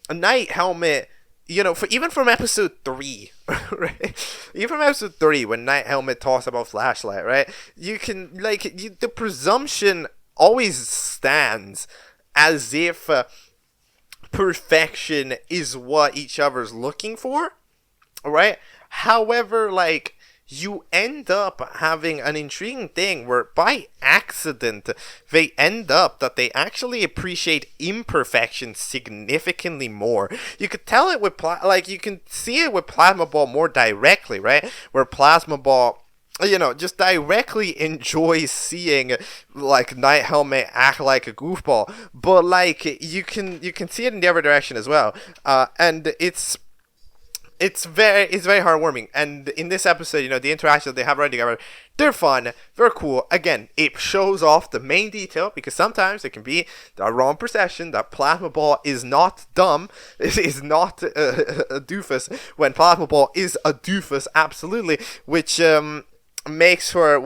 Night Helmet, even from episode 3, right? Even from episode 3, when Night Helmet talks about Flashlight, right? You can, like, the presumption always stands as if perfection is what each other's looking for, right? However, like, you end up having an intriguing thing where by accident they end up that they actually appreciate imperfection significantly more. You could tell it with you can see it with Plasma Ball more directly, right? Where Plasma Ball, just directly enjoys seeing like Night Helmet act like a goofball, but like you can see it in the other direction as well, and it's very heartwarming. And in this episode, the interactions they have right together, they're fun, they're cool. Again, it shows off the main detail, because sometimes it can be the wrong perception that Plasma Ball is not dumb, is not a doofus, when Plasma Ball is a doofus, absolutely, which makes for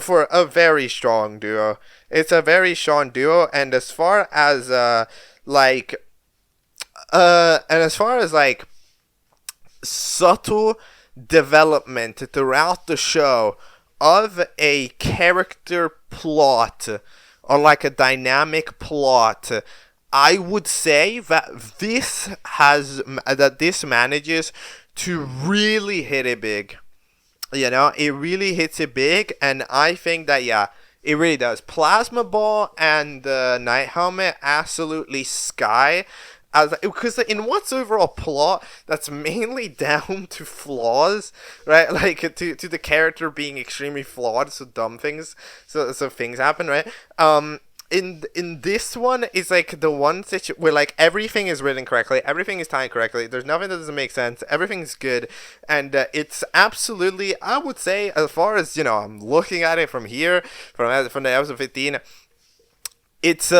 for a very strong duo. It's a very strong duo, and as far as subtle development throughout the show of a character plot or like a dynamic plot, I would say that this manages to really hit it big. It really hits it big, and I think that it really does. Plasma Ball and Night Helmet absolutely sky. Because in what's overall plot, that's mainly down to flaws, right? Like to the character being extremely flawed, so things happen, right? In this one, it's like the one situation where like everything is written correctly, everything is timed correctly. There's nothing that doesn't make sense. Everything's good, and it's absolutely, I would say, as far as I'm looking at it from here, from the episode 15. It's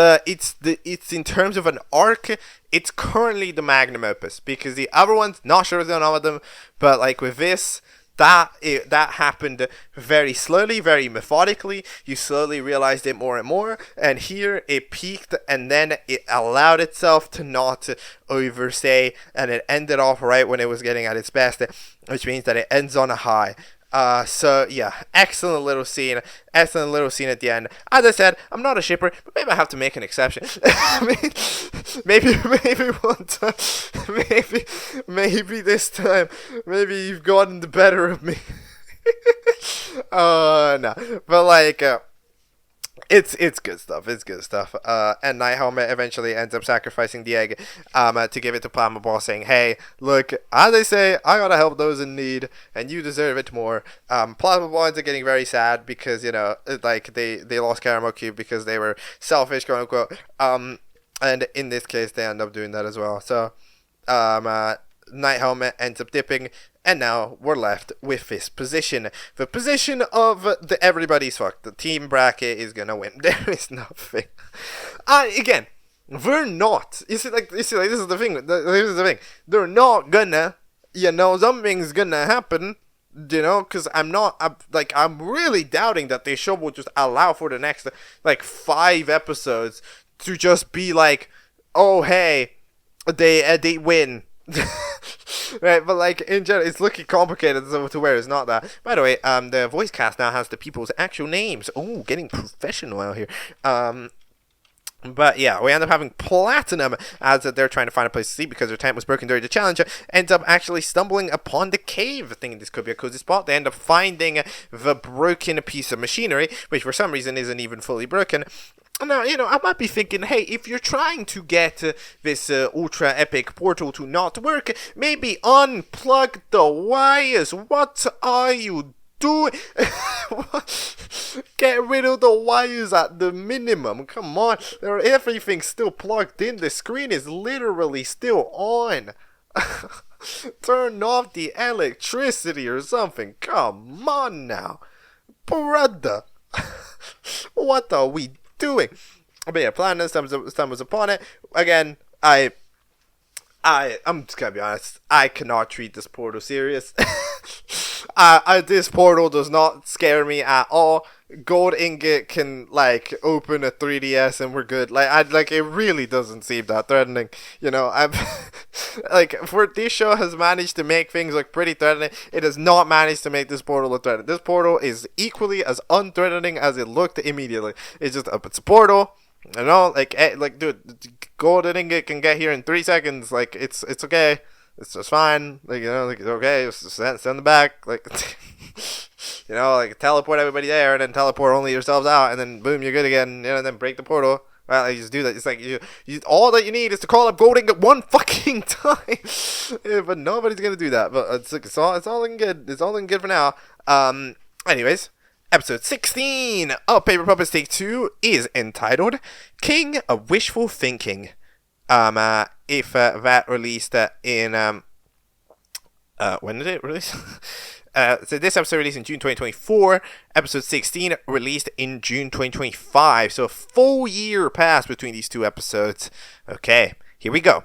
in terms of an arc, it's currently the magnum opus, because the other ones, not sure what's going on with them, but like with this, that happened very slowly, very methodically. You slowly realized it more and more, and here it peaked, and then it allowed itself to not overstay, and it ended off right when it was getting at its best, which means that it ends on a high. So yeah, excellent little scene at the end. As I said, I'm not a shipper, but maybe I have to make an exception. maybe one time, maybe this time, maybe you've gotten the better of me. No, but like, It's good stuff. It's good stuff. And Night Helmet eventually ends up sacrificing the egg to give it to Plasma Ball, saying, "Hey, look, as I say, I gotta help those in need, and you deserve it more." Plasma Ball ends up getting very sad because like they lost Caramel Cube because they were selfish, quote unquote. And in this case, they end up doing that as well. So, Night Helmet ends up dipping. And now we're left with this position. The position of the everybody's fucked. The team bracket is gonna win. There is nothing. Again, we're not. You see, this is the thing. This is the thing. They're not gonna. Something's gonna happen. Because I'm really doubting that the show will just allow for the next 5 episodes to just be like, oh hey, they win. Right, but like in general, it's looking complicated to where it's not that. By the way, the voice cast now has the people's actual names. Oh, getting professional out here. But yeah, we end up having Platinum as they're trying to find a place to sleep because their tent was broken during the challenge. Ends up actually stumbling upon the cave, thinking this could be a cozy spot. They end up finding the broken piece of machinery, which for some reason isn't even fully broken. Now, I might be thinking, hey, if you're trying to get this ultra epic portal to not work, maybe unplug the wires. What are you doing? Get rid of the wires at the minimum. Come on. Everything's still plugged in. The screen is literally still on. Turn off the electricity or something. Come on now. Brother. What are we doing? But yeah, Platinum stumbles upon it. Again, I'm just gonna be honest. I cannot treat this portal serious. This portal does not scare me at all. Gold ingot can open a 3DS and we're good. It really doesn't seem that threatening. I'm for this show has managed to make things look pretty threatening. It has not managed to make this portal look threatening. This portal is equally as unthreatening as it looked immediately. It's just it's a portal. Dude, golden ingot can get here in 3 seconds. It's okay. It's just fine. It's okay. Just send them back. Teleport everybody there and then teleport only yourselves out and then boom, you're good again. And then break the portal. Right? You just do that. It's you all that you need is to call up gold ingot one fucking time. Yeah, but nobody's gonna do that. But it's all looking good. It's all looking good for now. Anyways. Episode 16 of Paper Puppets Take 2 is entitled King of Wishful Thinking. If that released in when did it release? So this episode released in June 2024. Episode 16 released in June 2025. So a full year passed between these two episodes. Okay, here we go.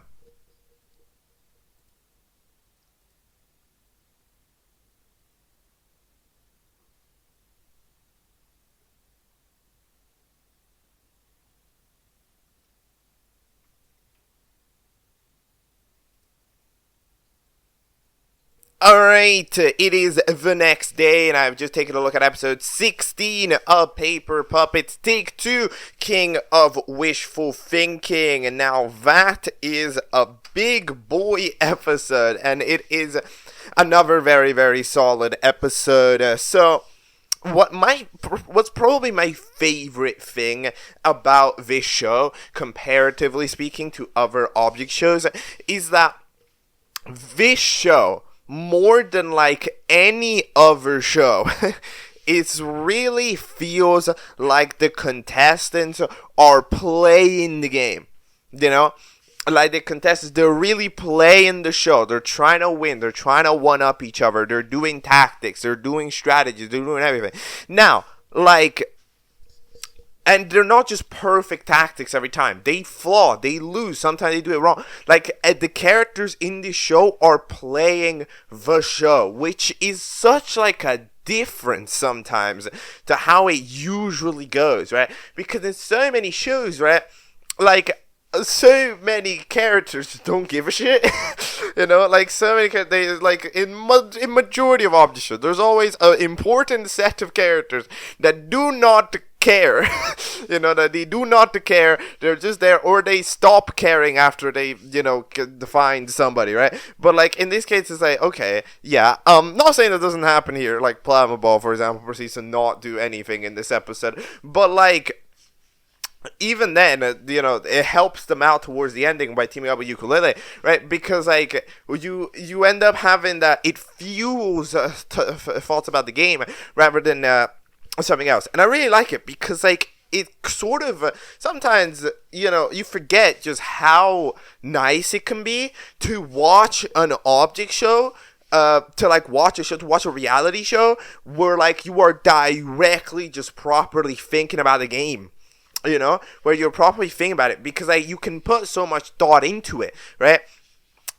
Alright, it is the next day, and I've just taken a look at episode 16 of Paper Puppets Take 2, King of Wishful Thinking. And now that is a big boy episode, and it is another very, very solid episode. So, what's probably my favorite thing about this show, comparatively speaking to other Object shows, is that this show, more than any other show, it really feels like the contestants are playing the game. The contestants, they're really playing the show. They're trying to win. They're trying to one-up each other. They're doing tactics. They're doing strategies. They're doing everything. Now, and they're not just perfect tactics every time. They flaw. They lose. Sometimes they do it wrong. The characters in this show are playing the show, which is such a difference sometimes to how it usually goes, right? Because in so many shows, right, so many characters don't give a shit. So many in majority of Object shows, there's always an important set of characters that do not care. That they do not care. They're just there, or they stop caring after they define somebody, right? But in this case, it's okay, yeah, not saying that doesn't happen here. Plasma Ball, for example, proceeds to not do anything in this episode, but even then, it helps them out towards the ending by teaming up with Ukulele, right? Because you end up having that, it fuels thoughts about the game rather than something else. And I really like it because it sort of sometimes you forget just how nice it can be to watch an Object show, to watch a reality show where you are directly just properly thinking about the game. Where you're properly thinking about it, because you can put so much thought into it, right?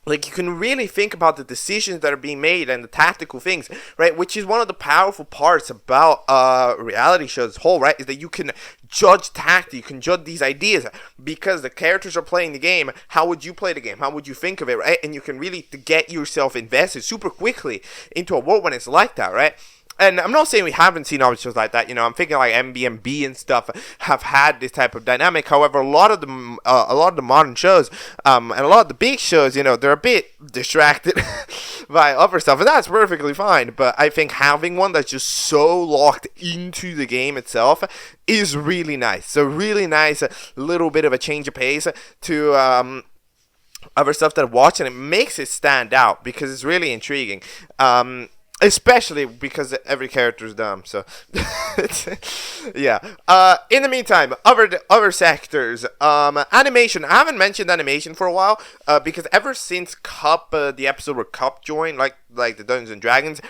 You can really think about the decisions that are being made and the tactical things, right? Which is one of the powerful parts about reality shows as a whole, right? Is that you can judge tactics, you can judge these ideas, because the characters are playing the game. How would you play the game? How would you think of it, right? And you can really get yourself invested super quickly into a world when it's like that, right? And I'm not saying we haven't seen Object shows like that. I'm thinking MBMB and stuff have had this type of dynamic. However, a lot of the modern shows, and a lot of the big shows, they're a bit distracted by other stuff, and that's perfectly fine. But I think having one that's just so locked into the game itself is really nice. So really nice, little bit of a change of pace to other stuff that I watch, and it makes it stand out because it's really intriguing. Especially because every character is dumb, so yeah. In the meantime, other sectors. Animation. I haven't mentioned animation for a while. Because ever since Cup, the episode where Cup joined, like the Dungeons and Dragons,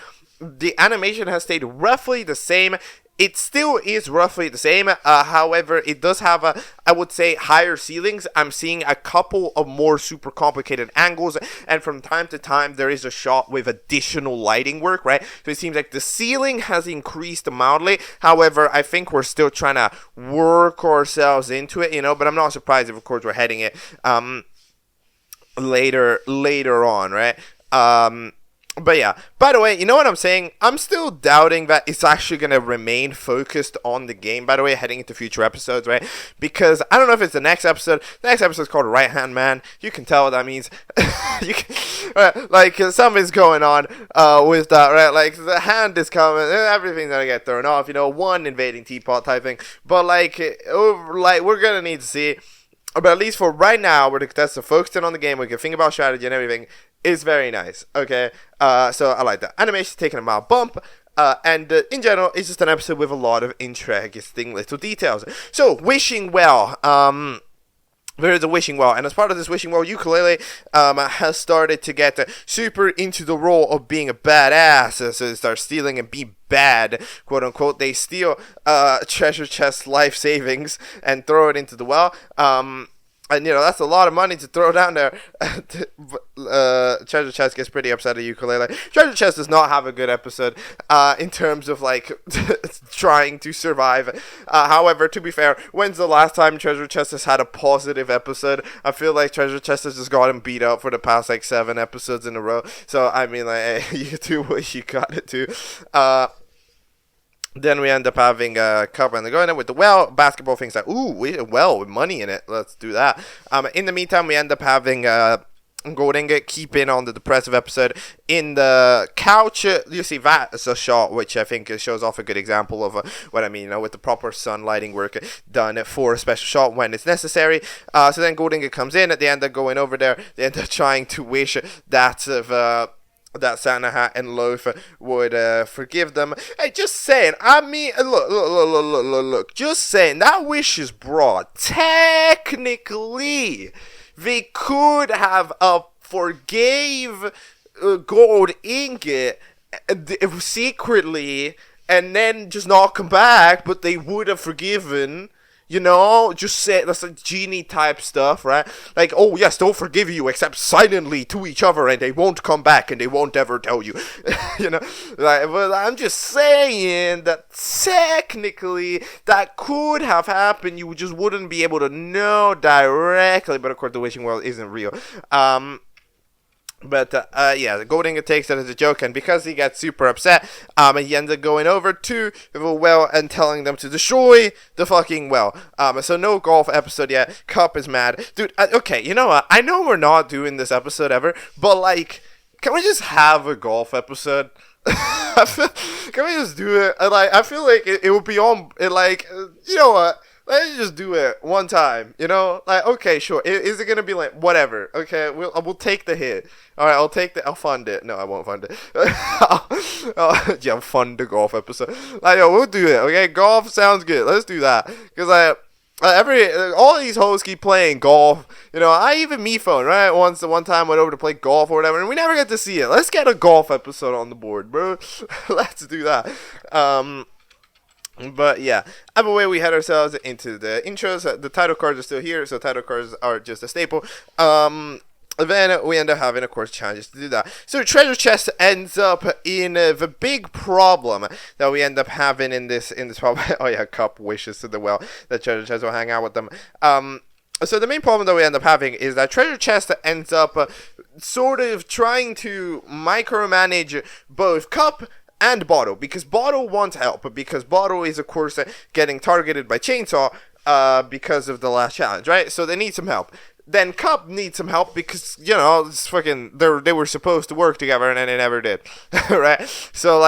the animation has stayed roughly the same. It still is roughly the same. However, it does have I would say, higher ceilings. I'm seeing a couple of more super complicated angles, and from time to time, there is a shot with additional lighting work, right? So it seems like the ceiling has increased mildly. However, I think we're still trying to work ourselves into it, but I'm not surprised if, of course, we're heading it later on, right? But yeah, by the way, you know what I'm saying? I'm still doubting that it's actually going to remain focused on the game, by the way, heading into future episodes, right? Because I don't know if it's the next episode. The next episode is called Right Hand Man. You can tell what that means. Something's going on with that, right? Like, the hand is coming, everything's going to get thrown off, one invading teapot type thing. But, we're going to need to see. But at least for right now, where the contestants are focusing on the game, we can think about strategy and everything. Is very nice, okay? So I like that. Animation's taking a mild bump, and in general, it's just an episode with a lot of interesting little details. So, wishing well. There is a wishing well, and as part of this wishing well, Ukulele has started to get super into the role of being a badass. So they start stealing and be bad, quote unquote. They steal treasure chest life savings and throw it into the well. And, that's a lot of money to throw down there. Treasure Chest gets pretty upset at Ukulele. Treasure Chest does not have a good episode in terms of, trying to survive. However, to be fair, when's the last time Treasure Chest has had a positive episode? I feel like Treasure Chest has just gotten beat up for the past, 7 episodes in a row. So, I mean, you do what you gotta do. Then we end up having a Cup and going in with the well. Basketball things like, well, with money in it. Let's do that. In the meantime, we end up having Golding keeping on the depressive episode. In the couch, you see that as a shot, which I think shows off a good example of what I mean, with the proper sun lighting work done for a special shot when it's necessary. So then Golding comes in. At the end of going over there, they end up trying to wish that Santa Hat and Loaf would forgive them. Hey, just saying. I mean, look. Just saying. That wish is broad. Technically, they could have forgave Gold Ingot secretly and then just not come back, but they would have forgiven. Just say that's like genie type stuff, right? Like, oh yes, they'll forgive you except silently to each other, and they won't come back, and they won't ever tell you, But I'm just saying that technically that could have happened. You just wouldn't be able to know directly. But of course, the wishing well isn't real. But, the Golding takes that as a joke, and because he gets super upset, he ends up going over to the well and telling them to destroy the fucking well. So no golf episode yet. Cup is mad. Dude, okay, you know what? I know we're not doing this episode ever, but, can we just have a golf episode? Can we just do it? I feel like it would be on, you know what? Let's just do it one time, okay, sure. Is it gonna be whatever? Okay, we'll take the hit. All right, I'll fund it. No, I won't fund it. I'll fund the golf episode. We'll do it. Okay, golf sounds good. Let's do that. Because all these hosts keep playing golf. Even me phone, right? One time went over to play golf or whatever, and we never get to see it. Let's get a golf episode on the board, bro. Let's do that. But yeah, either way, we head ourselves into the intros. The title cards are still here, so title cards are just a staple. Then we end up having, of course, challenges to do that. So treasure chest ends up in the big problem that we end up having in this problem. Oh yeah, Cup wishes to the well that treasure chest will hang out with them. So the main problem that we end up having is that treasure chest ends up sort of trying to micromanage both Cup and Bottle, because Bottle wants help, because Bottle is, of course, getting targeted by Chainsaw because of the last challenge, right? So they need some help. Then Cup needs some help because, it's fucking, they were supposed to work together and then they never did, right? So,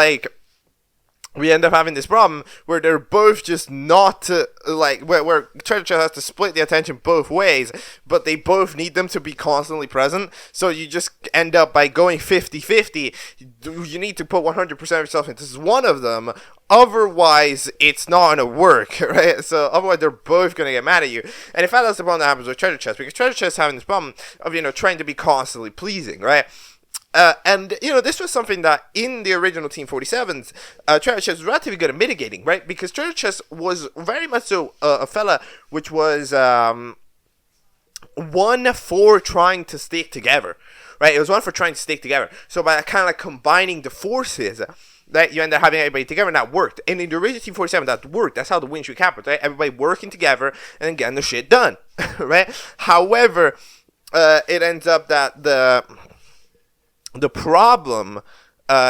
we end up having this problem where they're both just not where Treasure Chest has to split the attention both ways, but they both need them to be constantly present. So you just end up by going 50-50. You need to put 100% of yourself into one of them. Otherwise, it's not gonna work, right? So otherwise, they're both gonna get mad at you. And in fact, that's the problem that happens with Treasure Chest, because Treasure Chest is having this problem of trying to be constantly pleasing, right? And this was something that in the original Team 47s, Treasure Chest was relatively good at mitigating, right? Because Treasure Chest was very much so a fella which was one for trying to stick together, right? It was one for trying to stick together. So by kind of like combining the forces, right, you end up having everybody together, and that worked. And in the original Team 47, that worked. That's how the win streak happened, right? Everybody working together and then getting the shit done, right? However, it ends up that the problem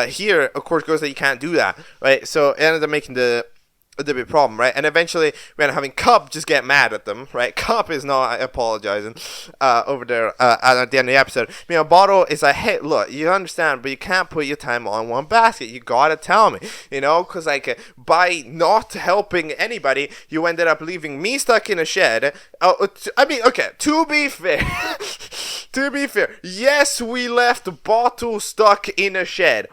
here, of course, goes that you can't do that, right? So it ended up making the big problem, right? And eventually we ended up having Cup just get mad at them, right? Cup is not apologizing over there at the end of the episode. Bottle is like, hey, look, you understand, but you can't put your time on one basket. You gotta tell me, because by not helping anybody, you ended up leaving me stuck in a shed. Okay, to be fair, yes, we left Bottle stuck in a shed.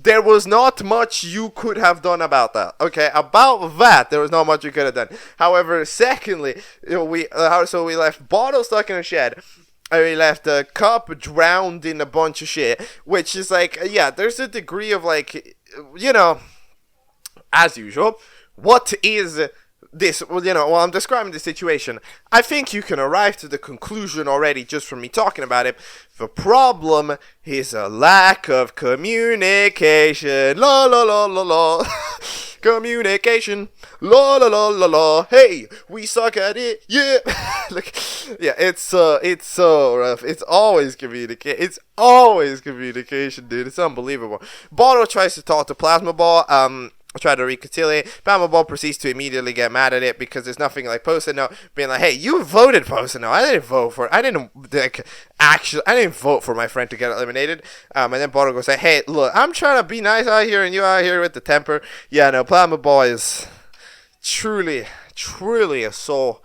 There was not much you could have done about that. Okay, about that, there was not much you could have done. However, secondly, we left Bottle stuck in a shed. We left the Cup drowned in a bunch of shit, which is there's a degree of as usual. What is this? While I'm describing the situation, I think you can arrive to the conclusion already just from me talking about it. The problem is a lack of communication. La la la la la. Communication. La la la la la. Hey, we suck at it. Yeah. It's so rough. It's always communication. It's always communication, dude. It's unbelievable. Bottle tries to talk to Plasma Ball. Try to reconcile. Plasma Ball proceeds to immediately get mad at it because there's nothing like Post-it Note being like, hey, you voted Post-it Note. I didn't vote for it. I didn't vote for my friend to get eliminated. And then Bottle goes like, hey, look, I'm trying to be nice out here and you out here with the temper. Yeah, no, Plasma Ball is truly a soul.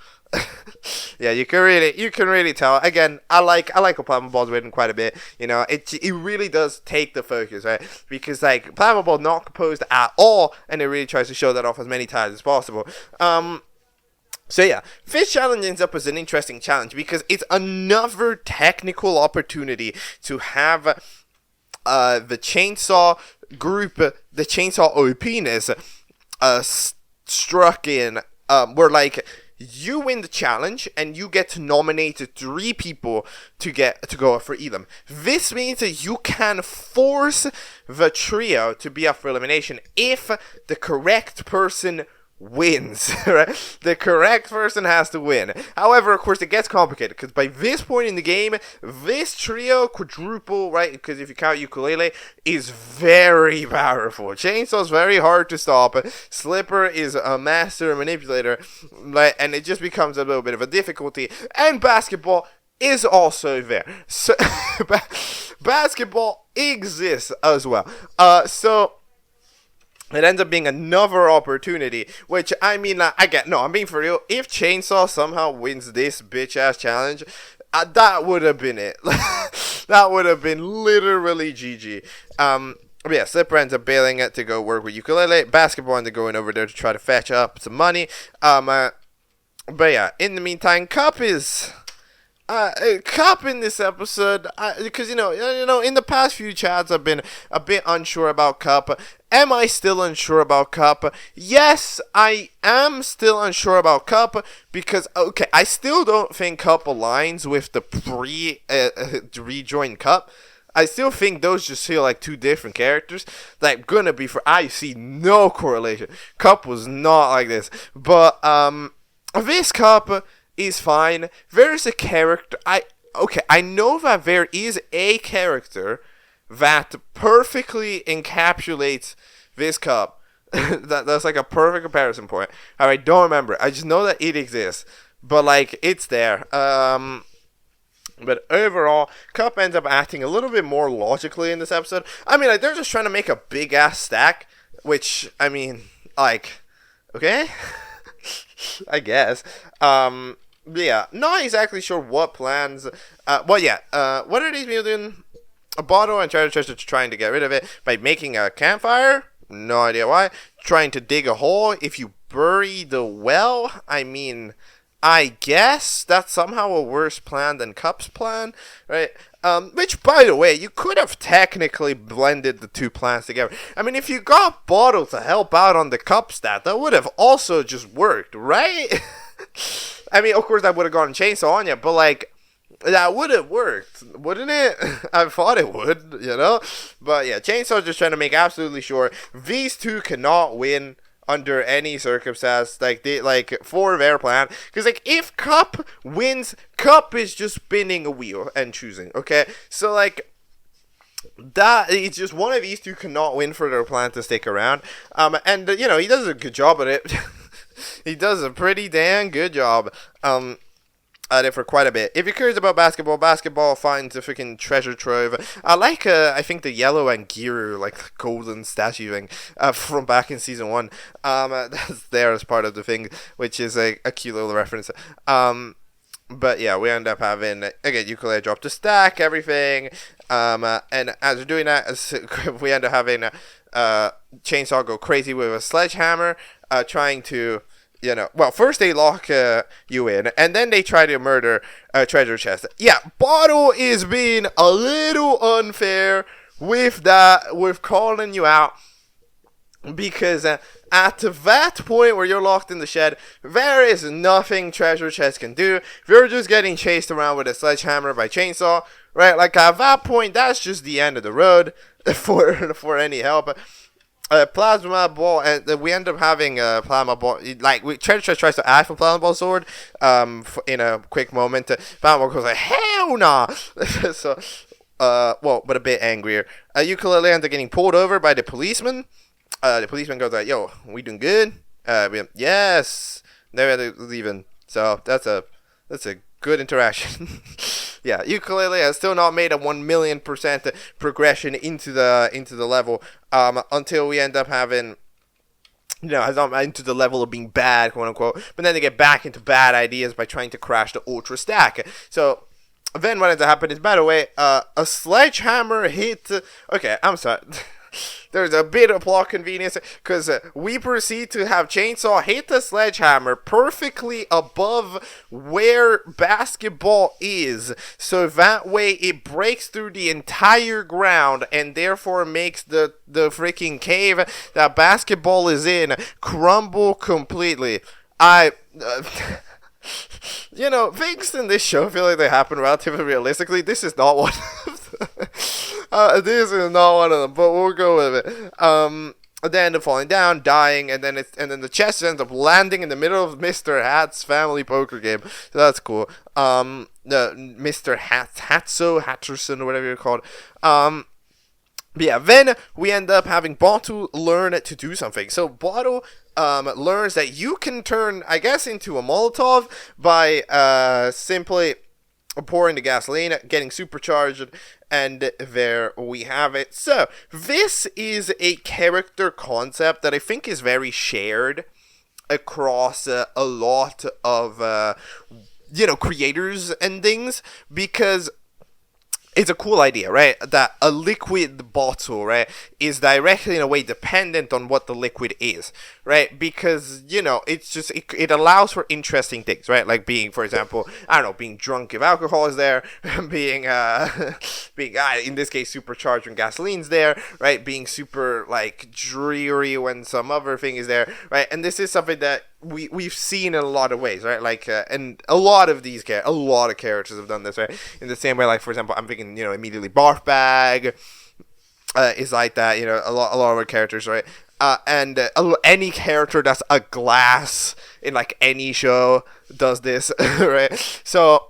Yeah, you can really tell. Again, I like what Plasma Ball's written quite a bit. It really does take the focus, right? Because Plasma Ball not composed at all, and it really tries to show that off as many times as possible. So yeah, this challenge ends up as an interesting challenge because it's another technical opportunity to have the chainsaw group, the chainsaw OPness, struck in, where you win the challenge and you get to nominate 3 people to go for Elam. This means that you can force the trio to be up for elimination if the correct person wins, right? The correct person has to win. However, of course, it gets complicated because by this point in the game, this trio, quadruple, right? Because if you count ukulele, is very powerful. Chainsaw's very hard to stop. Slipper is a master manipulator, right? And it just becomes a little bit of a difficulty. And basketball is also there. So basketball exists as well. So it ends up being another opportunity, which I'm being for real. If Chainsaw somehow wins this bitch-ass challenge, that would have been it. That would have been literally GG. But yeah, Slipper ends up bailing it to go work with ukulele. Basketball ends up going over there to try to fetch up some money. But yeah, in the meantime, Cup in this episode, because in the past few chats I've been a bit unsure about Cup. Am I still unsure about Cup? Yes, I am still unsure about Cup because I still don't think Cup aligns with the rejoined Cup. I still think those just feel like 2 different characters. I see no correlation. Cup was not like this, but this Cup is fine. There's a character. I know that there is a character that perfectly encapsulates this Cup. That's like a perfect comparison point. I don't remember. I just know that it exists, but it's there. But overall, Cup ends up acting a little bit more logically in this episode. They're just trying to make a big ass stack which, I mean, like, okay, I guess. Yeah, not exactly sure what plans. What are these people doing? A bottle and treasure chest are trying to get rid of it by making a campfire. No idea why. Trying to dig a hole. If you bury the well, I mean, I guess that's somehow a worse plan than Cup's plan, right? Which, by the way, you could have technically blended the two plans together. I mean, if you got Bottle to help out on the Cup stat, that would have also just worked, right? I mean, of course, that would have gone Chainsaw on you, but, like, that would have worked, wouldn't it? I thought it would, you know? But yeah, Chainsaw just trying to make absolutely sure these two cannot win under any circumstance, for their plan. Because, like, if Cup wins, Cup is just spinning a wheel and choosing, okay? So, like, that it's just one of these two cannot win for their plan to stick around. You know, he does a good job at it. He does a pretty damn good job. At it for quite a bit. If you're curious about basketball finds a freaking treasure trove. I think the YellowAngiru, like, golden statue thing from back in season 1. That's there as part of the thing, which is a cute little reference. But yeah, we end up having, again, Ukulele drop to stack everything. And as we're doing that, we end up having Chainsaw go crazy with a sledgehammer, trying to, you know, well, first they lock you in, and then they try to murder a treasure chest. Yeah, Bottle is being a little unfair with that, with calling you out, because at that point where you're locked in the shed, there is nothing treasure chest can do. You're just getting chased around with a sledgehammer by Chainsaw, right? Like, at that point, that's just the end of the road for any help. Plasma ball, and we end up having a plasma ball. Like, treasure chest tries to ask for plasma ball sword. In a quick moment, plasma ball goes like, hell nah. So, but a bit angrier. Ukulele ends up getting pulled over by the policeman. The policeman goes like, "Yo, we doing good?" Yes. They're leaving. So that's a good interaction. Yeah, Ukulele has still not made a 1,000,000% progression into the level, until we end up having, you know, has not into the level of being bad, quote unquote. But then they get back into bad ideas by trying to crash the Ultra Stack. So then what ends up happening is, by the way, a sledgehammer hit. Okay, I'm sorry. There's a bit of plot convenience, because we proceed to have Chainsaw hit the sledgehammer perfectly above where basketball is, so that way it breaks through the entire ground and therefore makes the freaking cave that basketball is in crumble completely. You know, things in this show feel like they happen relatively realistically. This is not one of them. This is not one of them, but we'll go with it. They end up falling down, dying, and then the chest ends up landing in the middle of Mr. Hat's family poker game. So that's cool. Mr. Hatcherson, or whatever you're called. But yeah, then we end up having Bottle learn to do something. So Bottle learns that you can turn, I guess, into a Molotov by simply pouring the gasoline, getting supercharged, and there we have it. So this is a character concept that I think is very shared across a lot of creators and things, because it's a cool idea, right? That a liquid bottle, right, is directly in a way dependent on what the liquid is, right? Because, you know, it's just, it allows for interesting things, right? Like being, for example, I don't know, being drunk if alcohol is there, being in this case, supercharged when gasoline's there, right? Being super, like, dreary when some other thing is there, right? And this is something that we've seen in a lot of ways, right? Like, and a lot of characters have done this, right? In the same way, like, for example, I'm thinking, you know, immediately Barf Bag is like that, you know, a lot of our characters, right? And any character that's a glass in, like, any show does this, right? So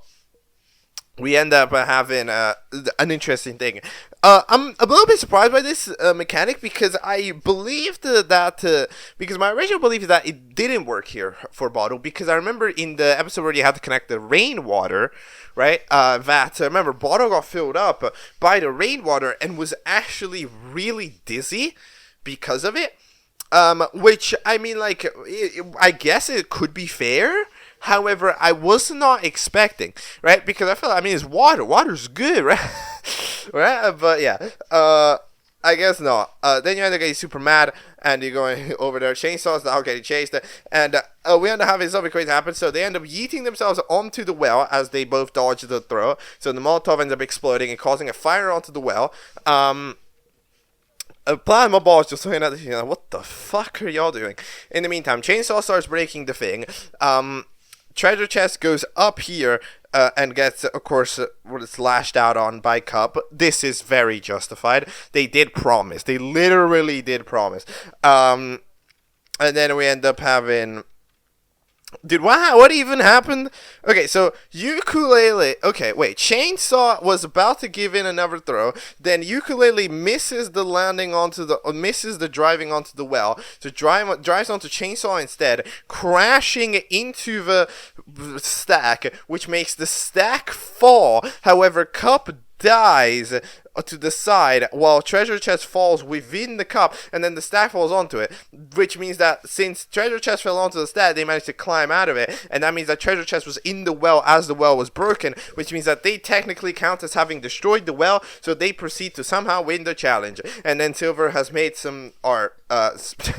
we end up having an interesting thing. I'm a little bit surprised by this mechanic, because I believed because my original belief is that it didn't work here for Bottle, because I remember in the episode where you had to connect the rainwater, right, remember, Bottle got filled up by the rainwater and was actually really dizzy because of it. Which, I mean, like, I guess it could be fair. However, I was not expecting, right? Because I feel, I mean, it's water. Water's good, right? Right? But yeah, I guess not. Then you end up getting super mad, and you're going over there. Chainsaws now getting chased, and we end up having something crazy happen. So they end up yeeting themselves onto the well as they both dodge the throw. So the Molotov ends up exploding and causing a fire onto the well. Plasma ball is just looking at this, you know, what the fuck are y'all doing? In the meantime, Chainsaw starts breaking the thing. Treasure chest goes up here and gets, of course, lashed out on by Cup. This is very justified. They did promise. They literally did promise. And then we end up having... Dude, what even happened? Okay, so Ukulele... Okay, wait. Chainsaw was about to give in another throw. Then Ukulele misses the landing onto the... misses the driving onto the well. So drives onto Chainsaw instead, crashing into the stack, which makes the stack fall. However, Cup dies to the side while treasure chest falls within the cup, and then the stack falls onto it, which means that since treasure chest fell onto the stack, they managed to climb out of it, and that means that treasure chest was in the well as the well was broken, which means that they technically count as having destroyed the well, so they proceed to somehow win the challenge. And then Silver has made some art,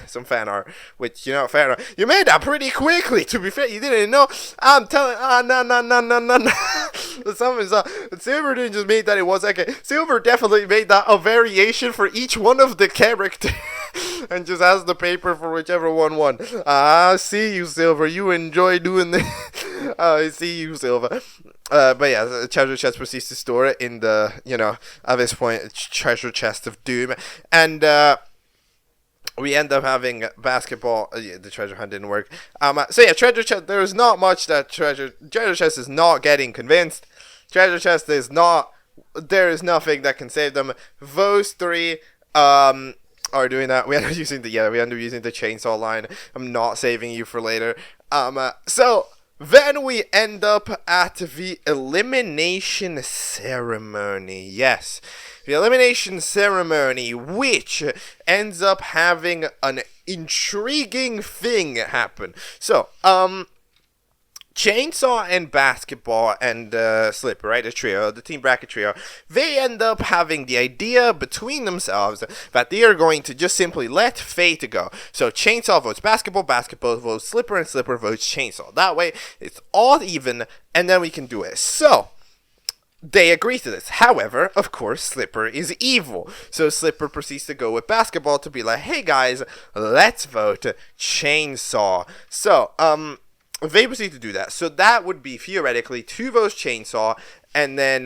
some fan art, which, you know, fan art, you made that pretty quickly, to be fair. You didn't know. I'm telling, no. Silver didn't just make that in 1 second. Silver definitely made that a variation for each one of the characters and just has the paper for whichever one won. I see you, Silver. You enjoy doing this. I see you, Silver. But yeah, the treasure chest proceeds to store it in the, you know, at this point, treasure chest of doom. And, we end up having basketball. Yeah, the treasure hunt didn't work. So yeah, treasure chest. There is not much that treasure chest is not getting convinced. Treasure chest is not. There is nothing that can save them. Those three are doing that. We end up using the chainsaw line. I'm not saving you for later. So then we end up at the elimination ceremony. Yes. The elimination ceremony, which ends up having an intriguing thing happen. So, Chainsaw and Basketball and Slipper, right, the team bracket trio, they end up having the idea between themselves that they are going to just simply let fate go. So Chainsaw votes Basketball, Basketball votes Slipper, and Slipper votes Chainsaw. That way, it's all even, and then we can do it. So they agree to this. However, of course, Slipper is evil. So Slipper proceeds to go with Basketball to be like, hey guys, let's vote Chainsaw. So, they proceed to do that. So that would be theoretically 2 votes Chainsaw, and then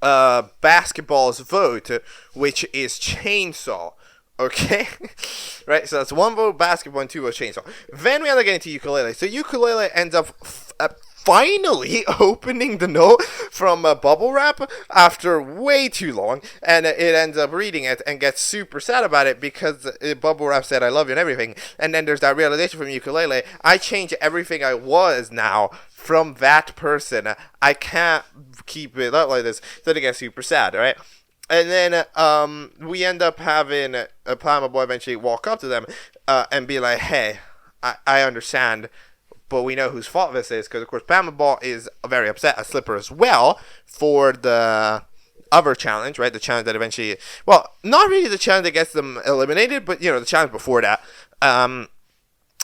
Basketball's vote, which is Chainsaw. Okay? Right? So that's 1 vote Basketball and 2 votes Chainsaw. Then we end up getting to Ukulele. So Ukulele ends up finally opening the note from Bubble Wrap after way too long, and it ends up reading it and gets super sad about it because Bubble Wrap said I love you and everything, and then there's that realization from Ukulele, I changed everything I was now from that person. I can't keep it up like this. So they get super sad, right? And then we end up having Plasma Boy eventually walk up to them and be like, hey, I understand, but we know whose fault this is, because of course Plasma Ball is very upset at Slipper as well for the other challenge, right? The challenge that eventually, well, not really the challenge that gets them eliminated, but, you know, the challenge before that,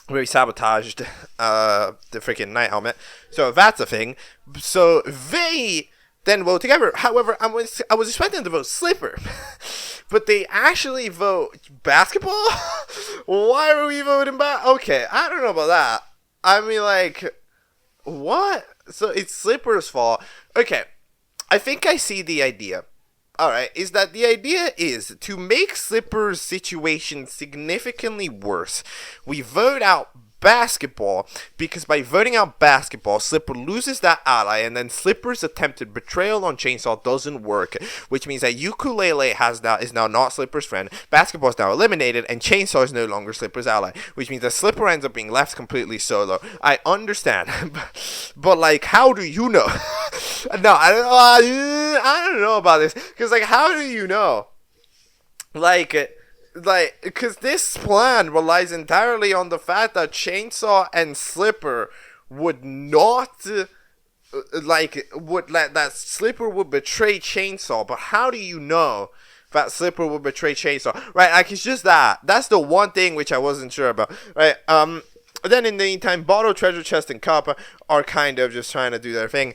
where he sabotaged the freaking Night Helmet. So that's a thing. So they then vote together. However, I was expecting them to vote Slipper, but they actually vote Basketball? Why are we voting Okay, I don't know about that. I mean, like, what? So it's Slipper's fault. Okay, I think I see the idea. Alright, is that the idea is to make Slipper's situation significantly worse. We vote out Basketball, because by voting out Basketball, Slipper loses that ally, and then Slipper's attempted betrayal on Chainsaw doesn't work, which means that Ukulele is now not Slipper's friend, Basketball is now eliminated, and Chainsaw is no longer Slipper's ally, which means that Slipper ends up being left completely solo. I understand, but like, how do you know? No, I don't know about this, because like, how do you know? Like, like, because this plan relies entirely on the fact that Chainsaw and Slipper would not, that Slipper would betray Chainsaw. But how do you know that Slipper would betray Chainsaw? Right, like, it's just that. That's the one thing which I wasn't sure about. Right, then in the meantime, Bottle, Treasure Chest, and Cup are kind of just trying to do their thing.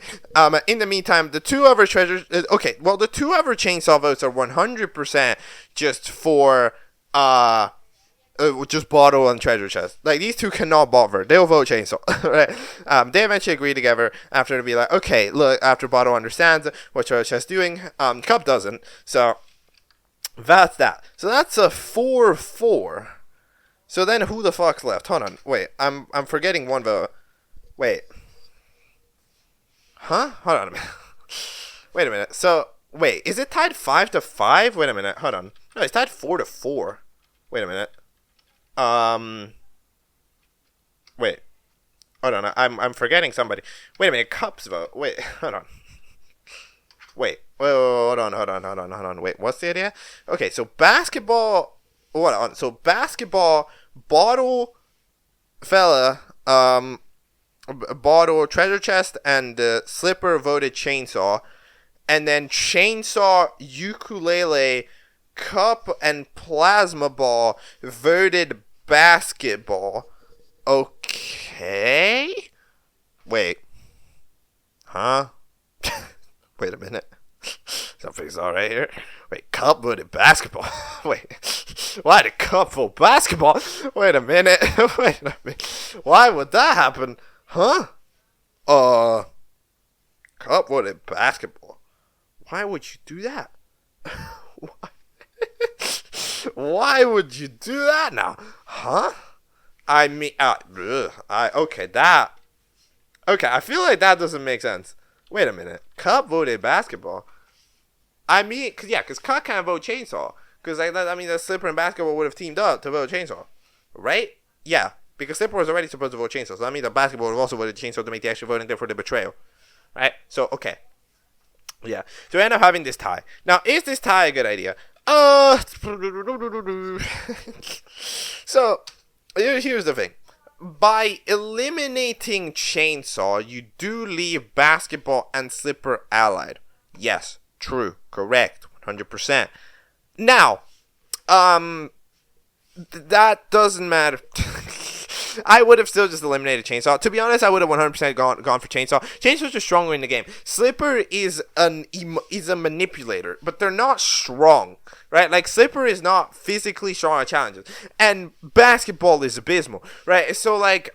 In the meantime, the two other treasures... the two other Chainsaw votes are 100% just for... just Bottle and Treasure Chest. Like, these two cannot bother. They'll vote Chainsaw, right? They eventually agree together after to be like, okay, look, after Bottle understands what Treasure Chest's doing, Cup doesn't. So, that's that. So that's a 4-4. So then who the fuck's left? Hold on. Wait, I'm forgetting one vote. Wait. Huh? Hold on a minute. Wait a minute. So, wait, is it tied 5-5? Wait a minute. Hold on. No, it's tied 4-4. Wait a minute. Wait. Hold on. I'm forgetting somebody. Wait a minute. Cup's vote. Wait. Hold on. Wait. Hold on. Wait. What's the idea? Okay. So basketball. Hold on. So basketball, Bottle, Fella, Bottle, Treasure Chest, and Slipper voted Chainsaw, and then Chainsaw, Ukulele, Cup, and Plasma Ball voted Basketball. Okay. Wait. Huh? Wait a minute. Something's alright here. Wait, Cup voted Basketball. Wait. Why did Cup vote Basketball? Wait a minute. Wait a minute. Why would that happen? Huh? Cup voted Basketball. Why would you do that? Why? Why would you do that now? Huh? I mean, okay, I feel like that doesn't make sense. Wait a minute. Cup voted Basketball. I mean, because Cup can't vote Chainsaw. Because, the Slipper and Basketball would have teamed up to vote Chainsaw. Right? Yeah. Because Slipper was already supposed to vote Chainsaw. So that means that Basketball would have also voted Chainsaw to make the extra vote and therefore the betrayal. Right? So, okay. Yeah. So we end up having this tie. Now, is this tie a good idea? So, here's the thing. By eliminating Chainsaw, you do leave Basketball and Slipper allied. Yes, true, correct, 100%. Now, that doesn't matter. I would have still just eliminated Chainsaw. To be honest, I would have 100% gone for Chainsaw. Chainsaw's just stronger in the game. Slipper is a manipulator, but they're not strong, right? Like, Slipper is not physically strong at challenges, and Basketball is abysmal, right? So, like,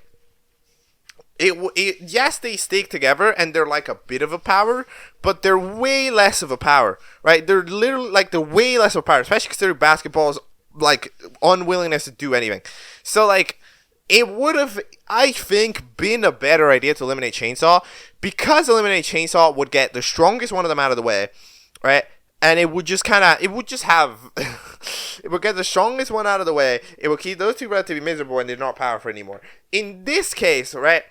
yes, they stick together, and they're, like, a bit of a power, but they're way less of a power, right? They're literally, like, they're way less of a power, especially considering Basketball's, like, unwillingness to do anything. So, like, it would have, I think, been a better idea to eliminate Chainsaw, because eliminate Chainsaw would get the strongest one of them out of the way, right? And it would just get the strongest one out of the way. It would keep those two relatively miserable and they're not powerful anymore. In this case, right,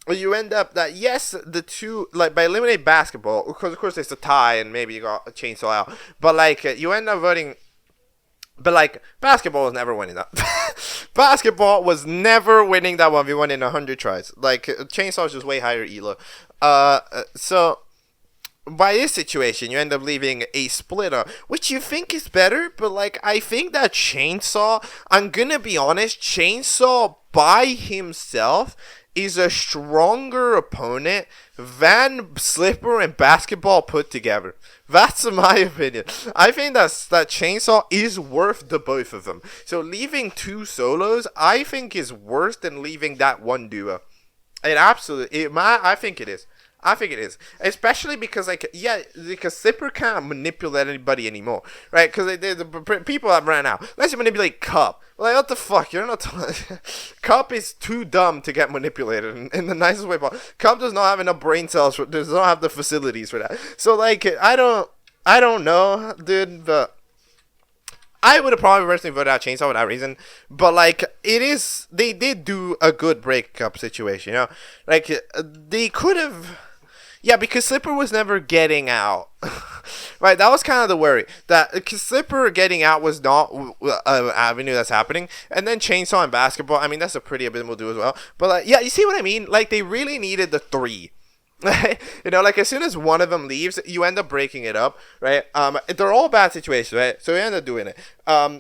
you end up that, yes, the two, like, by eliminating Basketball, because of course it's a tie and maybe you got a Chainsaw out, but, like, you end up voting. But, like, Basketball was never winning that. Basketball was never winning that 1v1 in 100 tries. Like, Chainsaw is just way higher elo. So, by this situation, you end up leaving a splitter, which you think is better, but, like, I think that Chainsaw, I'm gonna be honest, Chainsaw by himself is a stronger opponent than Slipper and Basketball put together. That's my opinion. I think that Chainsaw is worth the both of them. So leaving two solos, I think, is worse than leaving that one duo. I think it is. I think it is. Especially because, like, because Slipper can't manipulate anybody anymore, right? Because the people have ran out. Unless you manipulate Cup. Like, what the fuck? You're not... Cup is too dumb to get manipulated in the nicest way possible. Cup does not have enough brain cells, does not have the facilities for that. So, like, I don't know, dude, but... I would have probably personally voted out Chainsaw for that reason, but, like, they did do a good breakup situation, you know? Like, they could have... Yeah, because Slipper was never getting out. Right, that was kind of the worry. That Slipper getting out was not an avenue that's happening. And then Chainsaw and Basketball, I mean, that's a pretty abysmal duo as well. But, like, yeah, you see what I mean? Like, they really needed the three. You know, like, as soon as one of them leaves, you end up breaking it up, right? They're all bad situations, right? So we end up doing it.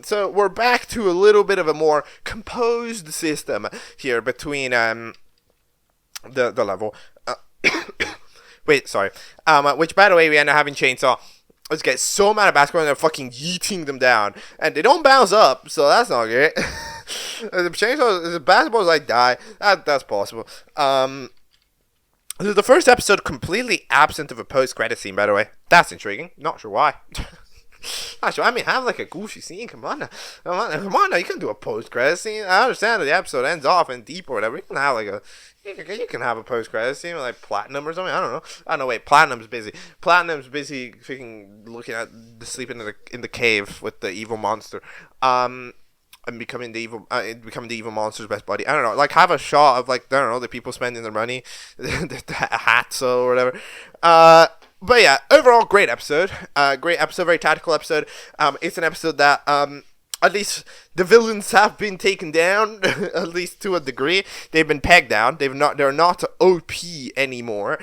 So we're back to a little bit of a more composed system here between the level. Wait, sorry. Which, by the way, we end up having Chainsaw. Let's get so mad at Basketball and they're fucking yeeting them down. And they don't bounce up, so that's not great. The Chainsaw, the Basketball's like die. That's possible. The first episode completely absent of a post-credit scene, by the way. That's intriguing. Not sure why. Not sure. I mean, have like a goofy scene. Come on now. You can do a post-credit scene. I understand that the episode ends off in deep or whatever. You can have like you can have a post-credit scene with like Platinum or something. I don't know. Wait, Platinum's busy. Platinum's busy freaking looking at sleeping in the cave with the evil monster. And becoming the evil monster's best buddy. I don't know. Like, have a shot of, like, I don't know, the people spending their money, the hats or whatever. But yeah, overall, great episode. Very tactical episode. It's an episode that, at least the villains have been taken down, at least to a degree. They've been pegged down. They're not OP anymore.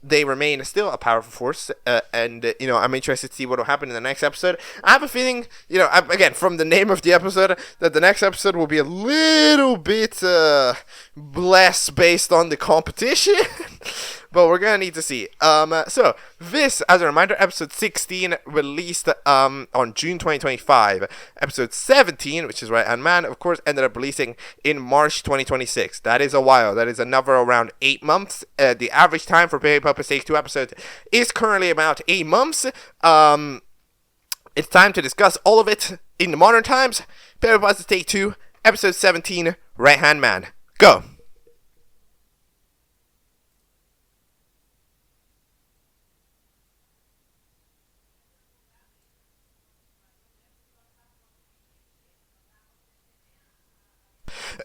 They remain still a powerful force, and you know, I'm interested to see what will happen in the next episode. I have a feeling, you know, again, from the name of the episode, that the next episode will be a little bit less based on the competition, but we're gonna need to see. So this, as a reminder, episode 16 released on June 2025. Episode 17, which is Right Hand Man, of course, ended up releasing in March 2026. That is a while. That is another around 8 months. The average time for Baby Puppets Take 2 episodes is currently about 8 months. It's time to discuss all of it in the modern times. Baby Puppets Take 2, episode 17, Right Hand Man. Go!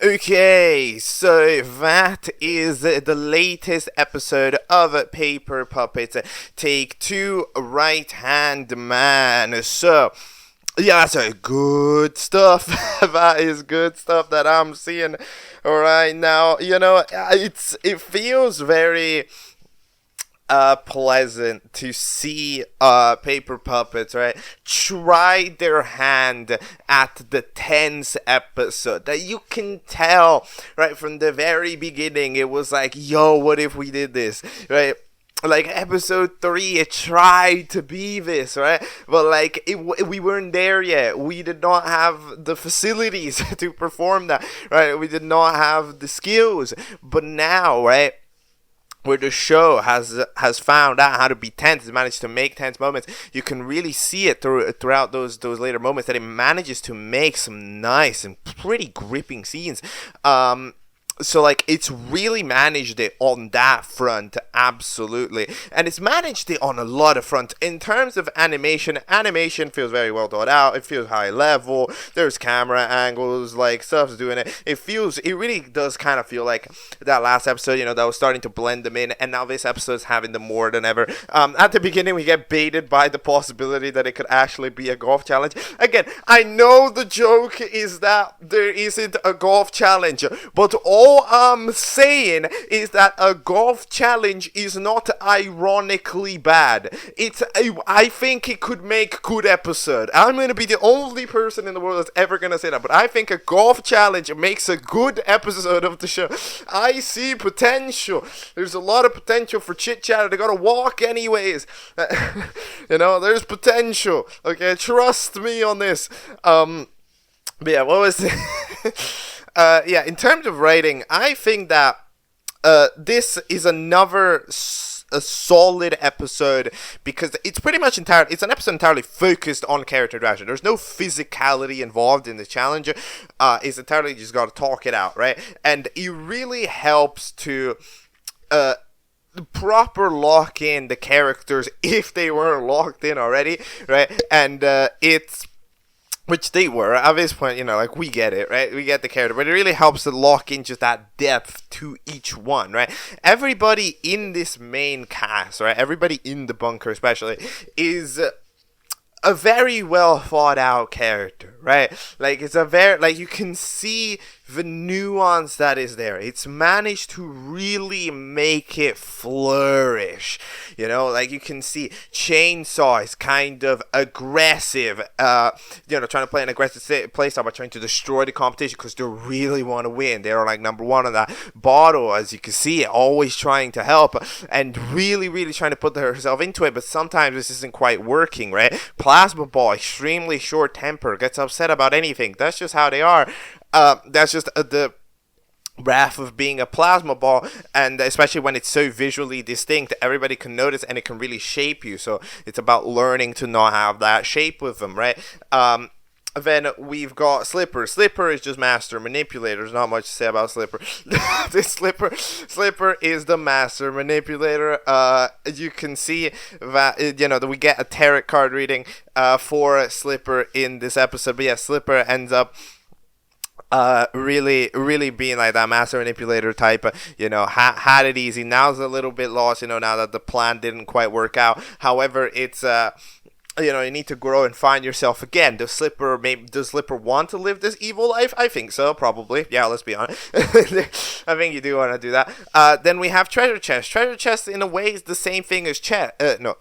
Okay, so that is the latest episode of Paper Puppets Take 2, Right Hand Man. So, yeah, that's a good stuff. That is good stuff that I'm seeing right now. You know, it feels very pleasant to see Paper Puppets, right, try their hand at the 10th episode. That you can tell, right, from the very beginning, it was like, yo, what if we did this, right? Like, episode 3, it tried to be this, right? But, like, we weren't there yet. We did not have the facilities to perform that, right? We did not have the skills. But now, right, where the show has found out how to be tense, has managed to make tense moments, you can really see it throughout those later moments that it manages to make some nice and pretty gripping scenes. So, like, it's really managed it on that front, absolutely. And it's managed it on a lot of fronts. In terms of animation feels very well thought out. It feels high level. There's camera angles, like, stuff's doing it. It really does kind of feel like that last episode, you know, that was starting to blend them in. And now this episode's having them more than ever. At the beginning, we get baited by the possibility that it could actually be a golf challenge. Again, I know the joke is that there isn't a golf challenge, but all I'm saying is that a golf challenge is not ironically bad. I think it could make good episode. I'm going to be the only person in the world that's ever going to say that, but I think a golf challenge makes a good episode of the show. I see potential. There's a lot of potential for chit chat. They got to walk anyways. You know, there's potential. Okay, trust me on this. But yeah, what was it? Yeah, in terms of writing, I think that this is another a solid episode because it's pretty much it's an episode entirely focused on character interaction. There's no physicality involved in the challenge. It's entirely just got to talk it out, right? And it really helps to proper lock in the characters if they weren't locked in already, right? And it's which they were at this point, like we get it, right? We get the character, but it really helps to lock in just that depth to each one, right? Everybody in this main cast, right? Everybody in the bunker, especially, is a very well thought out character, right? Like it's a very, like, you can see the nuance that is there. It's managed to really make it flourish, like you can see Chainsaw is kind of aggressive, trying to play an aggressive play style by trying to destroy the competition because they really want to win. They're like number one on that bottle, as you can see, always trying to help and really, really trying to put herself into it, but sometimes this isn't quite working, right? Plasma Ball, extremely short temper, gets upset about anything. That's just how they are. That's just the wrath of being a plasma ball, and especially when it's so visually distinct, everybody can notice and it can really shape you. So it's about learning to not have that shape with them, right? Then we've got Slipper. Slipper is just master manipulator. There's not much to say about Slipper. Slipper is the master manipulator. You can see that that we get a tarot card reading for Slipper in this episode. But yeah, Slipper ends up really being like that master manipulator type, had it easy. Now's a little bit lost, now that the plan didn't quite work out. However, it's you need to grow and find yourself again. Does Slipper want to live this evil life? I think so, probably. Yeah, let's be honest. I think you do want to do that. Then we have Treasure Chest. Treasure Chest, in a way, is the same thing as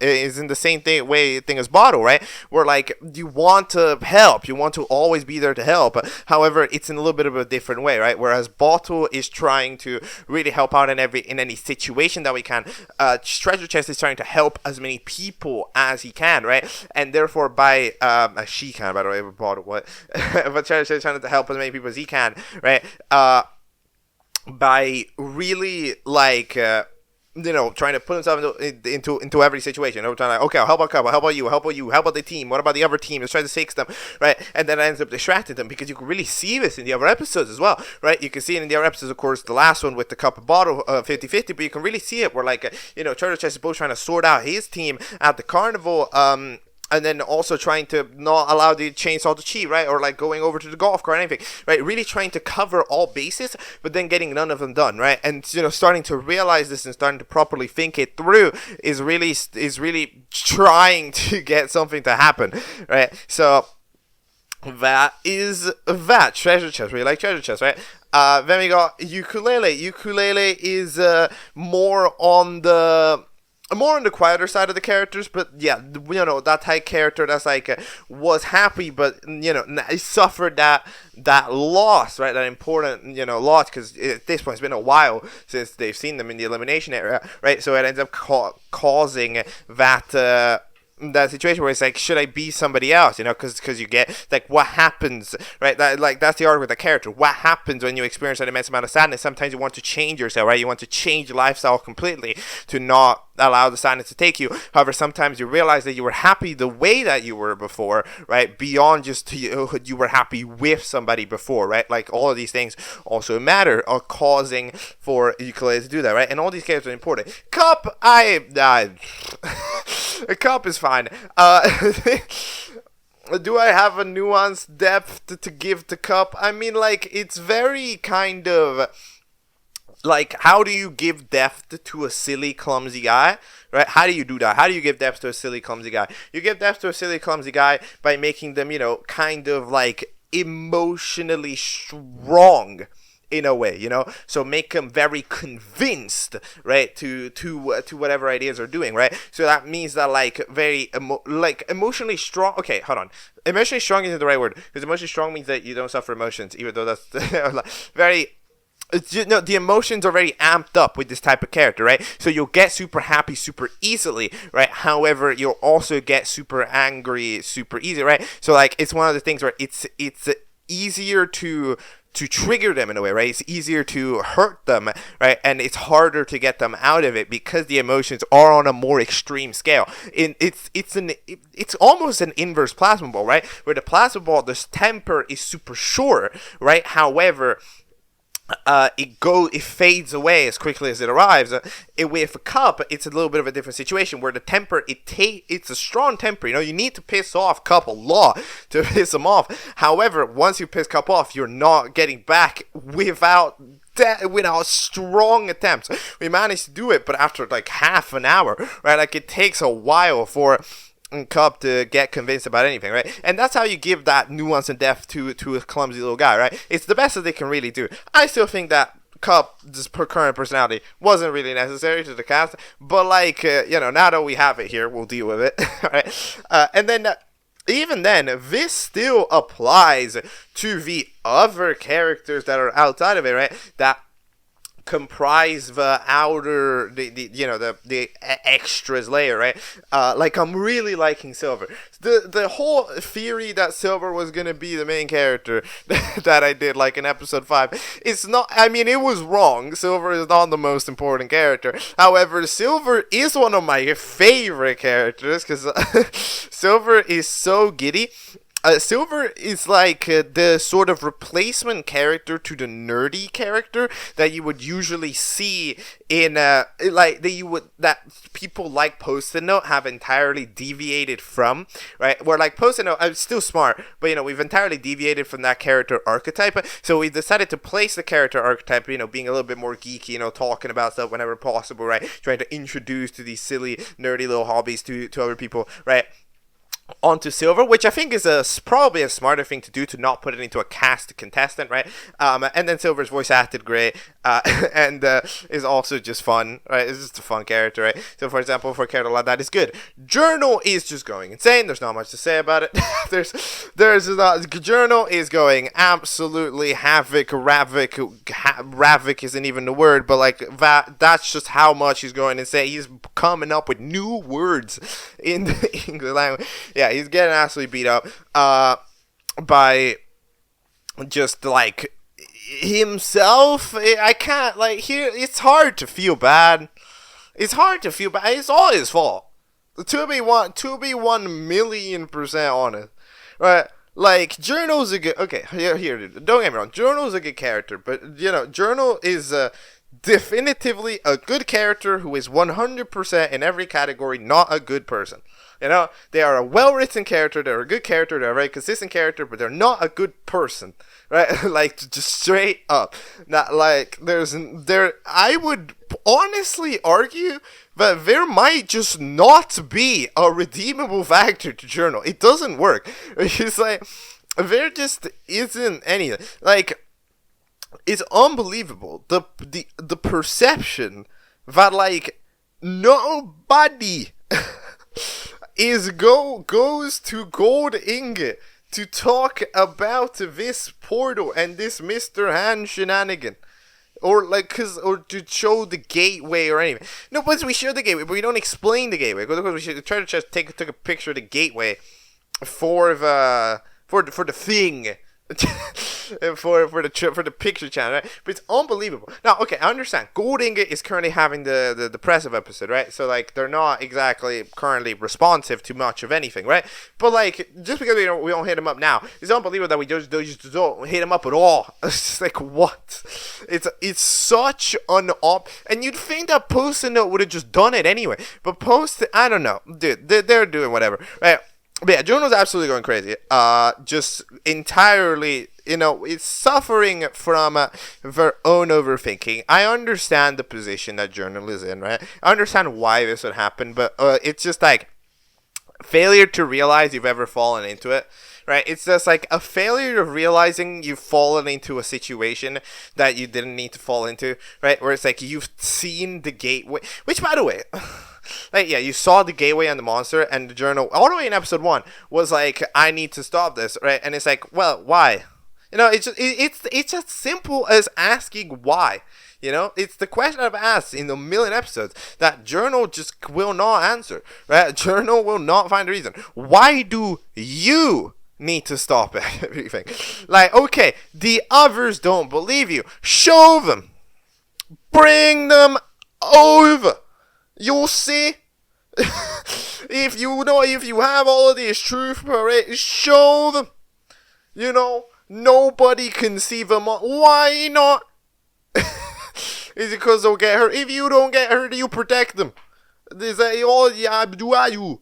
is in the same thing as Bottle, right? Where, like, you want to help. You want to always be there to help. However, it's in a little bit of a different way, right? Whereas Bottle is trying to really help out in any situation that we can. Treasure Chest is trying to help as many people as he can, right? And therefore, by she can, by the way, but Treasure trying to help as many people as he can, right? By really trying to put himself into every situation. Trying to, okay, how about Cup? How about you? How about you? How about the team? What about the other team? Let's try to fix them, right? And then it ends up distracting them, because you can really see this in the other episodes as well, right? You can see it in the other episodes, of course, the last one with the Cup and Bottle 50-50, but you can really see it where, like, Treasure Chest is both trying to sort out his team at the carnival, and then also trying to not allow the Chainsaw to cheat, right? Or like going over to the golf cart or anything, right? Really trying to cover all bases, but then getting none of them done, right? And starting to realize this and starting to properly think it through is really trying to get something to happen, right? So that is that. Treasure Chest. Really like Treasure Chest, right? Then we got Ukulele. Ukulele is more on the quieter side of the characters, but yeah, that type character that's like was happy, but suffered that loss, right? That important loss, because at this point it's been a while since they've seen them in the elimination area, right? So it ends up causing that situation where it's like, should I be somebody else, because you get, like, what happens, right? That's the arc with the character. What happens when you experience an immense amount of sadness? Sometimes you want to change yourself, right? You want to change your lifestyle completely to not allow the sadness to take you. However, sometimes you realize that you were happy the way that you were before, right? Beyond just you were happy with somebody before, right? Like, all of these things also matter, are causing for Ukulele to do that, right? And all these characters are important. Cup, Cup is fine. Do I have a nuanced depth to give to Cup? I mean, like, it's very kind of like, how do you give depth to a silly, clumsy guy, right? How do you do that? How do you give depth to a silly, clumsy guy? You give depth to a silly, clumsy guy by making them, kind of like emotionally strong in a way, so make them very convinced, right, to whatever ideas are doing, right? So that means that, like, very emotionally strong. Okay, hold on. Emotionally strong isn't the right word, because emotionally strong means that you don't suffer emotions, even though that's very. The emotions are very amped up with this type of character, right? So you'll get super happy super easily, right? However, you'll also get super angry super easy, right? So, like, it's one of the things where it's easier to trigger them in a way, right? It's easier to hurt them, right? And it's harder to get them out of it because the emotions are on a more extreme scale. It's almost an inverse plasma ball, right? Where the plasma ball, this temper is super short, right? However, it fades away as quickly as it arrives. With a Cup, it's a little bit of a different situation where the temper it's a strong temper. You need to piss off Cup a lot to piss him off. However, once you piss Cup off, you're not getting back without strong attempts. We managed to do it, but after like half an hour, right? Like it takes a while for Cup to get convinced about anything, right? And that's how you give that nuance and depth to a clumsy little guy, right? It's the best that they can really do. I still think that Cup's current personality wasn't really necessary to the cast, but now that we have it here, we'll deal with it, right? And then even then, this still applies to the other characters that are outside of it, right? That comprise the outer, the extras layer, right? I'm really liking Silver. The whole theory that Silver was gonna be the main character that I did in episode 5, it's not. I mean, it was wrong. Silver is not the most important character. However, Silver is one of my favorite characters because Silver is so giddy. Silver is the sort of replacement character to the nerdy character that you would usually see in that people like Post-it Note have entirely deviated from, right? Where Post-it Note, I'm still smart, but we've entirely deviated from that character archetype. So we decided to place the character archetype, being a little bit more geeky, talking about stuff whenever possible, right? Trying to introduce to these silly, nerdy little hobbies to other people, right? Onto Silver, which I think is probably a smarter thing to do, to not put it into a cast contestant, right? And then Silver's voice acted great, and is also just fun, right? It's just a fun character, right? So, for example, for a character like that, is good. Journal is just going insane. There's not much to say about it. Journal is going absolutely havoc. Ravik isn't even the word, but that's just how much he's going insane. He's coming up with new words in the English language. Yeah, he's getting absolutely beat up by just himself. I can't here. It's hard to feel bad. It's all his fault. To be 1,000,000% honest, right? Journal's a good. Okay, here. Don't get me wrong. Journal's a good character, but Journal is definitively a good character who is 100% in every category not a good person. They are a well-written character, they're a good character, they're a very consistent character, but they're not a good person, right? Just straight up. Not I would honestly argue that there might just not be a redeemable factor to Journal. It doesn't work. It's there just isn't anything. It's unbelievable. The perception that nobody goes to Gold Ingot to talk about this portal and this Mr. Hand shenanigan, or to show the gateway or anything. No, but we show the gateway, but we don't explain the gateway because we should try to just take a picture of the gateway for the thing. for the picture channel, right? But it's unbelievable. Now, okay, I understand. Gold Ingot is currently having the depressive episode, right? So they're not exactly currently responsive to much of anything, right? But just because we don't hit them up now, it's unbelievable that we just don't hit them up at all. It's just what? It's such an and you'd think that Post-it Note would have just done it anyway, but I don't know, dude. They're doing whatever, right? But yeah, Journal's absolutely going crazy. Just entirely, it's suffering from their own overthinking. I understand the position that Journal is in, right? I understand why this would happen, but it's just failure to realize you've ever fallen into it, right? It's just a failure of realizing you've fallen into a situation that you didn't need to fall into, right? Where it's you've seen the gateway, which, by the way... you saw the gateway and the monster, and the Journal all the way in episode 1 was I need to stop this, right? And it's well, why? It's as simple as asking why. It's the question I've asked in a million episodes that Journal just will not answer, right? Journal will not find a reason. Why do you need to stop everything? Okay, the others don't believe you. Show them. Bring them over. You'll see. If you have all of this truth parade, show them. Nobody can see them. Why not? Is it because they'll get hurt? If you don't get hurt, you protect them. Is that all? Yeah, do I you?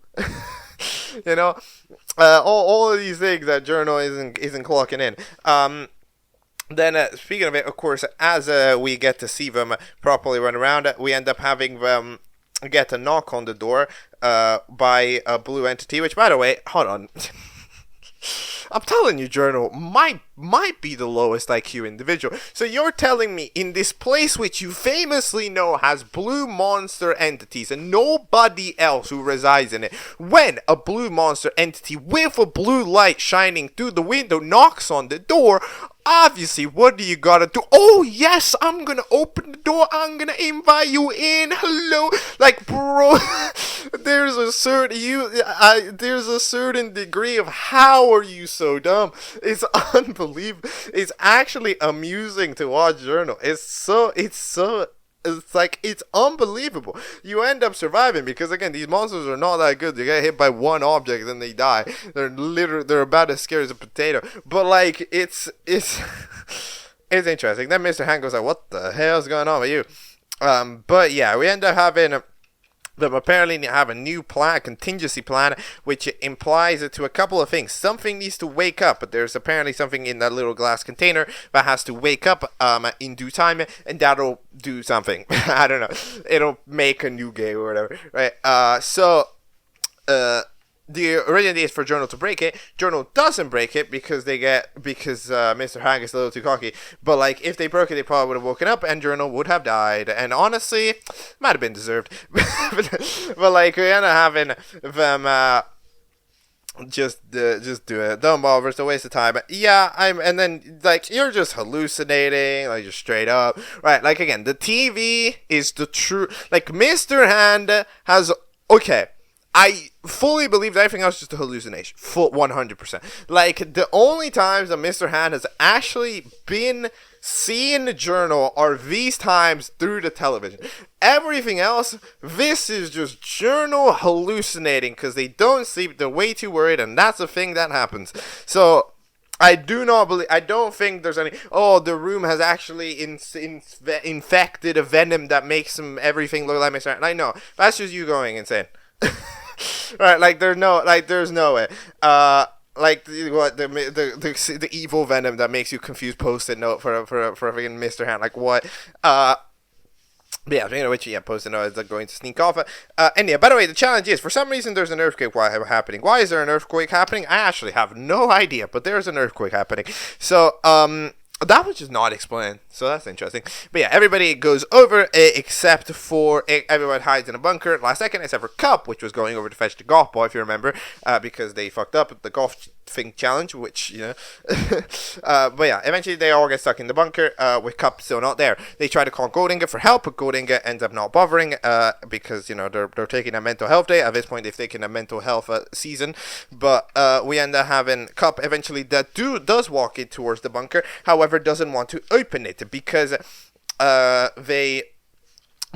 You know, all of these things that Journal isn't clocking in. Then, speaking of it, of course, as we get to see them properly run around, we end up having them get a knock on the door by a blue entity, which, by the way, hold on. I'm telling you, Journal might be the lowest IQ individual. So you're telling me in this place which you famously know has blue monster entities and nobody else who resides in it, when a blue monster entity with a blue light shining through the window knocks on the door, obviously, what do you gotta do? Oh, yes, I'm gonna open the door. I'm gonna invite you in. Hello. Like, bro, there's a certain degree of how are you so dumb? It's unbelievable. It's actually amusing to watch Journal. It's like, it's unbelievable. You end up surviving because, again, these monsters are not that good. They get hit by one object and they die. They're about as scary as a potato. But, like, it's interesting. Then Mr. Han goes like, what the hell's going on with you? But yeah, we end up having them apparently have a new plan, contingency plan, which implies to a couple of things. Something needs to wake up, but there's apparently something in that little glass container that has to wake up in due time, and that'll do something. I don't know. It'll make a new game or whatever, right? The original idea is for Journal to break it. Journal doesn't break it because Mr. Hang is a little too cocky. But like, if they broke it, they probably would have woken up and Journal would have died. And honestly, might have been deserved. but like, we end up having them just do it. Don't bother. It's a waste of time. Yeah, and then like, you're just hallucinating, like, just straight up, right? Like, again, the TV is the true. Like, Mr. Hand has I fully believe that everything else is just a hallucination. Full 100%. Like, the only times that Mr. Han has actually been seen Journal are these times through the television. Everything else, this is just Journal hallucinating because they don't sleep, they're way too worried, and that's a thing that happens. So, I don't think there's any, the room has actually infected a venom that makes everything look like Mr. Han. I know, that's just you going insane. Right, like, there's no way. Like, what, the evil venom that makes you confuse Post-it note for a freaking Mr. Hand. Like, what? But yeah, speaking of which, Post-it note is going to sneak off. And yeah, by the way, the challenge is, for some reason, there's an earthquake happening. Why is there an earthquake happening? I actually have no idea, but there's an earthquake happening. So, that was just not explained, so that's interesting. But yeah, everybody goes over except for everyone hides in a bunker last second, except for Cup, which was going over to fetch the golf ball, if you remember, because they fucked up the golf thing challenge, which, you know. But yeah, eventually they all get stuck in the bunker with Cup still not there. They try to call Goldinga for help, but Goldinga ends up not bothering because, you know, they're taking a mental health day. At this point, they've taken a mental health season. But we end up having Cup eventually that does walk in towards the bunker, however, doesn't want to open it because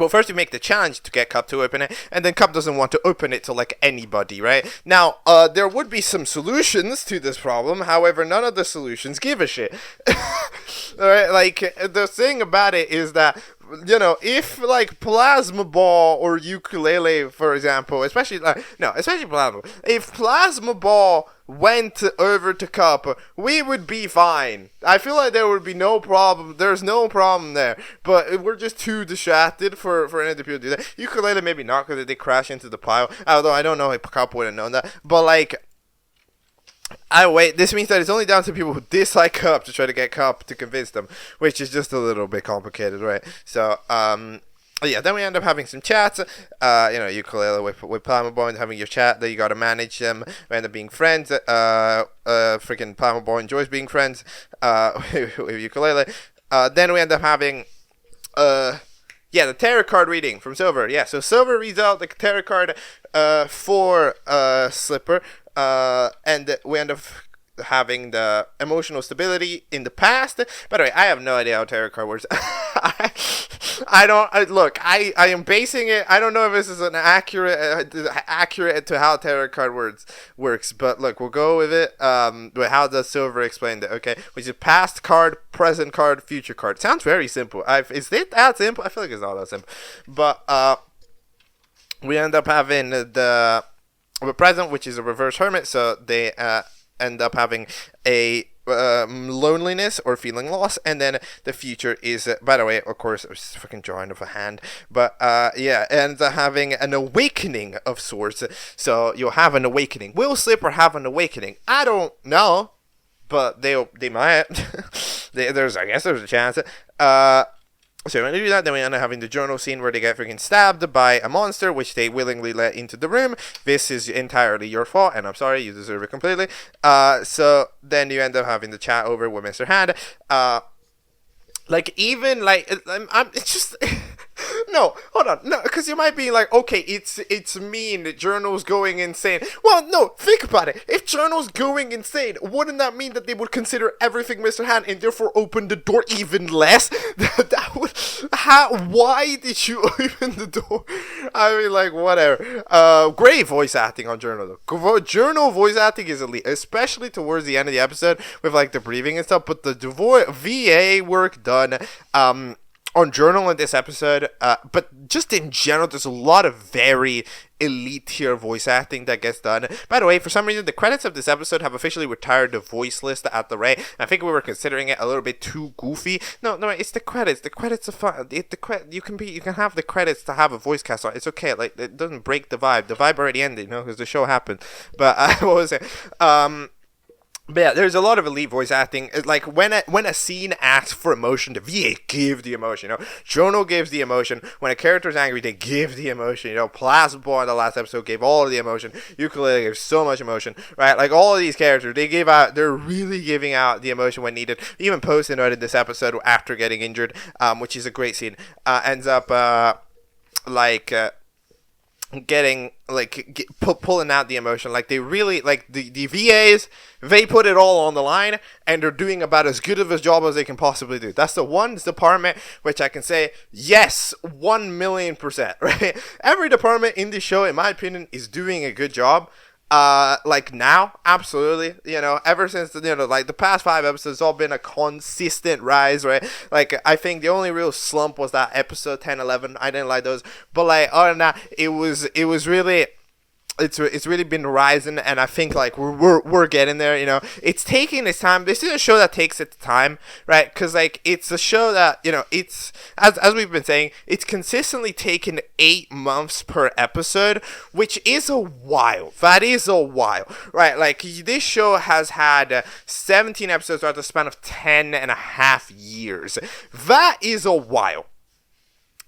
first you make the challenge to get Cup to open it, and then Cup doesn't want to open it to, like, anybody, right? Now, there would be some solutions to this problem, however, none of the solutions give a shit. Alright, like, the thing about it is that, you know, if, like, Plasma Ball or Ukulele, for example, especially Plasma, if Plasma Ball went over to Cup, we would be fine. I feel like there would be no problem. There's no problem there. But we're just too distracted for any other people to do that. Ukulele maybe not, because they crash into the pile. Although I don't know if Cup would have known that. But, like, this means that it's only down to people who dislike Cup to try to get Cup to convince them, which is just a little bit complicated, right? So, yeah, then we end up having some chats, Ukulele with Palmer Boy and having your chat, that you gotta manage them. We end up being friends, freaking Palmer Boy enjoys being friends, with Ukulele. Then we end up having, the tarot card reading from Silver. Yeah, so Silver reads out the tarot card, for, Slipper, and we end up having the emotional stability in the past. By the way, I have no idea how tarot card works. I am basing it. I don't know if this is an accurate to how tarot card works, but look, we'll go with it. But how does Silver explain it? Okay, which is past card, present card, future card. Sounds very simple. Is it that simple? I feel like it's not that simple. But we end up having the present, which is a reverse hermit. So they end up having a loneliness or feeling lost, and then the future is by the way, of course, I was fucking drawing of a hand, but yeah, ends up having an awakening of sorts. So you'll have an awakening. Will Slipper have an awakening? I don't know, but they might. I guess there's a chance. So when they do that, then we end up having the journal scene where they get freaking stabbed by a monster, which they willingly let into the room. This is entirely your fault, and I'm sorry, you deserve it completely. So then you end up having the chat over with Mr. Hand. It's just... No, hold on. No, because you might be like, okay, it's mean that Journal's going insane. Well, no, think about it. If Journal's going insane, wouldn't that mean that they would consider everything Mr. Han and therefore open the door even less? Why did you open the door? I mean, like, whatever. Great voice acting on Journal, though. Journal voice acting is elite, especially towards the end of the episode with, like, the breathing and stuff, but the VA work done, on Journal in this episode, but just in general, there's a lot of very elite tier voice acting that gets done. By the way, for some reason, the credits of this episode have officially retired the voice list at the rate. I think we were considering it a little bit too goofy. No, it's the credits. The credits are fun. You can have the credits to have a voice cast on. It's okay. Like, it doesn't break the vibe. The vibe already ended, you know, because the show happened. But what was it? But yeah, there's a lot of elite voice acting. Like, when a scene asks for emotion, the VA give the emotion, you know. Jono gives the emotion. When a character's angry, they give the emotion, you know. Plasma Boy in the last episode gave all of the emotion. Ukulele gives so much emotion, right? Like, all of these characters, they're really giving out the emotion when needed. Even Post noted this episode after getting injured, which is a great scene, ends up, getting pulling out the emotion. Like, they really, like, the VAs, they put it all on the line, and they're doing about as good of a job as they can possibly do. That's the one department which I can say yes, 1,000,000%, right? Every department in this show, in my opinion, is doing a good job. Like, now, absolutely, you know, ever since, you know, like, the past 5 episodes, all been a consistent rise, right? Like, I think the only real slump was that episode 10, 11, I didn't like those, but, like, other than that, it was really... It's really been rising, and I think, like, we're getting there, you know. It's taking its time. This is a show that takes its time, right? Because, like, it's a show that, you know, it's, as we've been saying, it's consistently taken 8 months per episode, which is a while. That is a while, right? Like, this show has had 17 episodes throughout the span of 10 and a half years. That is a while.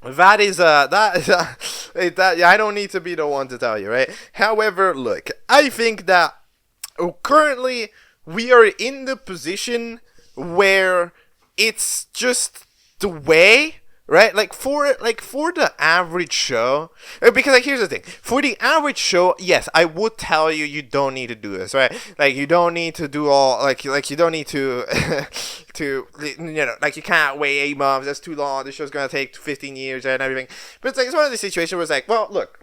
I don't need to be the one to tell you, right? However, look, I think that currently we are in the position where it's just the way, right? Like, for the average show, because, like, here's the thing. For the average show, yes, I would tell you don't need to do this, right? Like, you don't need to do all, like you don't need to, you know, like, you can't wait 8 months, that's too long, the show's gonna take 15 years and everything. But it's like, it's one of the situations where it's like, well, look.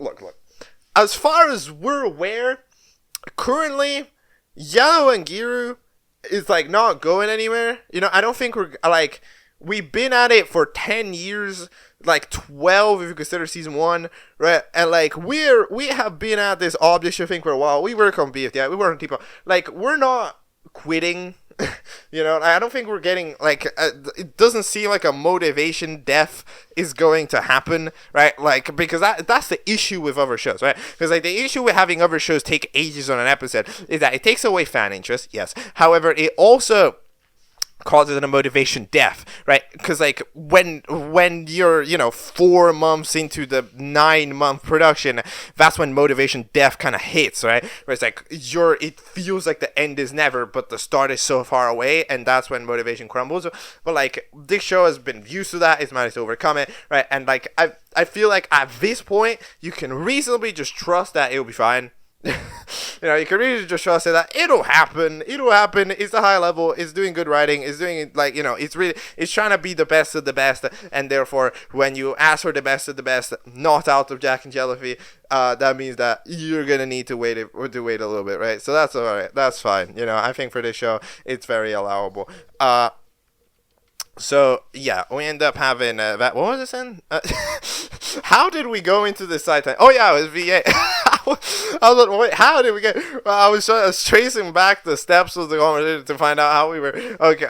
As far as we're aware, currently, YellowAngiru is, like, not going anywhere. You know, I don't think we're, like... We've been at it for 10 years, like 12 if you consider season 1, right? And, like, we have been at this Object Show thing for a while. We work on BFDI, we work on people. Like, we're not quitting, you know? I don't think we're getting, like, it doesn't seem like a motivation death is going to happen, right? Like, because that's the issue with other shows, right? Because, like, the issue with having other shows take ages on an episode is that it takes away fan interest, yes. However, it also... causes a motivation death, right? Because, like, when you're, you know, 4 months into the 9-month production, that's when motivation death kind of hits, right? Where it's like, it feels like the end is never, but the start is so far away, and that's when motivation crumbles. But, like, this show has been used to that, it's managed to overcome it, right? And, like, I feel like at this point, you can reasonably just trust that it'll be fine. You can really just trust it that it'll happen. It'll happen. It's a high level. It's doing good writing. It's doing it like, it's trying to be the best of the best. And therefore, when you ask for the best of the best, not out of Jack and Jellyfy, that means that you're gonna need to wait a little bit, right? So that's alright. That's fine. I think for this show, it's very allowable. So yeah, we end up having that. What was this in? How did we go into this side time? Oh yeah, it was VA. I was like, wait, how did we get? I was tracing back the steps of the conversation to find out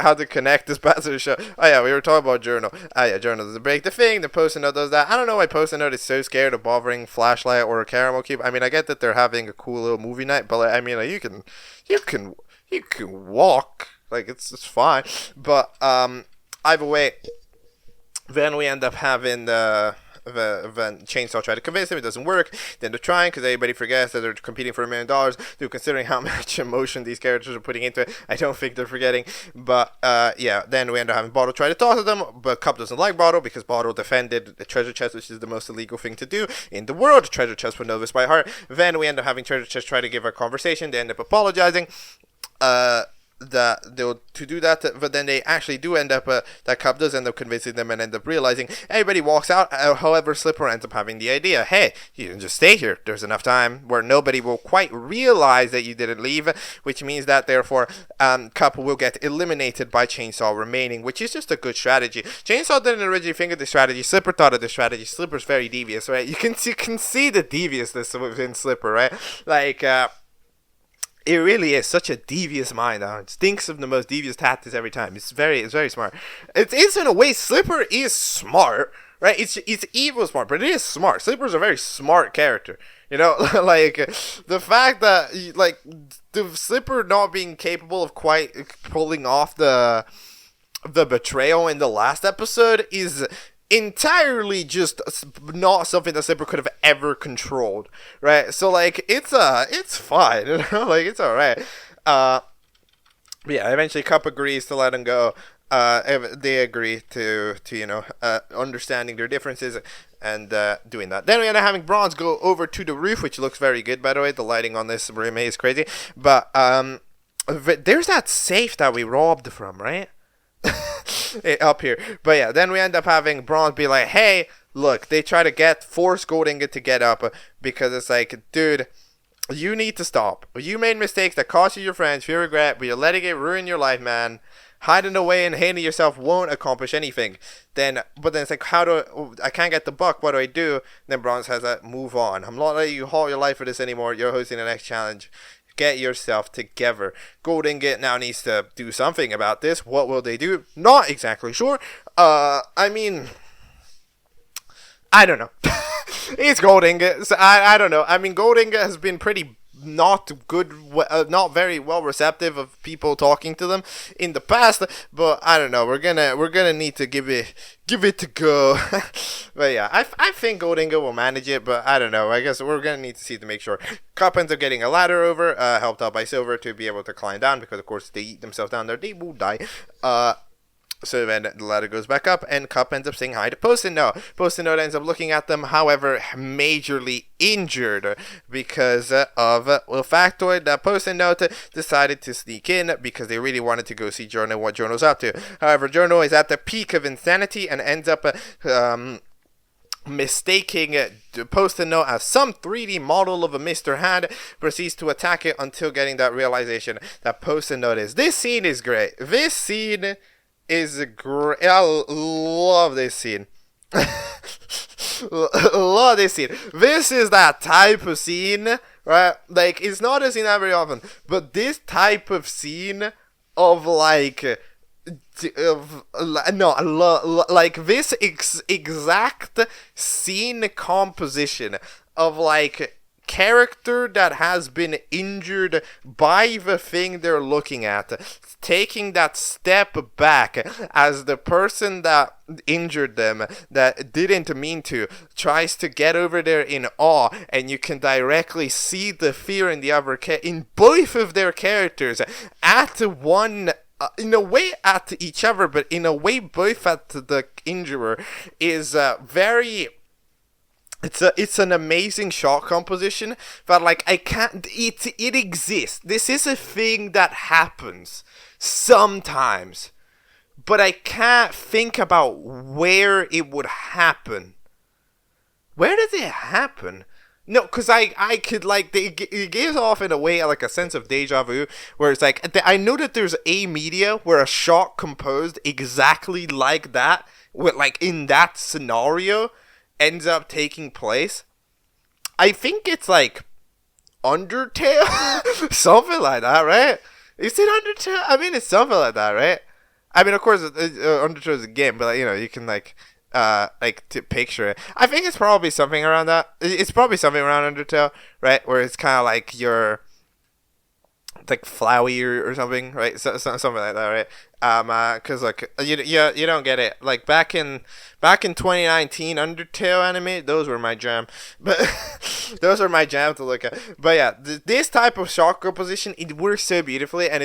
how to connect this back to the show. Oh yeah, we were talking about Journal. Journal does break the thing. The Post-it Note does that. I don't know why Post-it Note is so scared of bothering Flashlight or Caramel Cube. I mean, I get that they're having a cool little movie night, but you can walk. Like it's fine. But either way, then we end up having the Chainsaw try to convince him it doesn't work. Then they're trying because everybody forgets that they're competing for $1 million. They're considering how much emotion these characters are putting into it. I don't think they're forgetting. But then we end up having Bottle try to talk to them, but Cup doesn't like Bottle because Bottle defended the treasure chest, which is the most illegal thing to do in the world. Treasure chest would know this by heart. Then we end up having Treasure Chest try to give a conversation. They end up apologizing. That they'll to do that, but then they actually do end up that Cup does end up convincing them and end up realizing. Everybody walks out. However, Slipper ends up having the idea, hey, you can just stay here, there's enough time where nobody will quite realize that you didn't leave, which means that therefore Cup will get eliminated by Chainsaw remaining, which is just a good strategy. Chainsaw didn't originally think of the strategy. Slipper thought of the strategy. Slipper's very devious, right? You can see the deviousness within Slipper, right? It really is such a devious mind. It thinks of the most devious tactics every time. It's very smart. It is in a way. Slipper is smart, right? It's evil smart, but it is smart. Slipper's a very smart character. The fact that the Slipper not being capable of quite pulling off the betrayal in the last episode is entirely just not something that Slipper could have ever controlled, right? So it's fine, it's alright. Eventually Cup agrees to let him go. They agree to understanding their differences and doing that. Then we end up having Bronze go over to the roof, which looks very good, by the way. The lighting on this room is crazy, but there's that safe that we robbed from, right? Up here. But yeah, then we end up having Bronze be like, hey, look, they try to force Goldingot to get up because it's like, dude, you need to stop. You made mistakes that cost you your friends, fear regret, but you're letting it ruin your life, man. Hiding away and hating yourself won't accomplish anything. But then it's like, I can't get the buck, what do I do? Then Bronze has that, move on. I'm not letting you halt your life for this anymore. You're hosting the next challenge. Get yourself together. Goldingot now needs to do something about this. What will they do? Not exactly sure. I don't know. It's Goldingot. So I don't know. I mean, Goldingot has been pretty not very well receptive of people talking to them in the past, but I don't know. We're gonna need to give it to go. But yeah, I think Goldingot will manage it, but I don't know. I guess we're gonna need to see to make sure. Cup ends up getting a ladder over, helped out by Silver to be able to climb down, because of course if they eat themselves down there, they will die. So then the ladder goes back up, and Cup ends up saying hi to Post-it Note. Post-it Note ends up looking at them, however, majorly injured because of the factoid that Post-it Note decided to sneak in because they really wanted to go see Journal, what Journal's up to. However, Journal is at the peak of insanity and ends up mistaking the Post-it Note as some 3D model of a Mr. Hand, proceeds to attack it until getting that realization that Post-it Note is. This scene is great. This scene is great. I love this scene. Love this scene. This is that type of scene, right? Like, it's not a scene that very often, but this type of scene of this exact scene composition of character that has been injured by the thing they're looking at, taking that step back as the person that injured them, that didn't mean to, tries to get over there in awe, and you can directly see the fear in the other in both of their characters at one. In a way at each other, but in a way both at the injurer is very it's an amazing shot composition, but like I can't. It exists. This is a thing that happens sometimes, but I can't think about where it would happen. Where does it happen? No, because I could, like, it gives off in a way, like, a sense of deja vu, where it's like, I know that there's a media where a shot composed exactly like that, with, like, in that scenario, ends up taking place. I think it's, like, Undertale? Something like that, right? Is it Undertale? I mean, it's something like that, right? I mean, of course, Undertale is a game, but, like, you know, you can, like to picture it. I think it's probably something around that. It's probably something around Undertale, right? Where it's kind of like you're like flowy or something, right? Something like that, right? Cause like you don't get it. Like back in 2019, Undertale anime, those were my jam. But those are my jam to look at. But yeah, this type of shot composition, it works so beautifully, and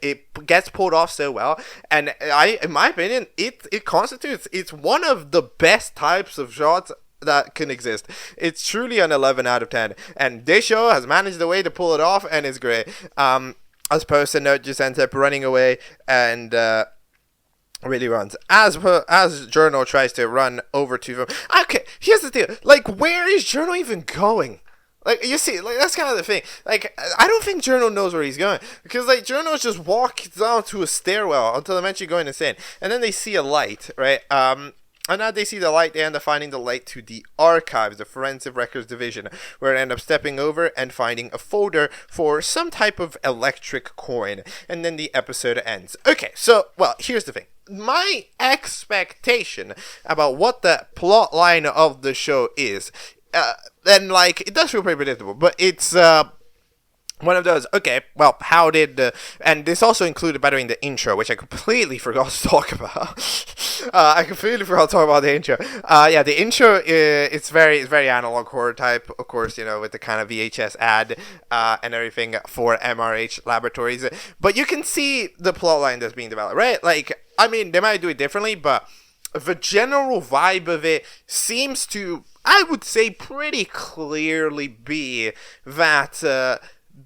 it gets pulled off so well. And in my opinion, it's one of the best types of shots that can exist. It's truly an 11 out of 10, and this show has managed a way to pull it off, and it's great. As opposed to Note just ends up running away and really runs. As Journal tries to run over to them. Okay, here's the deal. Like, where is Journal even going? Like, you see, like, that's kind of the thing. Like, I don't think Journal knows where he's going. Because, like, Journal just walks down to a stairwell until eventually going insane. And then they see a light, right? And now they see the light, they end up finding the light to the archives, the Forensic Records Division, where they end up stepping over and finding a folder for some type of electric coin. And then the episode ends. Okay, so, well, here's the thing. My expectation about what the plot line of the show is, then, like, it does feel pretty predictable, but it's, one of those, okay, well, how did, and this also included, by the way, in the intro, which I completely forgot to talk about. I completely forgot to talk about the intro. Yeah, the intro, it's very analog horror type, of course, you know, with the kind of VHS ad, and everything for MRH Laboratories. But you can see the plotline that's being developed, right? Like, I mean, they might do it differently, but the general vibe of it seems to, I would say, pretty clearly be that,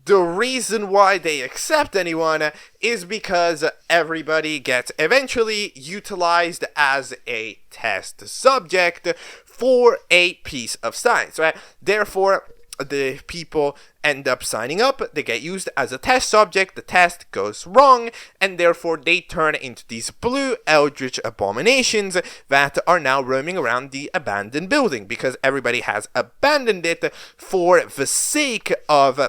the reason why they accept anyone is because everybody gets eventually utilized as a test subject for a piece of science, right? Therefore, the people end up signing up, they get used as a test subject, the test goes wrong, and therefore they turn into these blue eldritch abominations that are now roaming around the abandoned building because everybody has abandoned it for the sake of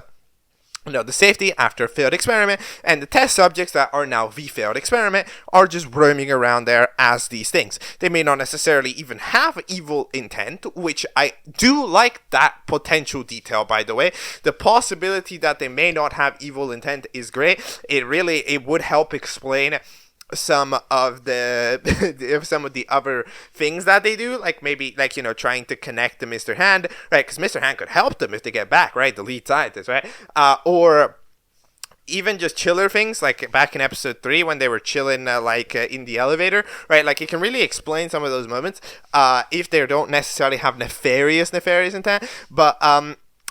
the safety after a failed experiment, and the test subjects that are now the failed experiment are just roaming around there as these things. They may not necessarily even have evil intent, which I do like that potential detail, by the way. The possibility that they may not have evil intent is great. It would help explain some of the other things that they do, like maybe, like, you know, trying to connect to Mr. Hand, right? Because Mr. Hand could help them if they get back, right? The lead scientist, right? Or even just chiller things, like back in episode 3 when they were chilling, in the elevator, right? Like, it can really explain some of those moments, if they don't necessarily have nefarious intent, but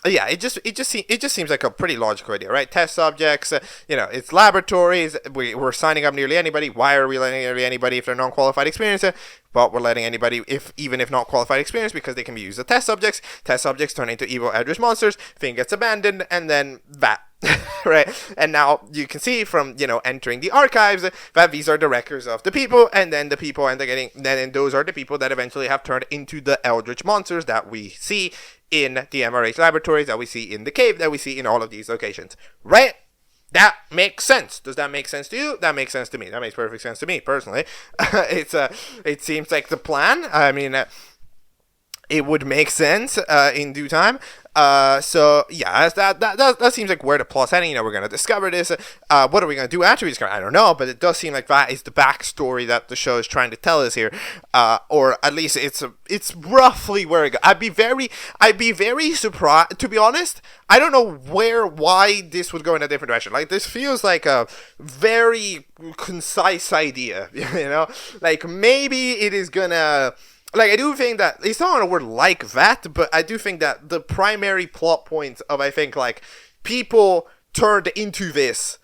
yeah, it just seems like a pretty logical idea, right? Test subjects, it's laboratories. We're signing up nearly anybody. Why are we letting nearly anybody if they're non-qualified experience? But we're letting anybody even if not qualified experience because they can be used as test subjects. Test subjects turn into evil eldritch monsters. Thing gets abandoned, and then that. Right? And now you can see from, entering the archives that these are the records of the people, and then the people end up then those are the people that eventually have turned into the eldritch monsters that we see in the MRH laboratories, that we see in the cave, that we see in all of these locations. Right? That makes sense. Does that make sense to you? That makes sense to me. That makes perfect sense to me, personally. It seems like the plan. I mean, it would make sense in due time. So yeah, that seems like where the plot's heading. We're gonna discover this. What are we gonna do after we discover? I don't know, but it does seem like that is the backstory that the show is trying to tell us here, or at least it's roughly where it goes. I'd be very surprised. To be honest, I don't know why this would go in a different direction. Like, this feels like a very concise idea. Like, maybe it is gonna like, I do think that, it's not a word like that, but I do think that the primary plot points of, I think, like, people turned into this,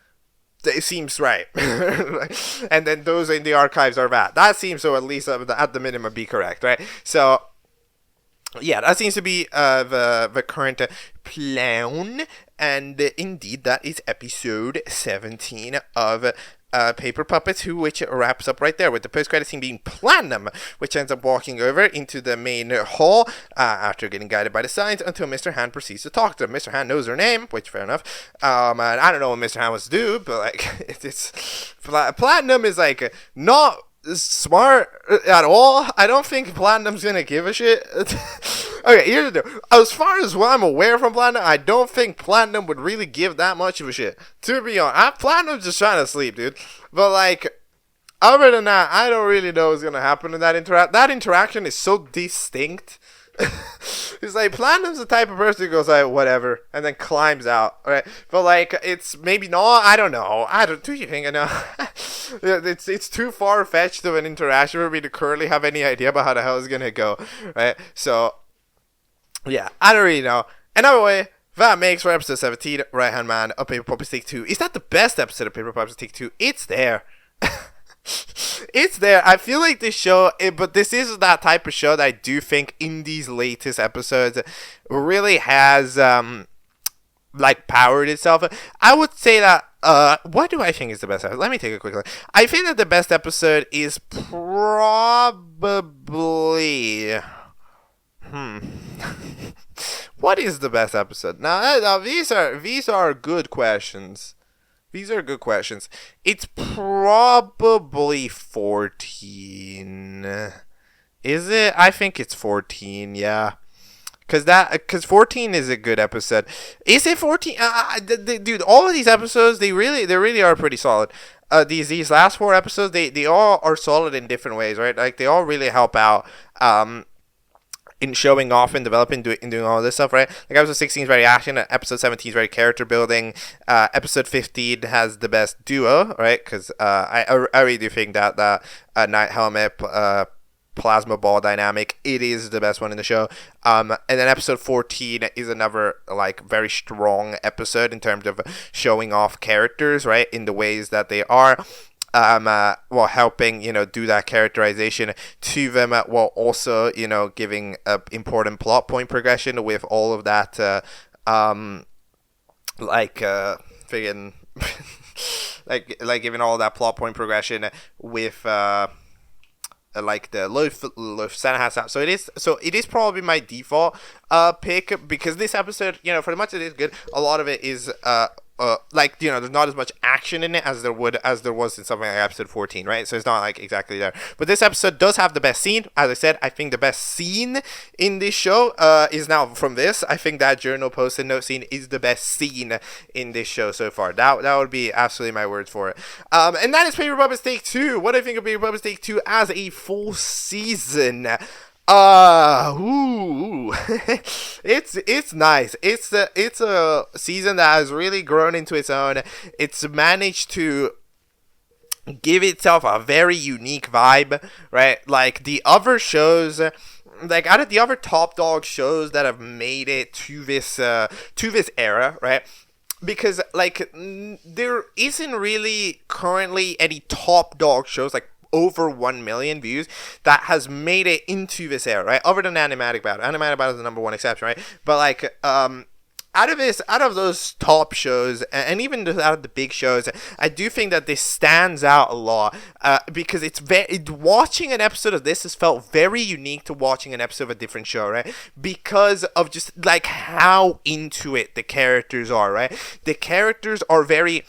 it seems right. And then those in the archives are bad. That seems to, at least at the minimum, be correct, right? So, yeah, that seems to be the current plan, and indeed, that is episode 17 of Paper Puppets, which wraps up right there with the post-credit scene being Platinum, which ends up walking over into the main hall after getting guided by the signs until Mr. Han proceeds to talk to them. Mr. Han knows her name, which fair enough. And I don't know what Mr. Han was to do, but like it's Platinum is like not smart at all. I don't think Platinum's gonna give a shit. Okay, here's the deal. As far as what I'm aware from Platinum, I don't think Platinum would really give that much of a shit. To be honest, Platinum's just trying to sleep, dude. But like, other than that, I don't really know what's gonna happen in that interaction. That interaction is so distinct. It's like Platinum's the type of person who goes like whatever and then climbs out, right? But like it's maybe not. I don't know. Do you think I know? It's too far fetched of an interaction for me to currently have any idea about how the hell it's gonna go, right? So yeah, I don't really know. Another way. That makes for episode 17, Right Hand Man of Paper Puppets Take 2. Is that the best episode of Paper Puppets Take 2? It's there. It's there. I feel like this show, but this is that type of show that I do think in these latest episodes really has like powered itself. I would say that what do I think is the best episode? Let me take a quick look. I think that the best episode is probably what is the best episode? Now these are good questions. These are good questions. It's probably 14. Is it? I think it's 14, yeah. Cause 14 is a good episode. Is it 14? Dude, all of these episodes, they really are pretty solid. These last 4 episodes, they all are solid in different ways, right? Like they all really help out. In showing off and developing, doing all this stuff, right? Like episode 16 is very action, episode 17 is very character building, episode 15 has the best duo, right? Because I really do think that Night Helmet Plasma Ball dynamic, it is the best one in the show. And then episode 14 is another like very strong episode in terms of showing off characters, right? In the ways that they are. While helping, do that characterization to them, while also, giving important plot point progression with all of that, friggin' like giving all that plot point progression with, like the Loaf Santa hat stuff. So it is probably my default pick, because this episode, for much it is good. A lot of it is there's not as much action in it as there was in something like episode 14, right? So it's not like exactly there. But this episode does have the best scene. As I said, I think the best scene in this show is now from this. I think that journal post-it note scene is the best scene in this show so far. That would be absolutely my words for it. And that is Paper Puppets Take 2. What do I think of Paper Puppets Take 2 as a full season? It's nice. It's a season that has really grown into its own. It's managed to give itself a very unique vibe, right? Like the other shows, like out of the other top dog shows that have made it to this era, right? Because like there isn't really currently any top dog shows like over 1 million views that has made it into this era, right? Other than Animatic Battle. Animatic Battle is the number one exception, right? But like out of those top shows, and even out of the big shows, I do think that this stands out a lot because watching an episode of this has felt very unique to watching an episode of a different show, right? Because of just like how into it the characters are, right? The characters are very,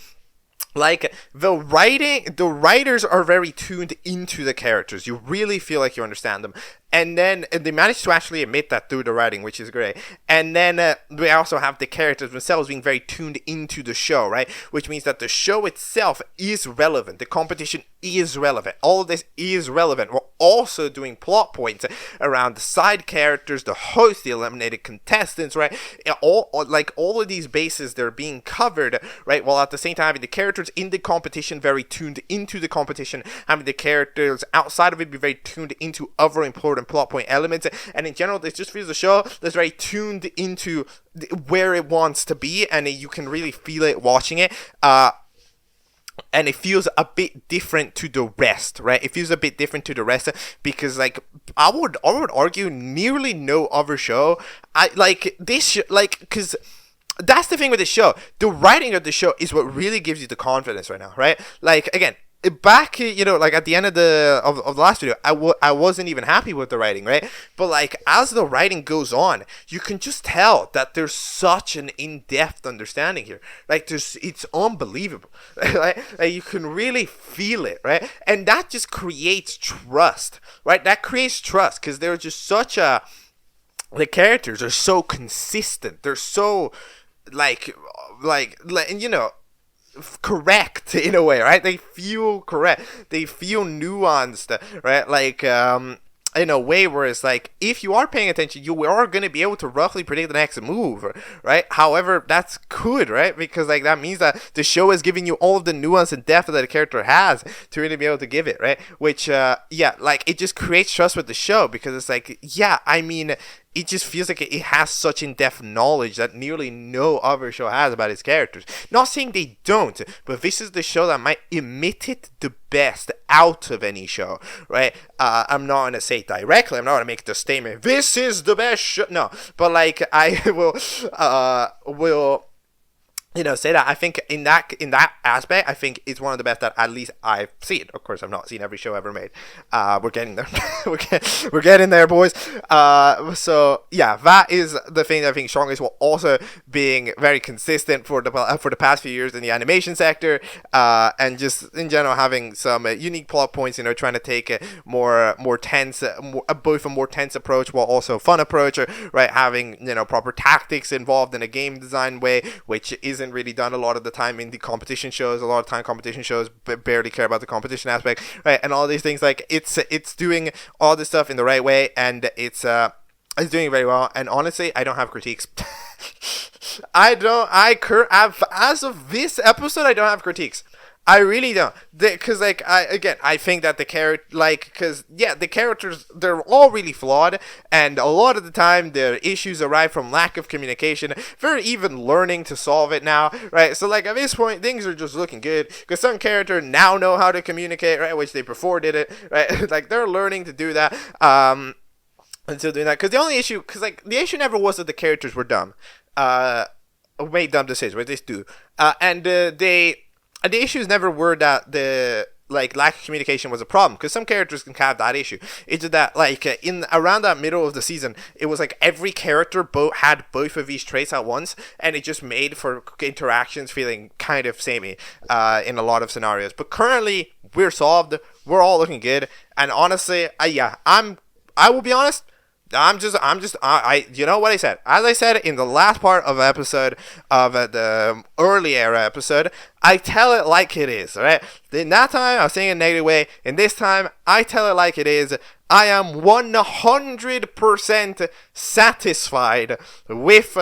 like, the writers are very tuned into the characters. You really feel like you understand them. And then they manage to actually admit that through the writing, which is great. And then we also have the characters themselves being very tuned into the show, right? Which means that the show itself is relevant. The competition is relevant. All of this is relevant. We're also doing plot points around the side characters, the host, the eliminated contestants, right? All of these bases, they're being covered, right? While at the same time having the characters in the competition very tuned into the competition, having the characters outside of it be very tuned into other important important plot point elements, and in general, it just feels the show that's very tuned into where it wants to be, and you can really feel it watching it. And it feels a bit different to the rest, right? It feels a bit different to the rest because, like, I would argue nearly no other show, because that's the thing with the show. The writing of the show is what really gives you the confidence right now, right? Like, again, back, like at the end of the last video, I wasn't even happy with the writing, right? But like as the writing goes on, you can just tell that there's such an in-depth understanding here. Like it's unbelievable. Like you can really feel it, right? And that just creates trust, right? That creates trust because they're just the characters are so consistent. They're so like correct in a way, right? They feel correct. They feel nuanced, right? Like in a way where it's like, if you are paying attention, you are going to be able to roughly predict the next move, right? However, that's good, right? Because like that means that the show is giving you all of the nuance and depth that the character has to really be able to give it, right? Which like it just creates trust with the show because it's like, it just feels like it has such in-depth knowledge that nearly no other show has about its characters. Not saying they don't, but this is the show that might emit it the best out of any show, right? I'm not going to say it directly. I'm not going to make the statement, this is the best show. No, but like I will say that I think in that aspect, I think it's one of the best that at least I've seen. Of course, I've not seen every show ever made. We're getting there. we're getting there, boys. So yeah, that is the thing that I think strongest, while also being very consistent for the past few years in the animation sector, and just in general having some unique plot points. Trying to take a more tense, both a more tense approach while also a fun approach, right? Having proper tactics involved in a game design way, which isn't really done a lot of the time in the competition shows. A lot of time competition shows barely care about the competition aspect, right? And all these things, like it's doing all this stuff in the right way, and it's doing it very well. And honestly, I don't have critiques. As of this episode, I don't have critiques. I really don't, because I think that the characters, they're all really flawed, and a lot of the time their issues arrive from lack of communication. They're even learning to solve it now, right? So like at this point, things are just looking good because some characters now know how to communicate, right? Which they before did it, right? Like they're learning to do that. Until doing that, because the only issue, the issue never was that the characters were dumb, made dumb decisions, right? They do, and the issues never were that the lack of communication was a problem, because some characters can have that issue. It's just that in around that middle of the season, it was like every character had both of these traits at once, and it just made for interactions feeling kind of samey in a lot of scenarios. But currently, we're solved. We're all looking good, and honestly, I will be honest. You know what I said? As I said in the last part of the episode, of the early era episode, I tell it like it is, right? In that time, I was saying it in a negative way. In this time, I tell it like it is. I am 100% satisfied with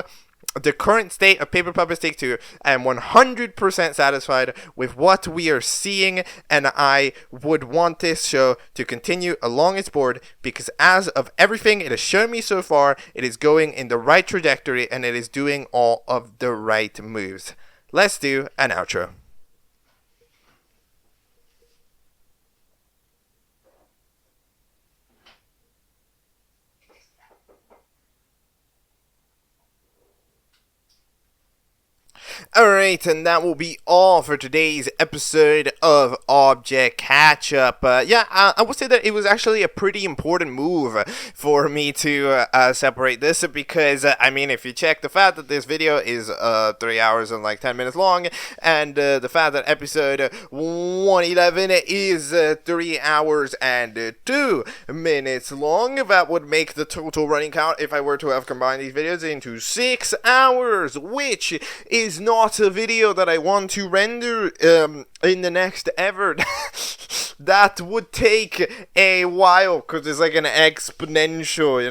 the current state of Paper Puppets Take 2. I am 100% satisfied with what we are seeing, and I would want this show to continue along its board, because as of everything it has shown me so far, it is going in the right trajectory, and it is doing all of the right moves. Let's do an outro. Alright, and that will be all for today's episode of Object Catchup. I would say that it was actually a pretty important move for me to separate this, because, if you check the fact that this video is 3 hours and 10 minutes long, and the fact that episode 111 is 3 hours and 2 minutes long, that would make the total running count, if I were to have combined these videos, into 6 hours, which is not a video that I want to render in the next ever. That would take a while, because it's like an exponential,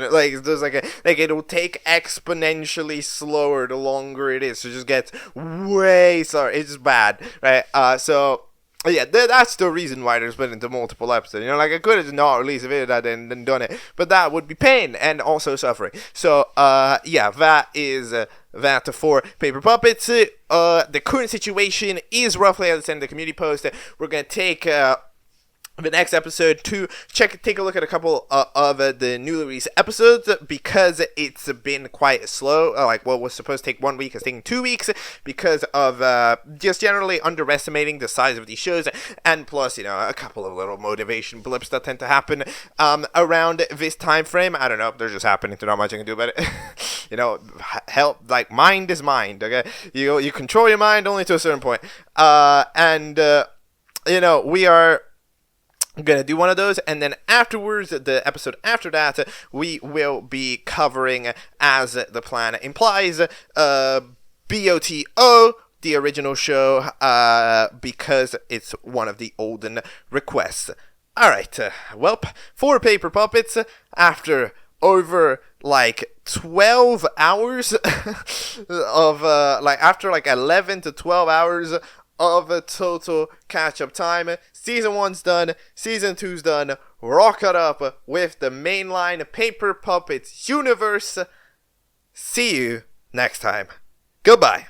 it'll take exponentially slower the longer it is, so it just gets way slower. It's just bad, right? So Yeah, that's the reason why they're split into multiple episodes. You know, like I could have not released a video that and done it, but that would be pain and also suffering. So, yeah, that is that for Paper Puppets. The current situation is roughly as I said in the community post. We're gonna take the next episode to take a look at a couple of the newly released episodes, because it's been quite slow. Like what was supposed to take 1 week is taking 2 weeks because of just generally underestimating the size of these shows, and plus, you know, a couple of little motivation blips that tend to happen around this time frame. I don't know, they're just happening. There's not much I can do about it. You know, help, like, mind is mind, okay? You control your mind only to a certain point. You know, we are gonna do one of those, and then afterwards, the episode after that, we will be covering, as the plan implies, BOTO, the original show, because it's one of the olden requests. Alright, welp, for Paper Puppets, after over like 12 hours of after like 11 to 12 hours of a total catch-up time, Season 1's done, Season 2's done, we're all caught up with the mainline Paper Puppets universe. See you next time. Goodbye.